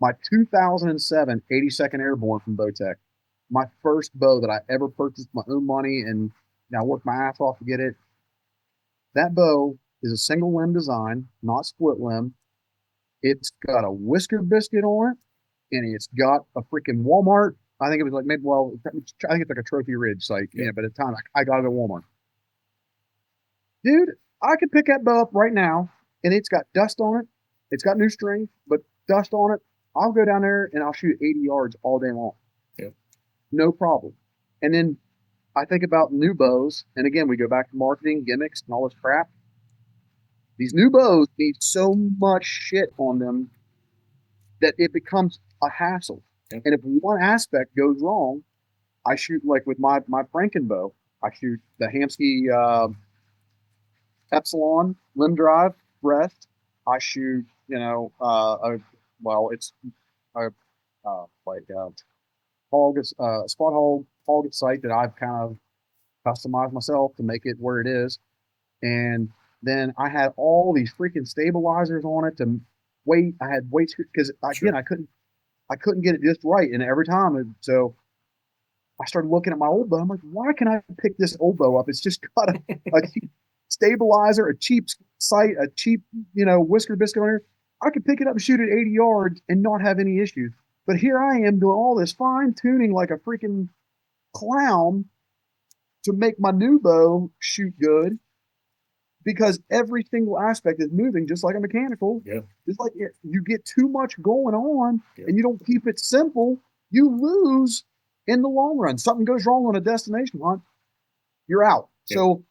my 2007 82nd Airborne from Bowtech. my first bow that I ever purchased with my own money, and I worked my ass off to get it. That bow is a single limb design, not split limb. It's got a whisker biscuit on it, and it's got a freaking Walmart. I think it was like maybe, well, I think it's like a Trophy Ridge site. Yeah, but at the time I got it at Walmart. Dude, I could pick that bow up right now, and it's got dust on it. It's got new string, but dust on it. I'll go down there and I'll shoot 80 yards all day long. Yeah. No problem. And then I think about new bows, and again, we go back to marketing, gimmicks, and all this crap. These new bows need so much shit on them that it becomes a hassle. Yeah. And if one aspect goes wrong, I shoot like with my Franken bow. I shoot the Hamsky Epsilon limb drive rest. I shoot, it's a hog, spot hog site that I've kind of customized myself to make it where it is. And then I had all these freaking stabilizers on it to weight. I had weights because again, I couldn't get it just right. And every time, so I started looking at my old bow. I'm like, why can I pick this old bow up? It's just got a cheap stabilizer, a cheap sight, a cheap, whisker biscuit on here. I could pick it up and shoot it 80 yards and not have any issues. But here I am doing all this fine tuning like a freaking clown to make my new bow shoot good, because every single aspect is moving just like a mechanical. Yeah. It's like you get too much going on and you don't keep it simple, you lose in the long run. Something goes wrong on a destination hunt, you're out. Yeah. So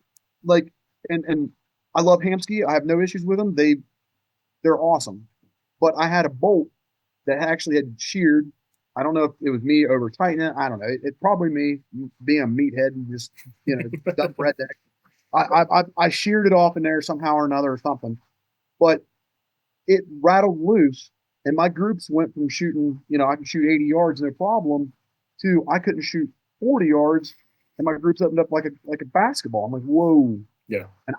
like, and I love Hamsky. I have no issues with them. They're awesome. But I had a bolt that actually had sheared. I don't know if it was me over tightening it. I don't know. It's probably me being a meathead and just, dump redneck. I sheared it off in there somehow or another or something, but it rattled loose, and my groups went from shooting, I could shoot 80 yards no problem, to I couldn't shoot 40 yards, and my groups opened up like a basketball. I'm like, whoa. Yeah. And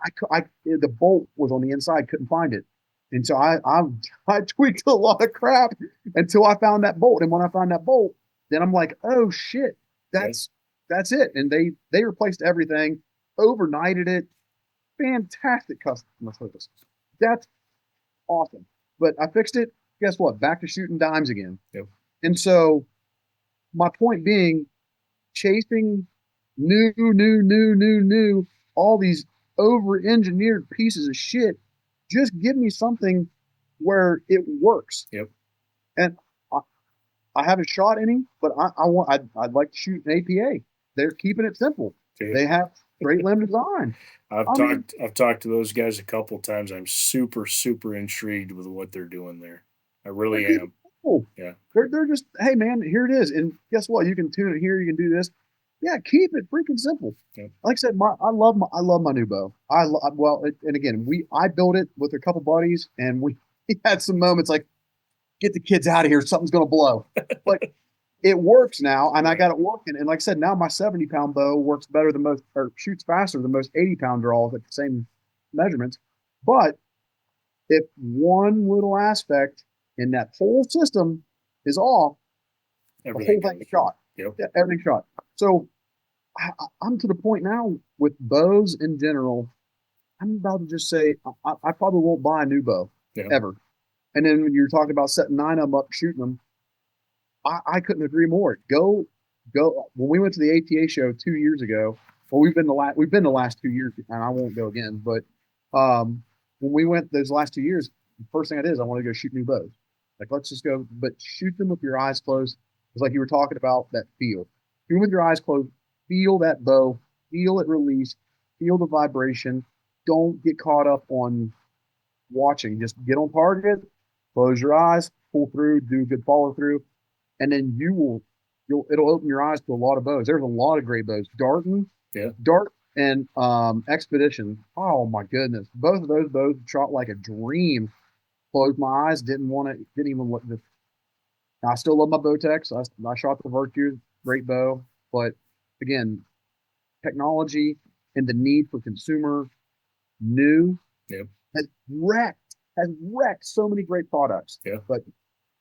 the bolt was on the inside, couldn't find it. And so I tweaked a lot of crap until I found that bolt. And when I found that bolt, then I'm like, oh shit, that's it. And they replaced everything, overnighted it. Fantastic customer service. That's awesome. But I fixed it. Guess what? Back to shooting dimes again. Yep. And so my point being, chasing new, all these over-engineered pieces of shit. Just give me something where it works. Yep. And I haven't shot any, but I'd like to shoot an APA. They're keeping it simple. Okay. They have straight limb design. I've talked to those guys a couple of times. I'm super, super intrigued with what they're doing there. I really am. Cool. Yeah. They're just, hey man, here it is. And guess what? You can tune it here, you can do this. Yeah, keep it freaking simple. Yep. Like I said, I love my new bow. And again, I built it with a couple buddies, and we had some moments like, get the kids out of here, something's gonna blow. But it works now, and I got it working. And like I said, now my 70-pound bow works better than most, or shoots faster than most 80-pound draws at the same measurements. But if one little aspect in that whole system is off, the whole thing is shot. Yep. Yeah, everything shot. So I'm to the point now with bows in general. I'm about to just say I probably won't buy a new bow ever. And then when you're talking about setting 9 of them up, shooting them, I couldn't agree more. Go. When we went to the ATA show 2 years ago, well, we've been the last 2 years, and I won't go again. But when we went those last 2 years, the first thing I did is I want to go shoot new bows. Like, let's just go, but shoot them with your eyes closed. It's like you were talking about that feel. Shoot with your eyes closed. Feel that bow. Feel it release. Feel the vibration. Don't get caught up on watching. Just get on target. Close your eyes. Pull through. Do a good follow through, and then it'll open your eyes to a lot of bows. There's a lot of great bows. Dart and Expedition. Oh my goodness, both of those bows shot like a dream. Closed my eyes. Didn't even look. I still love my Bowtex. I shot the Virtue, great bow. But again, technology and the need for consumer new has wrecked so many great products. Yeah. But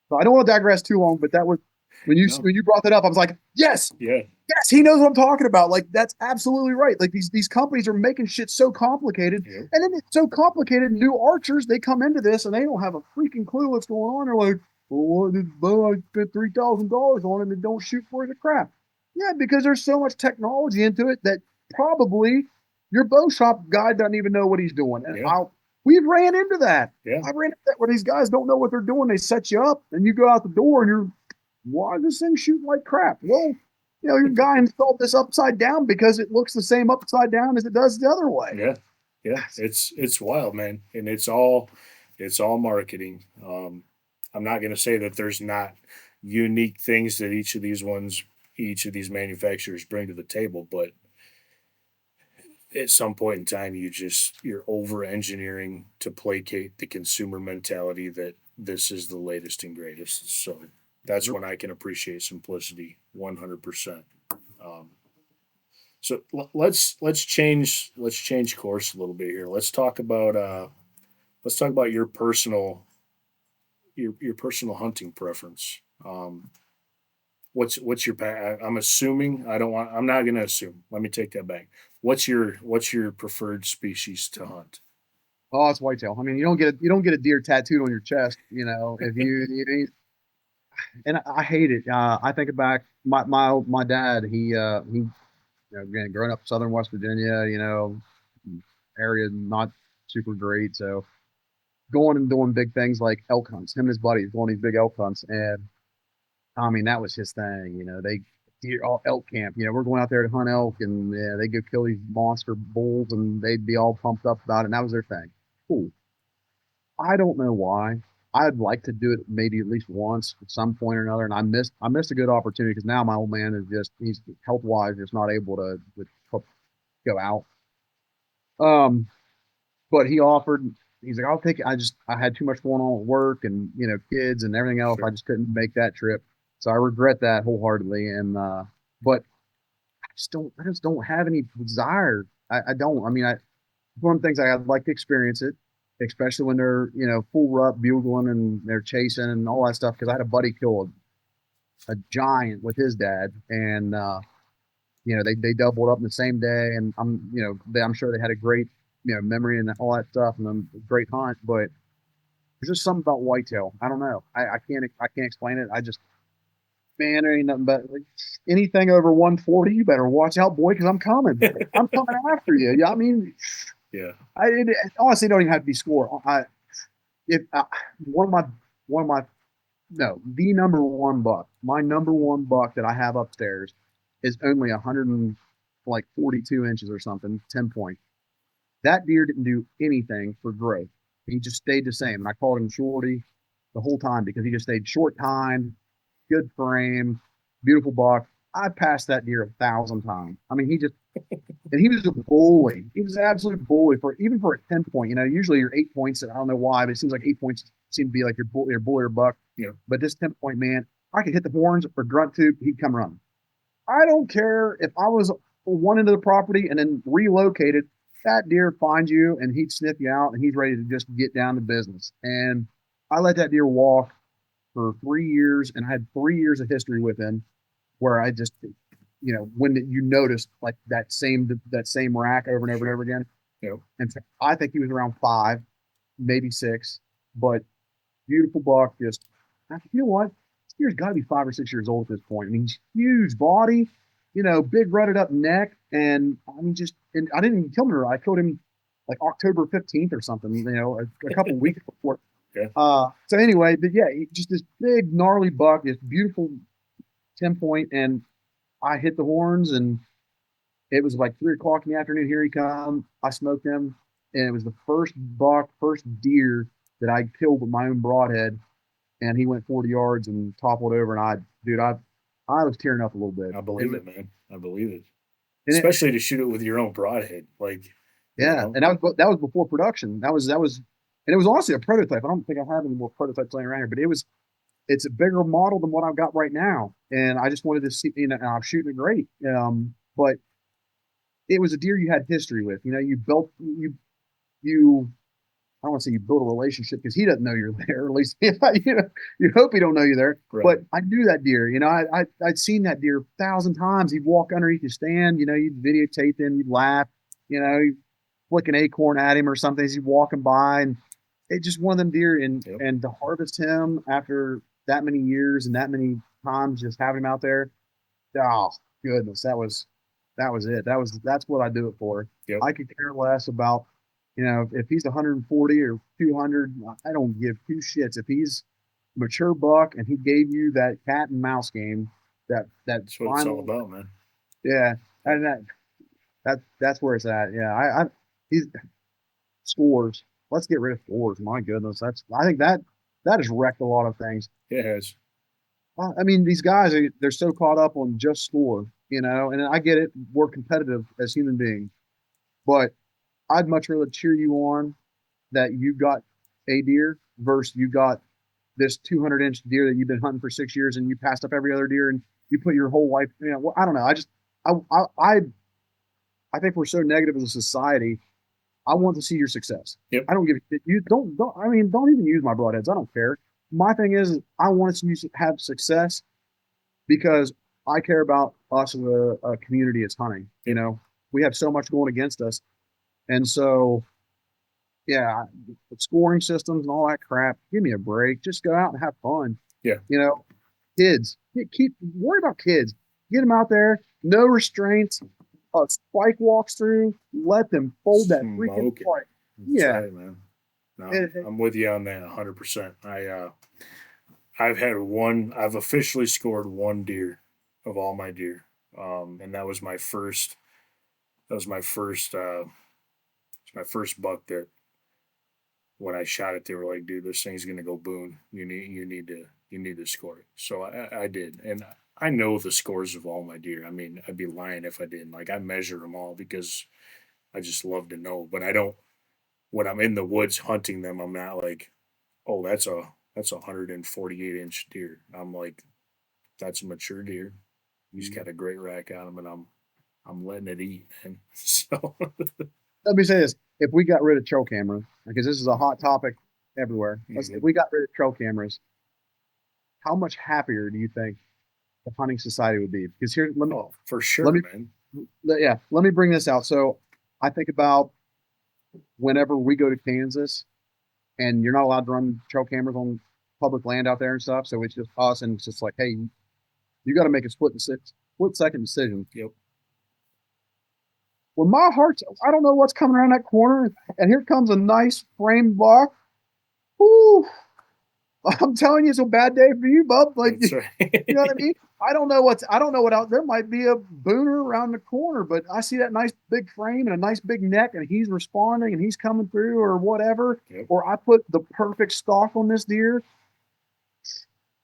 so I don't want to digress too long, but that was When you brought that up, I was like, yes, Yeah. yes, he knows what I'm talking about. Like, that's absolutely right. Like, these companies are making shit so complicated, Yeah. and then it's so complicated. New archers, they come into this and they don't have a freaking clue what's going on. They're like, well, what did bow I spent $3,000 on and they don't shoot for the crap? Yeah, because there's so much technology into it that probably your bow shop guy doesn't even know what he's doing. And Yeah. we've ran into that. Yeah. I ran into that where these guys don't know what they're doing. They set you up and you go out the door and you're, why is this thing shooting like crap? Well, your guy installed this upside down because it looks the same upside down as it does the other way. Yeah. Yeah. It's wild, man. And it's all marketing. I'm not going to say that there's not unique things that each of these manufacturers bring to the table, but at some point in time, you're over engineering to placate the consumer mentality that this is the latest and greatest. So that's when I can appreciate simplicity 100%. So let's change course a little bit here. Let's talk about your personal hunting preference. What's your I'm assuming I'm not going to assume. Let me take that back. What's your preferred species to hunt? Oh, it's whitetail. I mean, you don't get a deer tattooed on your chest, if and I hate it. I think back my dad, he again, growing up in southern West Virginia, area not super great. So going and doing big things like elk hunts, him and his buddies going these big elk hunts. And I mean, that was his thing. They deer all elk camp. We're going out there to hunt elk, and yeah, they go kill these monster bulls, and they'd be all pumped up about it. And that was their thing. Cool. I don't know why. I'd like to do it maybe at least once at some point or another, and I missed a good opportunity because now my old man is he's health wise just not able to go out. But he offered. He's like, I'll take it. I had too much going on with work and kids and everything else. Sure. I just couldn't make that trip, so I regret that wholeheartedly. And but I just don't have any desire. I don't. I mean, one of the things I'd like to experience it, especially when they're full rut bugling and they're chasing and all that stuff. Because I had a buddy kill a giant with his dad, and they doubled up in the same day, and I'm sure they had a great memory and all that stuff, and a great hunt. But there's just something about whitetail. I don't know. I can't explain it. I just, man, there ain't nothing but like, anything over 140. You better watch out, boy, because I'm coming. I'm coming after you. Yeah, I mean, Yeah. it honestly don't even have to be score. If one of my no, the number one buck, my number one buck that I have upstairs is only 142 inches or something, 10 point. That deer didn't do anything for growth. He just stayed the same. And I called him Shorty the whole time because he just stayed short time, good frame, beautiful buck. I passed that deer 1,000 times. I mean, and he was a bully. He was an absolute bully even for a 10 point. Usually your 8 points, I don't know why, but it seems like 8 points seem to be like your bully or buck. Yeah. But this 10 point, man, I could hit the horns or grunt tube, he'd come running. I don't care if I was one end of the property and then relocated. That deer finds you and he'd sniff you out and he's ready to just get down to business. And I let that deer walk for 3 years, and I had 3 years of history with him where I just, when you noticed like that same rack over and over and over again. Yeah. And so I think he was around 5, maybe 6, but beautiful buck. Just, you know what? This deer's got to be 5 or 6 years old at this point. I mean, huge body, big rutted up neck. And I mean, and I didn't even kill him. I killed him like October 15th or something, a couple of weeks before. Okay. So anyway, but yeah, just this big gnarly buck, this beautiful 10 point, and I hit the horns, and it was like 3 o'clock in the afternoon. Here he come. I smoked him, and it was the first deer that I killed with my own broadhead, and he went 40 yards and toppled over, and I was tearing up a little bit. I believe it, man. I believe it. And Especially to shoot it with your own broadhead, like. Yeah, and that was before production. That was, and it was honestly a prototype. I don't think I have any more prototypes laying around here, but it's a bigger model than what I've got right now, and I just wanted to see. And I'm shooting it great. But it was a deer you had history with. You built you I don't want to say you build a relationship because he doesn't know you're there. At least you know, you hope he don't know you're there. Right. But I knew that deer. You know, I'd seen that deer 1,000 times. He'd walk underneath your stand. You know, you'd videotape him. You'd laugh. You know, you'd flick an acorn at him or something as he's walking by, and it just one of them deer. And to harvest him after that many years and that many times, just having him out there. Oh goodness, that was it. That's what I do it for. Yep. I could care less about, you know, if he's 140 or 200. I don't give two shits. If he's mature buck and he gave you that cat and mouse game, That's what it's all about, man. Yeah, and that's where it's at. Yeah, I he's scores. Let's get rid of scores. My goodness, I think that has wrecked a lot of things. It has. I mean, these guys they're so caught up on just score, you know, and I get it. We're competitive as human beings, but I'd much rather cheer you on that you got a deer versus you got this 200-inch deer that you've been hunting for 6 years and you passed up every other deer and you put your whole life. You know, well, I don't know. I think we're so negative as a society. I want to see your success. Yep. I don't give you don't. I mean, don't even use my broadheads. I don't care. My thing is, I want to see you have success because I care about us as a community as hunting. You know, we have so much going against us, and so yeah, scoring systems and all that crap. Give me a break. Just go out and have fun. Yeah. You know, kids. Worry about kids. Get them out there. No restraints. Spike walks through. Let them fold that freaking spike. Yeah, right, man. No, I'm with you on that 100%. I've officially scored one deer of all my deer, and that was my first. That was my first. It's my first buck that when I shot it, they were like, "Dude, this thing's gonna go boom. You need to score it." So I did, and I know the scores of all my deer. I mean, I'd be lying if I didn't. Like, I measure them all because I just love to know. But I don't. When I'm in the woods hunting them, I'm not like, "Oh, that's a 148-inch deer." I'm like, "That's a mature deer. He's got a great rack on him, and I'm letting it eat, man." So let me say this: if we got rid of trail cameras, because this is a hot topic everywhere, if we got rid of trail cameras, how much happier do you think the hunting society would be? Because here, for sure, man. Yeah, let me bring this out. So I think about whenever we go to Kansas, and you're not allowed to run trail cameras on public land out there and stuff. So it's just us, and it's just like, hey, you got to make a split-second decision. Yep. When my heart's, I don't know what's coming around that corner, and here comes a nice frame buck. Ooh, I'm telling you, it's a bad day for you, bub. Like, that's right. You know what I mean? I don't know what out there might be a booner around the corner, but I see that nice big frame and a nice big neck, and he's responding and he's coming through or whatever. Yep. Or I put the perfect stalk on this deer.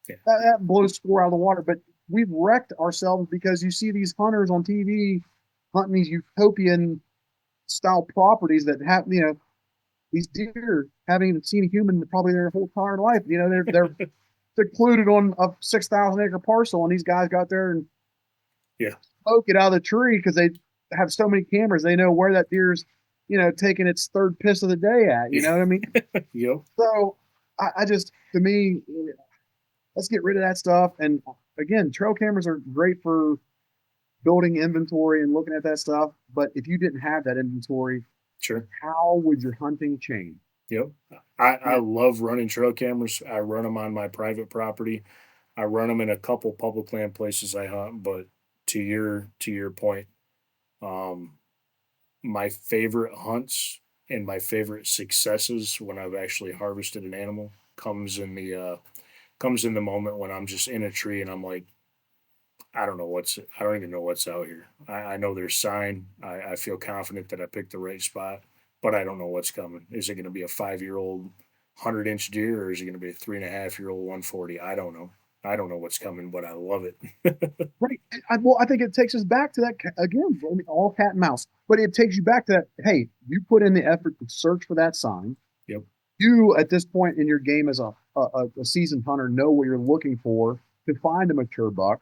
Yeah. That blows score out of the water. But we've wrecked ourselves because you see these hunters on TV hunting these utopian style properties that have, you know, these deer haven't even seen a human probably their whole entire life. You know, they're secluded on a 6,000 acre parcel, and these guys got there and smoke it out of the tree because they have so many cameras. They know where that deer's, you know, taking its third piss of the day at. You know what I mean? Yep. So I just, to me, let's get rid of that stuff. And again, trail cameras are great for building inventory and looking at that stuff. But if you didn't have that inventory, sure, how would your hunting change? Yep. I love running trail cameras. I run them on my private property. I run them in a couple public land places I hunt. But to your point, my favorite hunts and my favorite successes when I've actually harvested an animal comes in the moment when I'm just in a tree and I'm like, I don't even know what's out here. I know there's sign. I feel confident that I picked the right spot, but I don't know what's coming. Is it going to be a 5-year-old 100-inch deer, or is it going to be a 3.5-year-old 140? I don't know. I don't know what's coming, but I love it. Right. I think it takes us back to that again. I mean, all cat and mouse, but it takes you back to that. Hey, you put in the effort to search for that sign. Yep. You, at this point in your game as a seasoned hunter, know what you're looking for to find a mature buck.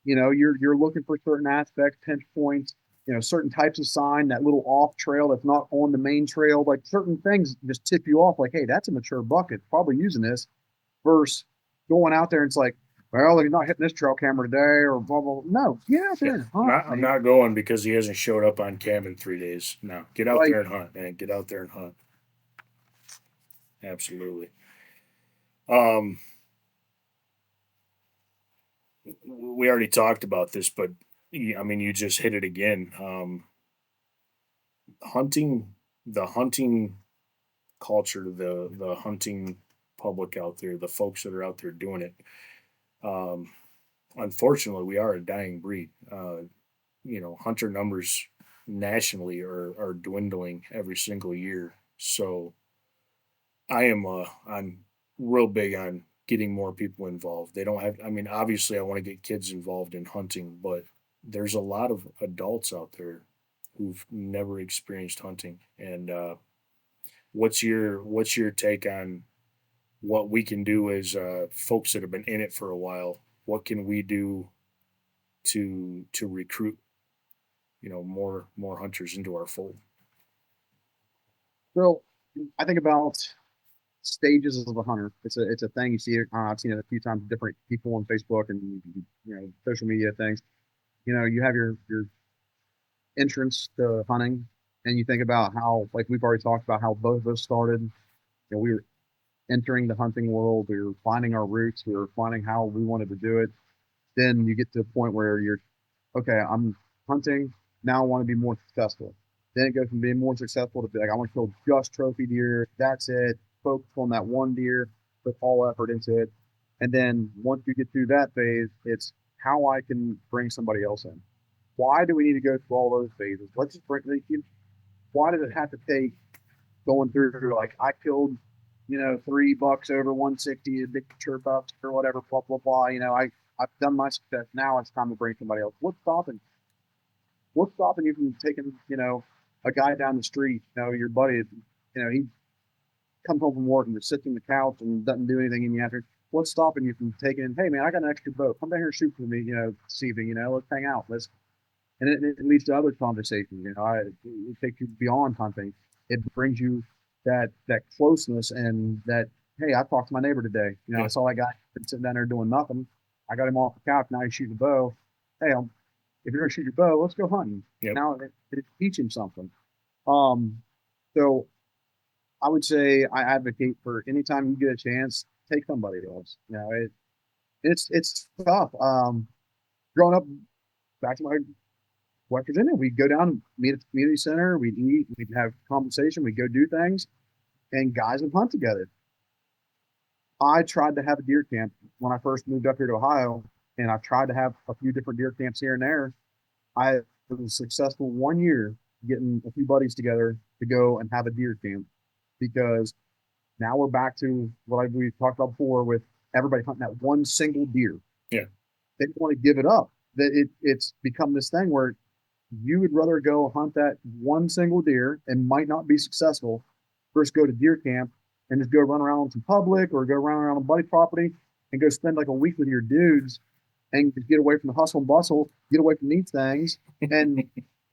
You know, you're looking for certain aspects, pinch points, certain types of sign, that little off trail that's not on the main trail, like certain things just tip you off like, hey, that's a mature buck. It's probably using this versus going out there and it's like, well, he's not hitting this trail camera today or blah, blah, blah. No, get out there and hunt. I'm not going because he hasn't showed up on cam in 3 days. No, get out Like, there and hunt, man. Get out there and hunt. Absolutely. We already talked about this, but I mean, you just hit it again. The hunting culture, the hunting public out there, the folks that are out there doing it. Unfortunately, we are a dying breed. Hunter numbers nationally are dwindling every single year. So I'm real big on getting more people involved. They don't have, I mean, obviously I want to get kids involved in hunting, but there's a lot of adults out there who've never experienced hunting. And what's your take on what we can do as folks that have been in it for a while? What can we do to recruit, more hunters into our fold? so I think about stages of a hunter. It's a thing you see it. I've seen it a few times. Different people on Facebook and social media things. You have your entrance to hunting, and you think about how, like we've already talked about, how both of us started. We were entering the hunting world. We were finding our roots. We were finding how we wanted to do it. Then you get to a point where you're, okay, I'm hunting. Now I want to be more successful. Then it goes from being more successful to be like, I want to kill just trophy deer. That's it. Focus on that one deer, put all effort into it. And then once you get through that phase, it's how I can bring somebody else in. Why do we need to go through all those phases? Let's just bring, why does it have to take going through, like, I killed, $3 over 160, a big mature bucks or whatever, blah, blah, blah. I've done my success. Now it's time to bring somebody else. What's stopping you from taking, a guy down the street, your buddy, he comes home from work and just sits on the couch and doesn't do anything in the afternoon. What's stopping you from taking, hey man, I got an extra boat. Come down here and shoot for me, this evening, let's hang out. And it leads to other conversations, it takes you beyond hunting. It brings you that closeness and that, hey, I talked to my neighbor today. I saw that guy sitting down there doing nothing. I got him off the couch. Now he's shooting a bow. Hey, if you're gonna shoot your bow, let's go hunting. Yep. Now it teach him something. So I would say I advocate for anytime you get a chance, take somebody else. It's tough. Growing up, back to my West Virginia, we'd go down, meet at the community center, we'd eat, we'd have conversation, we'd go do things, and guys would hunt together. I tried to have a deer camp when I first moved up here to Ohio, and I tried to have a few different deer camps here and there. I was successful 1 year getting a few buddies together to go and have a deer camp, because now we're back to what we talked about before with everybody hunting that one single deer. Yeah. They don't want to give it up. That it's become this thing where you would rather go hunt that one single deer and might not be successful versus go to deer camp and just go run around on some public or go around on buddy property and go spend like a week with your dudes and get away from the hustle and bustle, get away from these things, and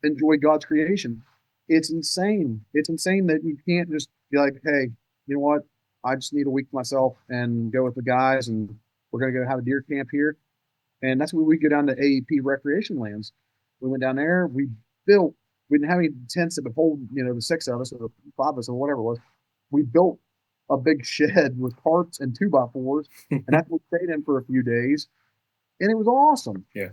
enjoy God's creation. It's insane. It's insane that you can't just be like, hey, you know what? I just need a week for myself and go with the guys, and we're going to go have a deer camp here. And that's when we go down to AEP recreation lands. We went down there. We didn't have any tents that would hold, the 6 of us or the 5 of us or whatever it was. We built a big shed with tarps and 2x4s, and that's what we stayed in for a few days. And it was awesome. Yeah.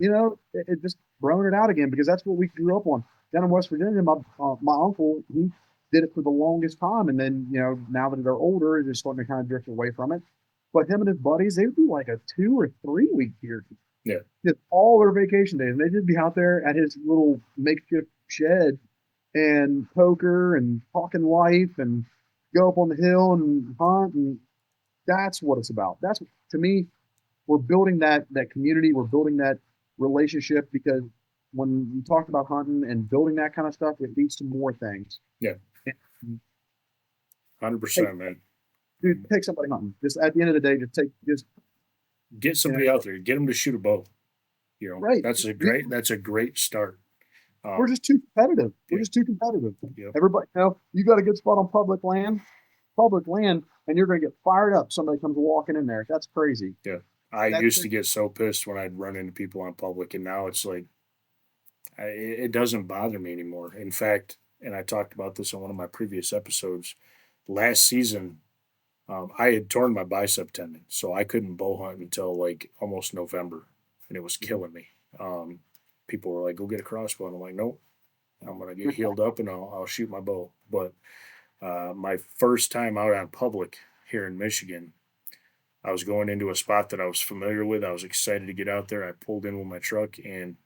It just grown it out again, because that's what we grew up on. Down in West Virginia, my uncle, he did it for the longest time. And then, now that they're older, they're starting to kind of drift away from it. But him and his buddies, they would do like a 2 or 3 week deer. Yeah. Just all their vacation days. And they'd just be out there at his little makeshift shed and poker and talking life and go up on the hill and hunt. And that's what it's about. That's, to me, we're building that community. We're building that relationship, because when you talk about hunting and building that kind of stuff, it leads to more things. Yeah. 100%, man. Dude, take somebody hunting. Just at the end of the day, just get somebody out there. Get them to shoot a bow. Right. That's a great start. We're just too competitive. We're Yeah. just too competitive. Yep. Everybody, you got a good spot on public land, and you're going to get fired up. Somebody comes walking in there. That's crazy. Yeah. I That's used to get so pissed when I'd run into people on public, and now it's like, it doesn't bother me anymore. In fact, and I talked about this on one of my previous episodes, last season, I had torn my bicep tendon, so I couldn't bow hunt until like almost November, and it was killing me. People were like, "Go get a crossbow," and I'm like, "Nope, I'm gonna get healed up and I'll shoot my bow." But my first time out on public here in Michigan, I was going into a spot that I was familiar with. I was excited to get out there. I pulled in with my truck, and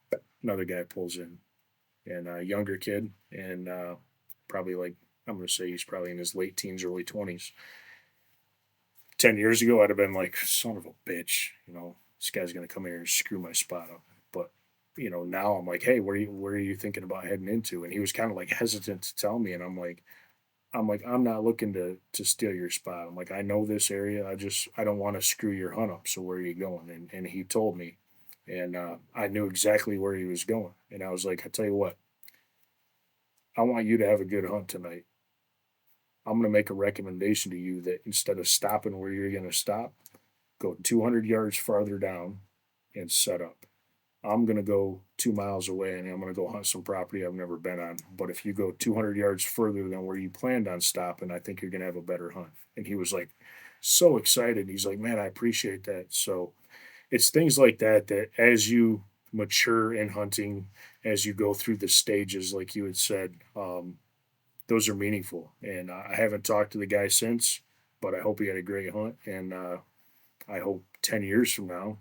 another guy pulls in, and a younger kid, and probably like, I'm going to say he's probably in his late teens, early 20s. 10 years ago, I'd have been like, son of a bitch, this guy's going to come here and screw my spot up. But, now I'm like, hey, where are you thinking about heading into? And he was kind of like hesitant to tell me. And I'm like, I'm not looking to steal your spot. I'm like, I know this area. I don't want to screw your hunt up. So where are you going? And he told me, and I knew exactly where he was going. And I was like, I tell you what, I want you to have a good hunt tonight. I'm going to make a recommendation to you that instead of stopping where you're going to stop, go 200 yards farther down and set up. I'm going to go 2 miles away and I'm going to go hunt some property I've never been on. But if you go 200 yards further than where you planned on stopping, I think you're going to have a better hunt. And he was like so excited. He's like, man, I appreciate that. So it's things like that as you mature in hunting, as you go through the stages, like you had said, those are meaningful. And I haven't talked to the guy since, but I hope he had a great hunt. And I hope 10 years from now,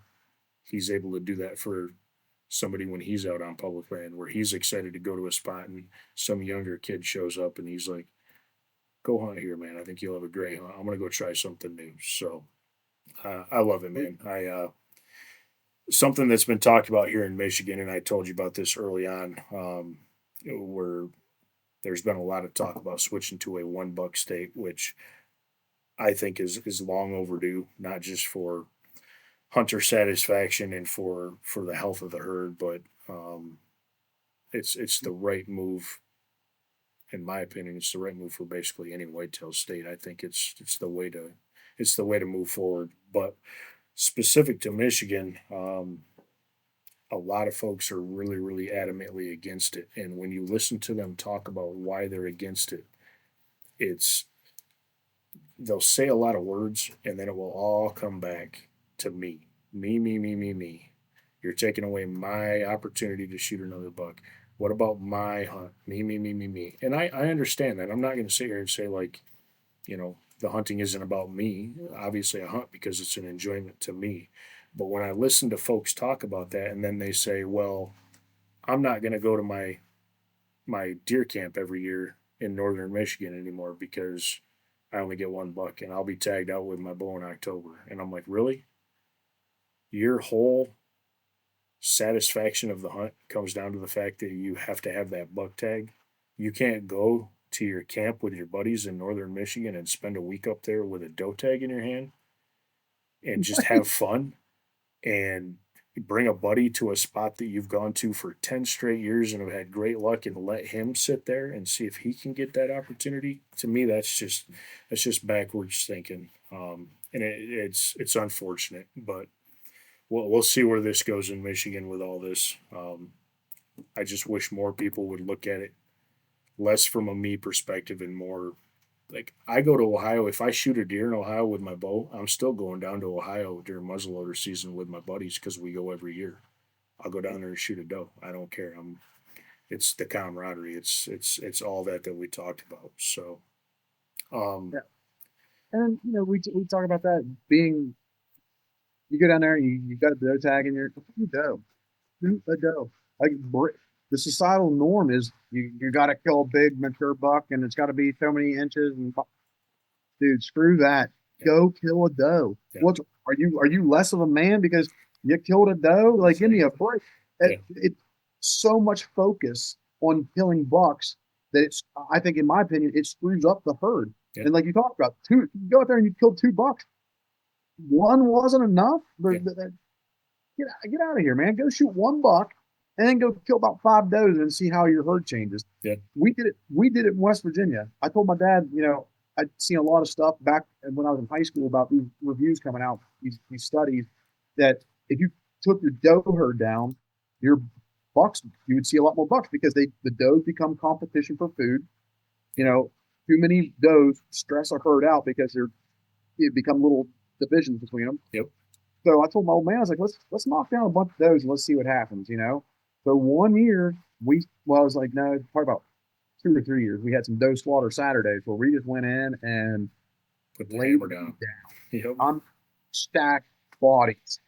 he's able to do that for somebody when he's out on public land, where he's excited to go to a spot and some younger kid shows up and he's like, go hunt here, man. I think you'll have a great hunt. I'm going to go try something new. So I love it, man. Something that's been talked about here in Michigan, and I told you about this early on, where there's been a lot of talk about switching to a one buck state, which I think is long overdue, not just for hunter satisfaction and for the health of the herd, but it's the right move. In my opinion, it's the right move for basically any whitetail state. I think it's the way to move forward. But specific to Michigan, a lot of folks are really, really adamantly against it. And when you listen to them talk about why they're against it, they'll say a lot of words and then it will all come back to me. Me. You're taking away my opportunity to shoot another buck. What about my hunt? Me. And I understand that. I'm not going to sit here and say, like, the hunting isn't about me. Obviously, I hunt because it's an enjoyment to me. But when I listen to folks talk about that and then they say, well, I'm not going to go to my deer camp every year in northern Michigan anymore because I only get one buck and I'll be tagged out with my bow in October. And I'm like, really? Your whole satisfaction of the hunt comes down to the fact that you have to have that buck tag. You can't go to your camp with your buddies in northern Michigan and spend a week up there with a doe tag in your hand and just have fun and bring a buddy to a spot that you've gone to for 10 straight years and have had great luck and let him sit there and see if he can get that opportunity. To me, that's just backwards thinking. And it's unfortunate, but we'll see where this goes in Michigan with all this. I just wish more people would look at it less from a me perspective and more like, I go to Ohio. If I shoot a deer in Ohio with my bow, I'm still going down to Ohio during muzzleloader season with my buddies because we go every year. I'll go down there and shoot a doe. I don't care. It's the camaraderie. It's all that we talked about. So, yeah. And we talk about that being. You go down there, you got a doe tag in your doe, shoot a doe. Like the societal norm is you got to kill a big mature buck, and it's got to be so many inches. And dude, screw that. Go kill a doe. Yeah. What are you less of a man because you killed a doe? Like, give me a break. It's so much focus on killing bucks that I think, in my opinion, it screws up the herd. Yeah. And like you talked about, you go out there and you kill 2 bucks. One wasn't enough. Get out of here, man. Go shoot 1 buck and then go kill about 5 does and see how your herd changes. Yeah. We did it. We did it in West Virginia. I told my dad, I'd seen a lot of stuff back when I was in high school about these reviews coming out, these studies that if you took your doe herd down, your bucks, you would see a lot more bucks because the does become competition for food. Too many does stress a herd out because it become little divisions between them. Yep. So I told my old man, I was like, let's knock down a bunch of those and let's see what happens. So one year I was like, no, probably about 2 or 3 years, we had some doe slaughter Saturdays where we just went in and put the laid hammer them down. down. Yep. Stacked bodies.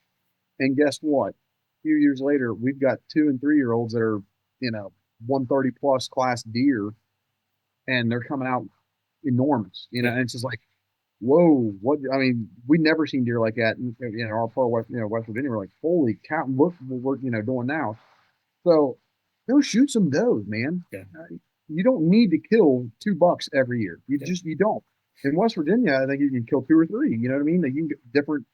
And guess what? A few years later, we've got 2 and 3 year olds that are, 130 plus class deer, and they're coming out enormous. Yeah. And it's just like, whoa, what? I mean, we never seen deer like that in our part of West Virginia. We're like, holy cow, look what we're doing now. So go shoot some does, man. Yeah. You don't need to kill 2 bucks every year. You don't. In West Virginia, I think you can kill 2 or 3. You know what I mean? That you can get different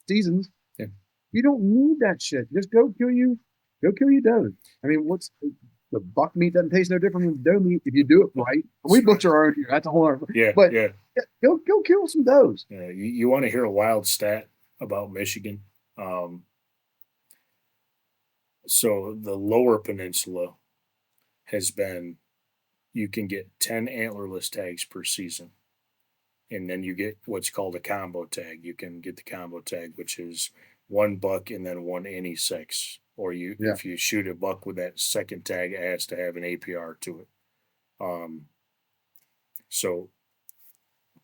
seasons. Yeah. You don't need that shit. Just go kill you does. I mean, what's the buck meat doesn't taste no different from doe meat if you do it right. We butcher our own deer. That's a whole other. Yeah. But yeah. Go kill some does. Yeah. You want to hear a wild stat about Michigan? So the lower peninsula has been, you can get 10 antlerless tags per season. And then you get what's called a combo tag. You can get the combo tag, which is 1 buck and then 1 any 6. Or if you shoot a buck with that second tag, it has to have an APR to it. So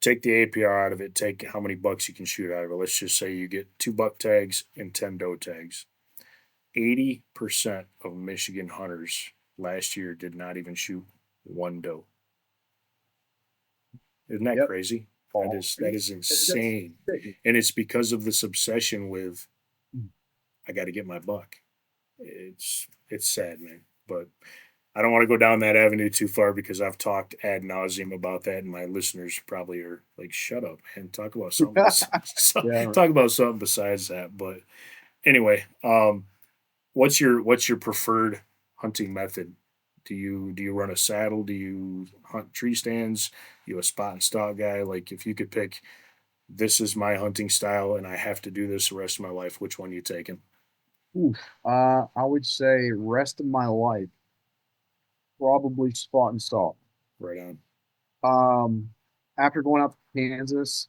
take the APR out of it, take how many bucks you can shoot out of it. Let's just say you get 2 buck tags and 10 doe tags. 80% of Michigan hunters last year did not even shoot 1 doe. Isn't that crazy? That is insane. And it's because of this obsession with, I got to get my buck. It's sad, man. But I don't want to go down that avenue too far because I've talked ad nauseum about that, and my listeners probably are like, "Shut up, man! Talk about something. Talk about something besides that." But anyway, what's your preferred hunting method? Do you run a saddle? Do you hunt tree stands? You a spot and stalk guy? Like, if you could pick, this is my hunting style, and I have to do this the rest of my life, which one you taking? I would say rest of my life, probably spot and stalk. Right on. After going out to Kansas,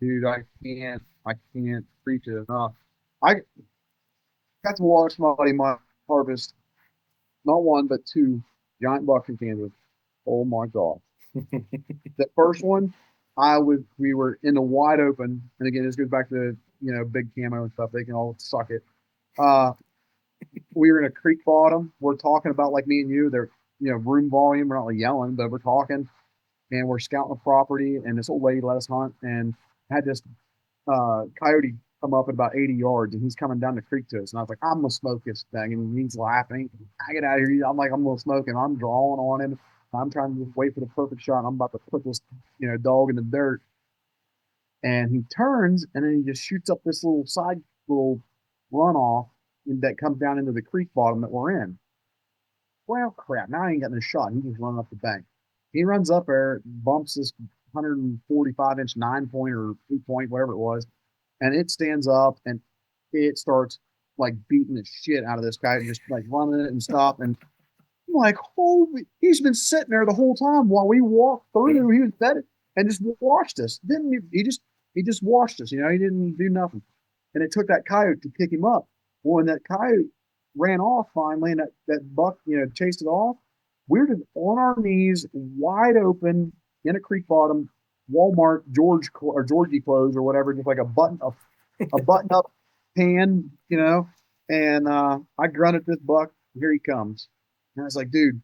dude, I can't preach it enough. I got to watch my harvest, not 1 but 2 giant bucks in Kansas. Oh my god! The first one, we were in the wide open, and again, this goes back to big camo and stuff. They can all suck it. We were in a creek bottom. We're talking about, like me and you, they're room volume. We're not like yelling, but we're talking, and we're scouting the property. And this old lady let us hunt, and had this coyote come up at about 80 yards, and he's coming down the creek to us. And I was like, I'm gonna smoke this thing, and he's laughing. I get out of here. I'm like, I'm gonna smoke him. I'm drawing on him. I'm trying to just wait for the perfect shot. I'm about to put this dog in the dirt, and he turns, and then he just shoots up this little runoff that comes down into the creek bottom that we're in. Well, crap, now I ain't got no shot. He just run up the bank. He runs up there, bumps this 145-inch 9-point or 8-point, whatever it was, and it stands up, and it starts like beating the shit out of this guy, just like running it and stop. And I'm like, holy, he's been sitting there the whole time while we walked through. He was bedded and just watched us. He just watched us, he didn't do nothing. And it took that coyote to pick him up. Well, when that coyote ran off finally, and that buck, chased it off, we're just on our knees, wide open in a creek bottom, Walmart Georgie clothes or whatever, just like a button up pan, And I grunted this buck. Here he comes. And I was like, dude,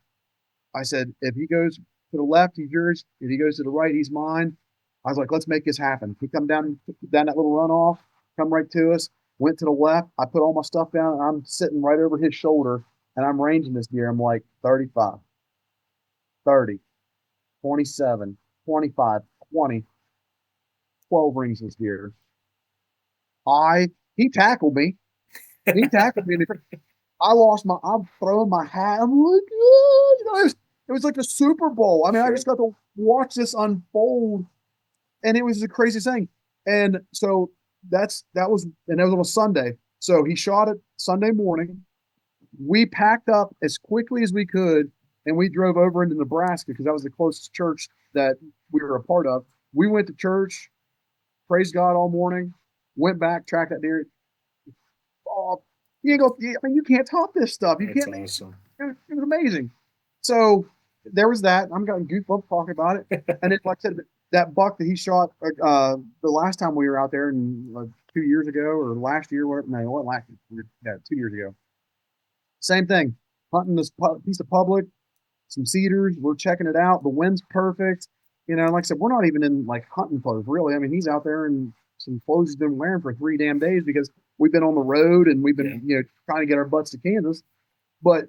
I said, if he goes to the left, he's yours. If he goes to the right, he's mine. I was like, let's make this happen. He come down that little runoff, come right to us. Went to the left. I put all my stuff down. And I'm sitting right over his shoulder, and I'm ranging this deer. I'm like 35, 30, 27, 25, 20, 12 rings this deer. He tackled me. He tackled me. I'm throwing my hat. I'm like, oh, it was like the Super Bowl. I mean, I just got to watch this unfold, and it was the craziest thing. And so that was on a Sunday. So he shot it Sunday morning. We packed up as quickly as we could, and we drove over into Nebraska because that was the closest church that we were a part of. We went to church, praised God all morning, went back, tracked that deer. Oh, I mean, you can't top this stuff. You That's can't make awesome. it was amazing. So there was that. I'm getting goosebumps talking about it. And it's like I said, that buck that he shot the last time we were out there, and 2 years ago or last year, whatever. No, what last year? Yeah, 2 years ago. Same thing. Hunting this piece of public, some cedars. We're checking it out. The wind's perfect. Like I said, we're not even in like hunting clothes, really. I mean, he's out there in some clothes he's been wearing for 3 damn days because we've been on the road and we've been, trying to get our butts to Kansas. But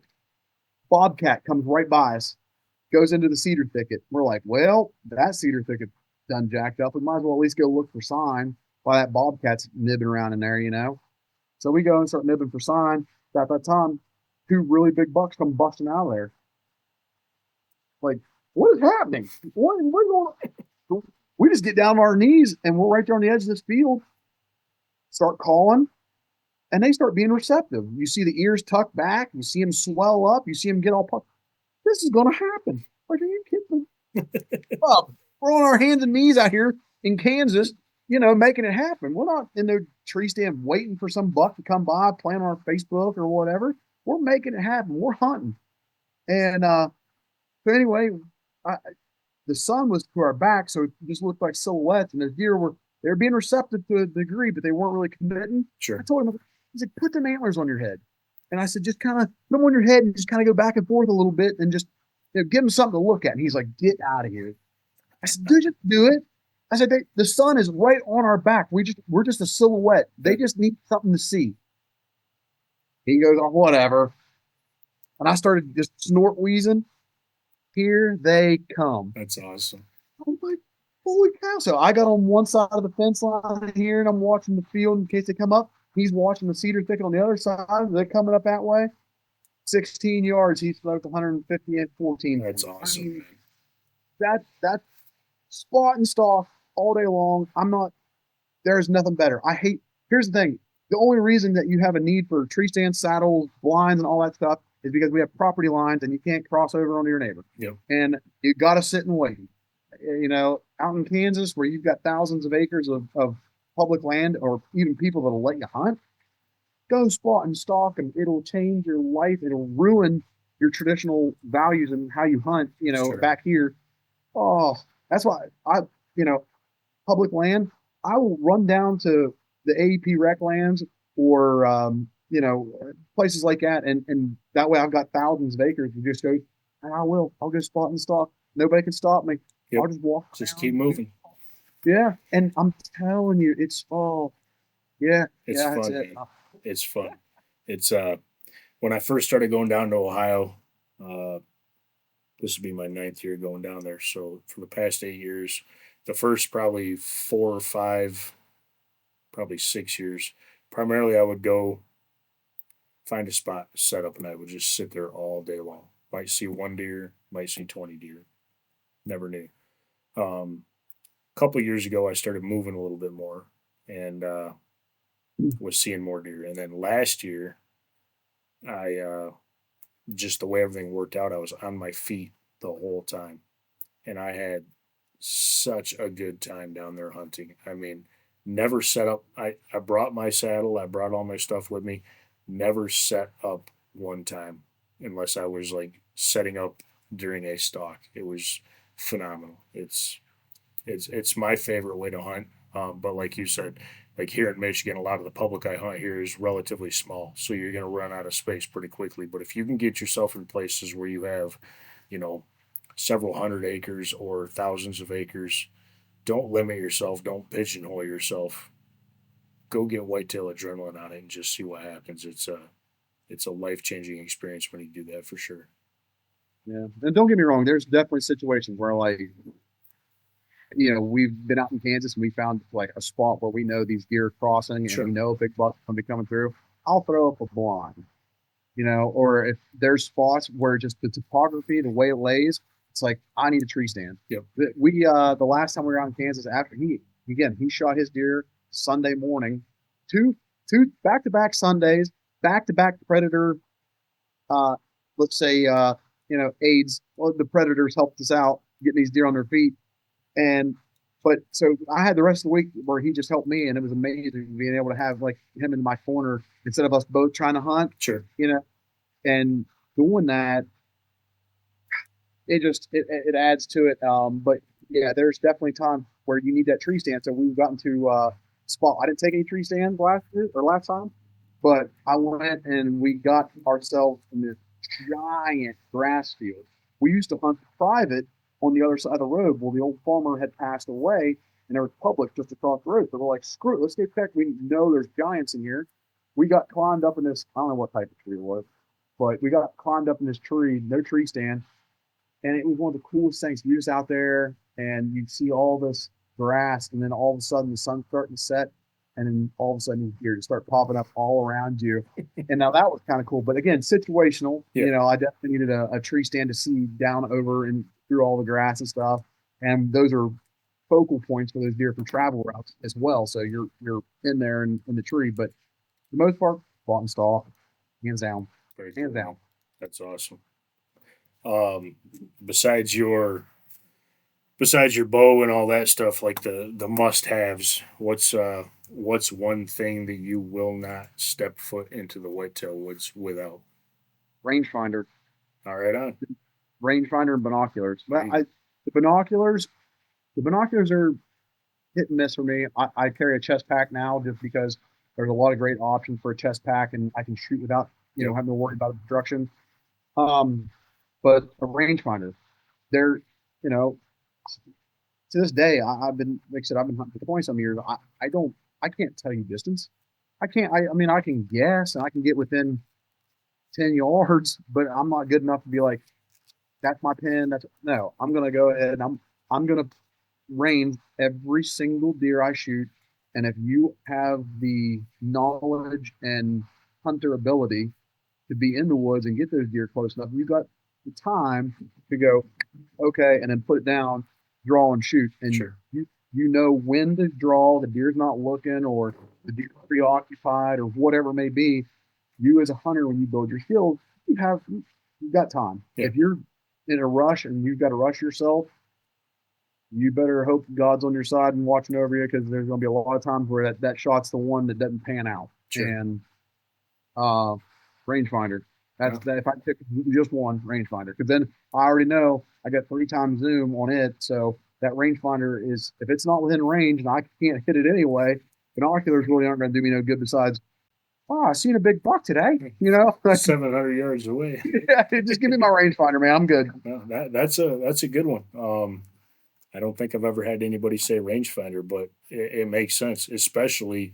Bobcat comes right by us, goes into the cedar thicket. We're like, well, that cedar thicket done jacked up. We might as well at least go look for sign while that Bobcat's nibbing around in there. So we go and start nibbing for sign. At that time, 2 really big bucks come busting out of there. Like, what is happening? We're going on? We just get down on our knees and we're right there on the edge of this field, start calling, and they start being receptive. You see the ears tuck back, you see them swell up, you see them get all puffed. This is going to happen. Like, are you kidding me? Up. We're on our hands and knees out here in Kansas, making it happen. We're not in the tree stand waiting for some buck to come by, playing on our Facebook or whatever. We're making it happen. We're hunting. And so anyway, the sun was to our back, so it just looked like silhouettes, and the deer they were being receptive to a degree, but they weren't really committing. Sure. I told him, he's like, put them antlers on your head. And I said, just kind of put them on your head and just kind of go back and forth a little bit and just give them something to look at. And he's like, get out of here. I said, dude, just do it. I said, the sun is right on our back. We're just a silhouette. They just need something to see. He goes, oh, whatever. And I started just snort wheezing. Here they come. That's awesome. I'm like, holy cow. So I got on one side of the fence line here and I'm watching the field in case they come up. He's watching the cedar thicket on the other side. They're coming up that way. 16 yards. He smoked 150 and 14. That's awesome. I mean, that spot and stalk all day long. There's nothing better. Here's the thing. The only reason that you have a need for tree stands, saddles, blinds, and all that stuff is because we have property lines and you can't cross over onto your neighbor. Yep. And you got to sit and wait. Out in Kansas where you've got thousands of acres of public land or even people that'll let you hunt, go spot and stalk and it'll change your life. It'll ruin your traditional values and how you hunt, Sure. back here. Oh, that's why public land, I will run down to the AEP rec lands or, places like that. And that way I've got thousands of acres to just go, and I'll go spot and stalk. Nobody can stop me. Yep. I'll just walk. Just keep moving. Yeah. And I'm telling you, it's yeah. It's yeah, fun. it. It's fun. It's when I first started going down to Ohio, this would be my 9th year going down there. So for the past 8 years, the first probably 4 or 5, probably 6 years, primarily I would go find a spot, set up, and I would just sit there all day long. Might see 1 deer, might see 20 deer. Never knew. A couple of years ago, I started moving a little bit more and was seeing more deer. And then last year, I just the way everything worked out, I was on my feet the whole time. And I had such a good time down there hunting. I mean, never set up. I brought my saddle. I brought all my stuff with me. Never set up one time unless I was like setting up during a stalk. It was phenomenal. It's my favorite way to hunt. But like you said, like here in Michigan, a lot of the public I hunt here is relatively small, so you're going to run out of space pretty quickly. But if you can get yourself in places where you have, several hundred acres or thousands of acres, don't limit yourself. Don't pigeonhole yourself. Go get whitetail adrenaline on it and just see what happens. It's a life-changing experience when you do that for sure. Yeah. And don't get me wrong, there's definitely situations where we've been out in Kansas and we found like a spot where we know these deer are crossing and Sure. we know a big buck's going to be coming through. I'll throw up a blind, or if there's spots where just the topography, the way it lays, it's like I need a tree stand. Yep. We the last time we were out in Kansas, after he shot his deer Sunday morning, two back to back Sundays, back to back predator. Uh, let's say aids. Well, the predators helped us out getting these deer on their feet, and but so I had the rest of the week where he just helped me, and it was amazing being able to have like him in my corner instead of us both trying to hunt. Sure. And doing that, it adds to it. But yeah, there's definitely time where you need that tree stand. So we've gotten to spot. I didn't take any tree stands last time, but I went and we got ourselves in this giant grass field. We used to hunt private on the other side of the road. Well, the old farmer had passed away, and there was public just across the road. So we're like, screw it, let's get back. We know there's giants in here. We got climbed up in this. I don't know what type of tree it was, but we got climbed up in this tree, no tree stand, and it was one of the coolest things. You're just out there and you see all this grass, and then all of a sudden the sun's starting to set, and then all of a sudden you start popping up all around you. And now that was kind of cool, but again, situational. Yeah. I definitely needed a tree stand to see down over and through all the grass and stuff, and those are focal points for those deer for travel routes as well. So you're in there in the tree, but for the most part, bought and stalk, hands down. Very Hands cool. down. That's awesome. Besides your bow and all that stuff, like the must-haves, what's one thing that you will not step foot into the whitetail woods without? Rangefinder. All right, on. Rangefinder and binoculars. But Right. the binoculars are hit and miss for me. I carry a chest pack now just because there's a lot of great options for a chest pack, and I can shoot without having to worry about obstruction. But a rangefinder, they're to this day, I've been, like I said, I've been hunting for 20 some years. I can't tell you distance. I mean, I can guess and I can get within 10 yards, but I'm not good enough to be like, that's my pin. No, I'm going to go ahead and I'm going to range every single deer I shoot. And if you have the knowledge and hunter ability to be in the woods and get those deer close enough, you got the time to go, okay, and then put it down, draw and shoot. And Sure. you know when to draw, the deer's not looking or the deer's preoccupied or whatever it may be. You as a hunter, when you build your skills, you've got time. Yeah. If you're in a rush and you've got to rush yourself, you better hope God's on your side and watching over you, because there's going to be a lot of times where that shot's the one that doesn't pan out. Sure. And rangefinder. That's that. If I pick just one rangefinder, because then I already know I got 3 times zoom on it. So that rangefinder is, if it's not within range and I can't hit it anyway, binoculars really aren't going to do me no good. Besides, I seen a big buck today. 700 yards away. Yeah, just give me my rangefinder, man. I'm good. No, that's a good one. I don't think I've ever had anybody say rangefinder, but it makes sense, especially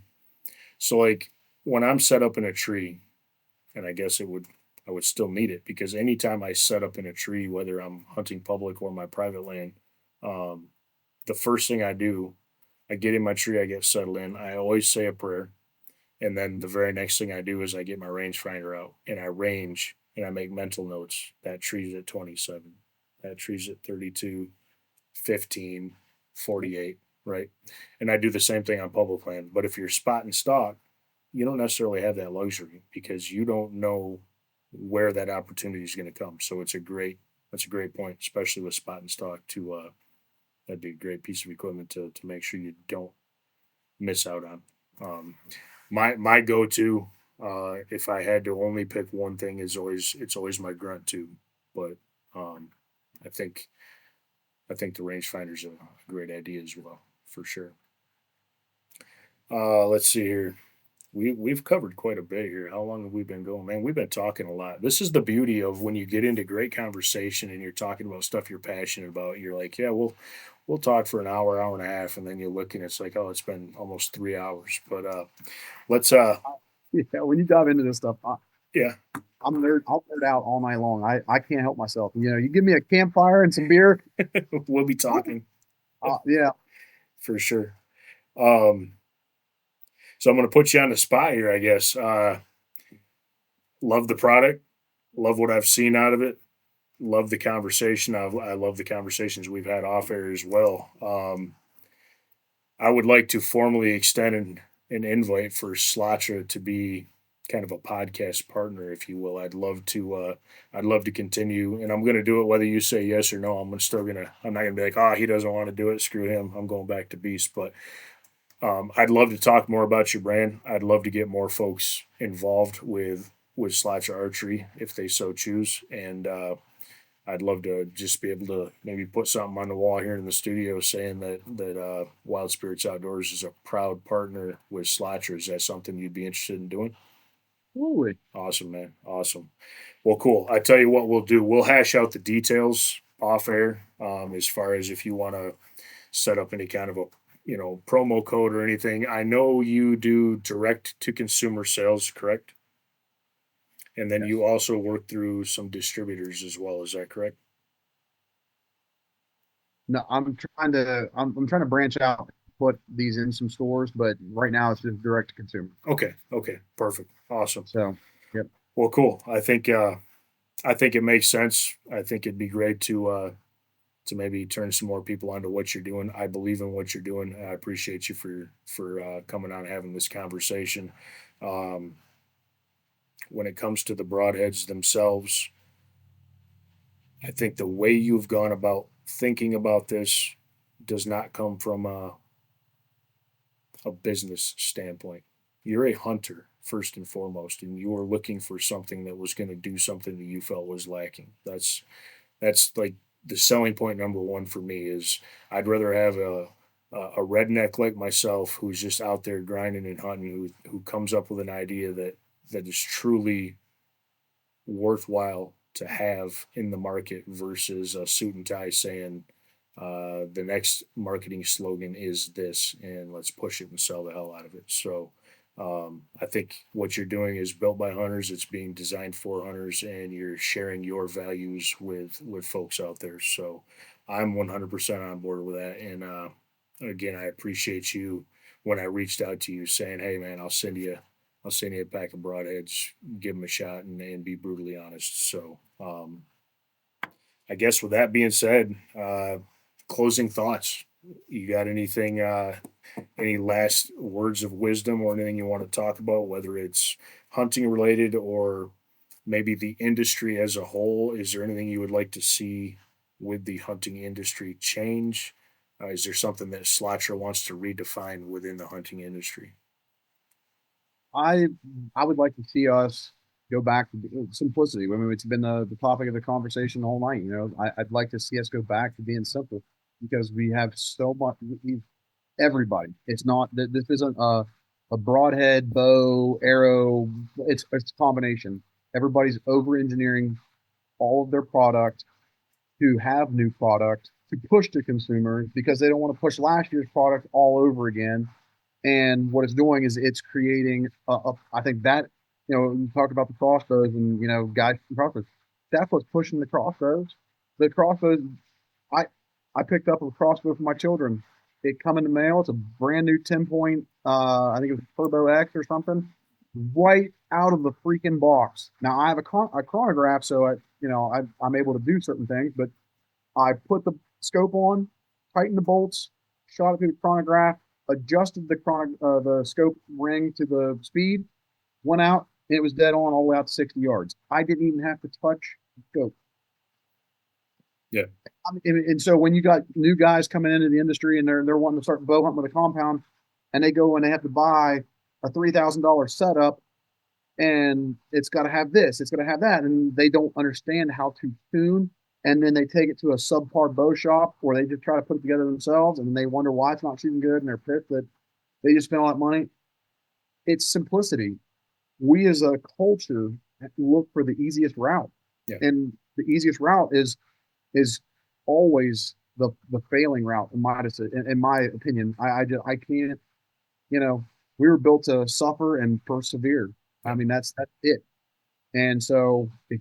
so like when I'm set up in a tree, and I guess I would still need it, because anytime I set up in a tree, whether I'm hunting public or my private land, the first thing I do, I get in my tree, I get settled in, I always say a prayer, and then the very next thing I do is I get my rangefinder out and I range and I make mental notes. That tree's at 27, that tree's at 32, 15, 48, right? And I do the same thing on public land. But if you're spot and stock, you don't necessarily have that luxury, because you don't know where that opportunity is going to come. So that's a great point, especially with spot and stock. That'd be a great piece of equipment to make sure you don't miss out on. My go-to, if I had to only pick one thing, it's always my grunt tube. But I think the rangefinder's a great idea as well, for sure. Let's see here. We've covered quite a bit here. How long have we been going? Man, we've been talking a lot. This is the beauty of when you get into great conversation and you're talking about stuff you're passionate about. You're like, yeah, we'll talk for an hour and a half, and then you look and it's like, oh, it's been almost 3 hours. But let's Yeah, when you dive into this stuff, yeah, I'll nerd out all night long. I can't help myself. You give me a campfire and some beer, we'll be talking. yeah. For sure. So I'm going to put you on the spot here, I guess. love the product, love what I've seen out of it, love the conversation. I love the conversations we've had off air as well. I would like to formally extend an invite for SLATRA to be kind of a podcast partner, if you will. I'd love to continue, and I'm going to do it whether you say yes or no. I'm not gonna be like, oh, he doesn't want to do it, screw him. I'm going back to Beast, but I'd love to talk more about your brand. I'd love to get more folks involved with SLATRA Archery if they so choose, and I'd love to just be able to maybe put something on the wall here in the studio saying that Wild Spirits Outdoors is a proud partner with SLATRA. Is that something you'd be interested in doing? Absolutely. Awesome, man. Awesome. Well, cool. I tell you what we'll do. We'll hash out the details off air, as far as if you want to set up any kind of a promo code or anything. I know you do direct to consumer sales, correct? And then Yes. you also work through some distributors as well. Is that correct? No, I'm trying to branch out, put these in some stores, but right now it's just direct to consumer. Okay. Okay. Perfect. Awesome. So, yep. Well, cool. I think it makes sense. I think it'd be great to maybe turn some more people onto what you're doing. I believe in what you're doing. I appreciate you for coming on and having this conversation. Um, when it comes to the broadheads themselves, I think the way you've gone about thinking about this does not come from a business standpoint. You're a hunter first and foremost, and you were looking for something that was going to do something that you felt was lacking. That's like the selling point number one for me is I'd rather have a redneck like myself who's just out there grinding and hunting who comes up with an idea that is truly worthwhile to have in the market versus a suit and tie saying the next marketing slogan is this and let's push it and sell the hell out of it. So I think what you're doing is built by hunters. It's being designed for hunters, and you're sharing your values with folks out there. So I'm 100% on board with that. And again, I appreciate you when I reached out to you saying, "Hey, man, I'll send you a pack of broadheads. Give them a shot, and be brutally honest." So I guess with that being said, closing thoughts. You got anything? Any last words of wisdom or anything you want to talk about, whether it's hunting related or maybe the industry as a whole? Is there anything you would like to see with the hunting industry change? Is there something that SLATRA wants to redefine within the hunting industry? I I would like to see us go back to simplicity. I mean, it's been the topic of the conversation the whole night. I'd like to see us go back to being simple because we have so much. Everybody. It's not that this isn't a broadhead bow arrow. It's a combination. Everybody's over engineering all of their product to have new product to push to consumers because they don't want to push last year's product all over again. And what it's doing is it's creating I think that we talked about the crossbows and guys from crossbows. That's what's pushing the crossbows. The crossbows I I picked up a crossbow for my children. It come in the mail. It's a brand new 10 point. I think it was Turbo X or something. Right out of the freaking box. Now I have a chronograph, so I'm able to do certain things. But I put the scope on, tightened the bolts, shot it through the chronograph, adjusted the scope ring to the speed, went out, and it was dead on all the way out to 60 yards. I didn't even have to touch the scope. Yeah. And so when you got new guys coming into the industry and they're wanting to start bow hunting with a compound, and they go and they have to buy a $3,000 setup, and it's got to have this, it's got to have that, and they don't understand how to tune, and then they take it to a subpar bow shop where they just try to put it together themselves, and they wonder why it's not shooting good, and they're pissed that they just spent all that money. It's simplicity. We as a culture look for the easiest route, Yeah. and the easiest route is always the failing route in my opinion. I can't, we were built to suffer and persevere. I mean, that's it. And so be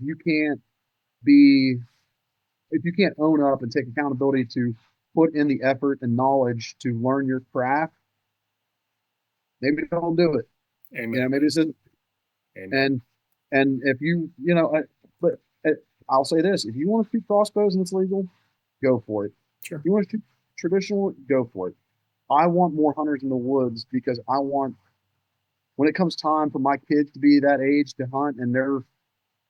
if you can't own up and take accountability to put in the effort and knowledge to learn your craft, maybe don't do it. Amen. Maybe this isn't. Amen. And And if but uh, I'll say this: if you want to shoot crossbows and it's legal, go for it. Sure. If you want to shoot traditional, go for it. I want more hunters in the woods because I want, when it comes time for my kids to be that age to hunt and they're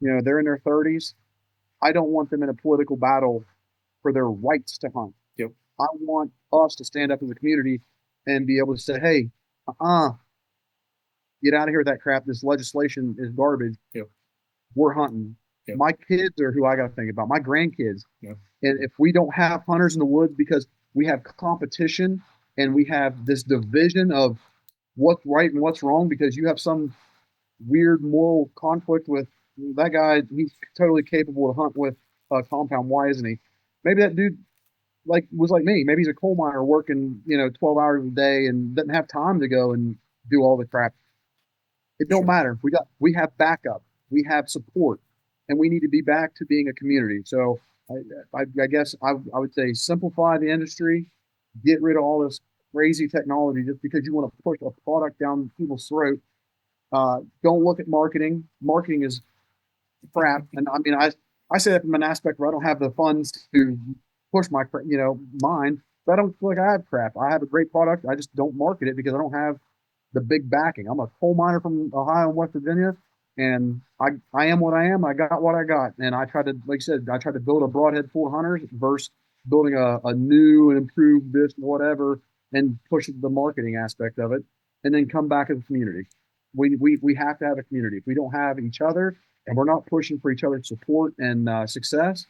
in their 30s, I don't want them in a political battle for their rights to hunt. Yep. I want us to stand up as a community and be able to say, hey, get out of here with that crap. This legislation is garbage. Yep. We're hunting. Yep. My kids are who I got to think about, my grandkids. Yep. And if we don't have hunters in the woods because we have competition and we have this division of what's right and what's wrong because you have some weird moral conflict with that guy, he's totally capable to hunt with a compound. Why isn't he? Maybe that dude was like me. Maybe he's a coal miner working 12 hours a day and doesn't have time to go and do all the crap. It don't matter. We have backup, we have support, and we need to be back to being a community. So I guess I would say simplify the industry, get rid of all this crazy technology just because you want to push a product down people's throat. Don't look at marketing. Marketing is crap. And I mean, I say that from an aspect where I don't have the funds to push mine, but I don't feel like I have crap. I have a great product. I just don't market it because I don't have the big backing. I'm a coal miner from Ohio and West Virginia, and I am what I am. I got what I got. And I tried to, like I said, I tried to build a Broadhead 400 versus building a new and improved this, whatever, and push the marketing aspect of it, and then come back as a community. We have to have a community. If we don't have each other and we're not pushing for each other's support and success,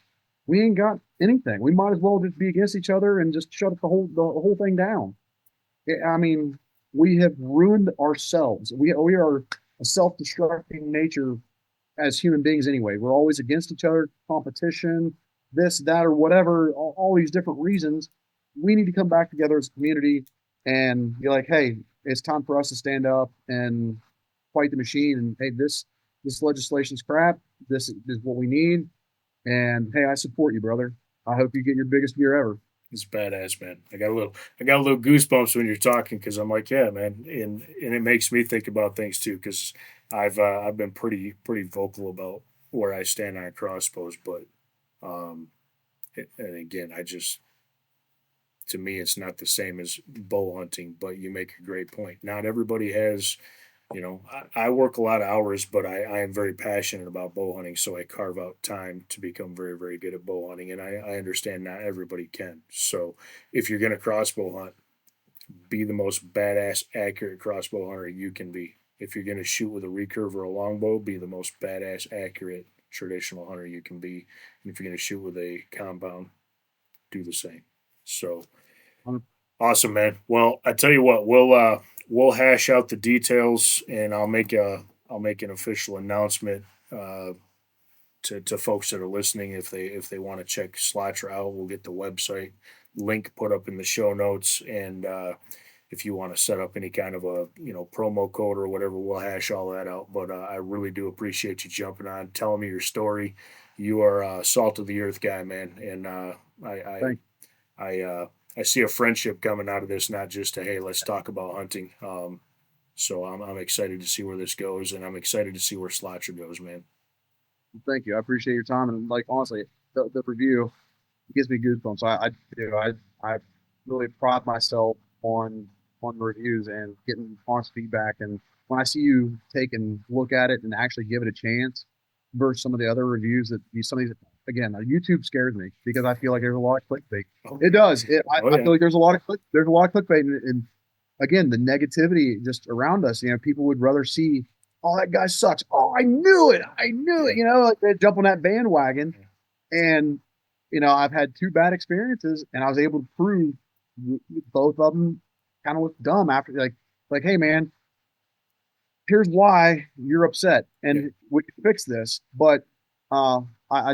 we ain't got anything. We might as well just be against each other and just shut the whole thing down. I mean, we have ruined ourselves. We are a self-destructing nature as human beings anyway. We're always against each other, competition, this, that, or whatever, all these different reasons. We need to come back together as a community and be like, hey, it's time for us to stand up and fight the machine. And hey, this legislation's crap. This is what we need. And hey, I support you, brother. I hope you get your biggest year ever. It's badass, man. I got a little goosebumps when you're talking because I'm like, yeah, man, and it makes me think about things too because I've been pretty vocal about where I stand on crossbows, but and again, to me, it's not the same as bow hunting. But you make a great point. Not everybody has. I work a lot of hours, but I am very passionate about bow hunting, so I carve out time to become very, very good at bow hunting. And I understand not everybody can. So if you're going to crossbow hunt, be the most badass, accurate crossbow hunter you can be. If you're going to shoot with a recurve or a longbow, be the most badass, accurate, traditional hunter you can be. And if you're going to shoot with a compound, do the same. So awesome, man. Well, I tell you what, we'll hash out the details, and I'll make an official announcement to folks that are listening if they want to check SLATRA out. We'll get the website link put up in the show notes, and if you want to set up any kind of a promo code or whatever, we'll hash all that out. But I really do appreciate you jumping on, telling me your story. You are a salt of the earth guy, man, and I see a friendship coming out of this, not just a hey, let's talk about hunting. So I'm excited to see where this goes, and I'm excited to see where SLATRA goes, man. Thank you. I appreciate your time, and like honestly, the review gives me goosebumps. I really pride myself on the reviews and getting honest feedback. And when I see you take and look at it and actually give it a chance versus some of the other reviews that some of these, again, YouTube scares me because I feel like there's a lot of clickbait. It does. I feel like there's a lot of clickbait, and again, the negativity just around us. People would rather see, oh, that guy sucks. Oh, I knew it. Like they jump on that bandwagon. And I've had 2 bad experiences, and I was able to prove both of them kind of looked dumb after, like, hey man, here's why you're upset, and we can fix this. But I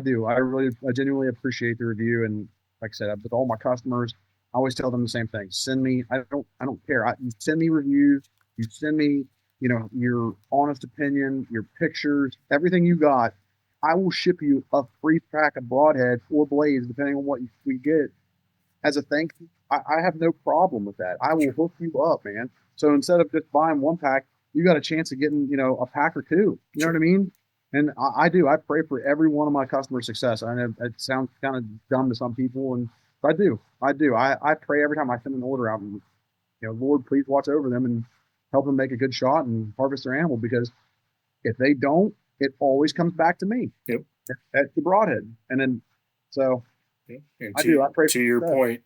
genuinely appreciate the review, and like I said, with all my customers, I always tell them the same thing. Send me, I don't care. You send me reviews, you send me, your honest opinion, your pictures, everything you got. I will ship you a free pack of Broadhead or blades, depending on what we get, as a thank you. I have no problem with that. I will hook you up, man. So instead of just buying 1 pack, you got a chance of getting, a pack or 2. You know what I mean? And I do. I pray for every one of my customers' success. I know it sounds kind of dumb to some people, and but I do. I do. I pray every time I send an order out, and Lord, please watch over them and help them make a good shot and harvest their animal. Because if they don't, it always comes back to me. Yep. At the Broadhead, and then so and I do. I pray to your point,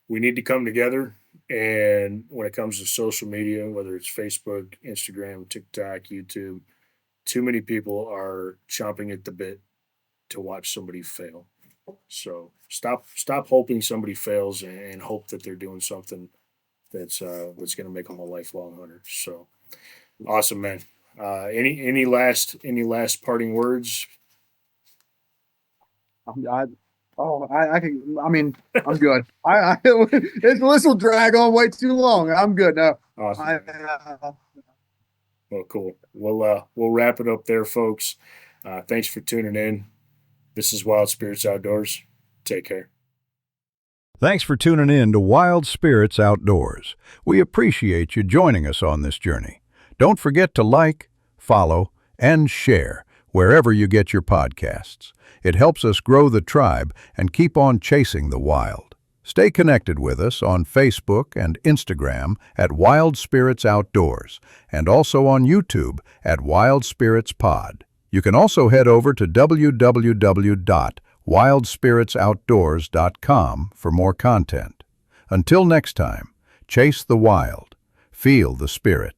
we need to come together. And when it comes to social media, whether it's Facebook, Instagram, TikTok, YouTube, too many people are chomping at the bit to watch somebody fail. So stop hoping somebody fails and hope that they're doing something that's going to make them a lifelong hunter. So awesome, man. Any last parting words? I can. I mean, I'm good. This will drag on way too long. I'm good now. Awesome. Well, cool. We'll wrap it up there, folks. Thanks for tuning in. This is Wild Spirits Outdoors. Take care. Thanks for tuning in to Wild Spirits Outdoors. We appreciate you joining us on this journey. Don't forget to like, follow, and share wherever you get your podcasts. It helps us grow the tribe and keep on chasing the wild. Stay connected with us on Facebook and Instagram at Wild Spirits Outdoors, and also on YouTube at Wild Spirits Pod. You can also head over to www.wildspiritsoutdoors.com for more content. Until next time, chase the wild, feel the spirit,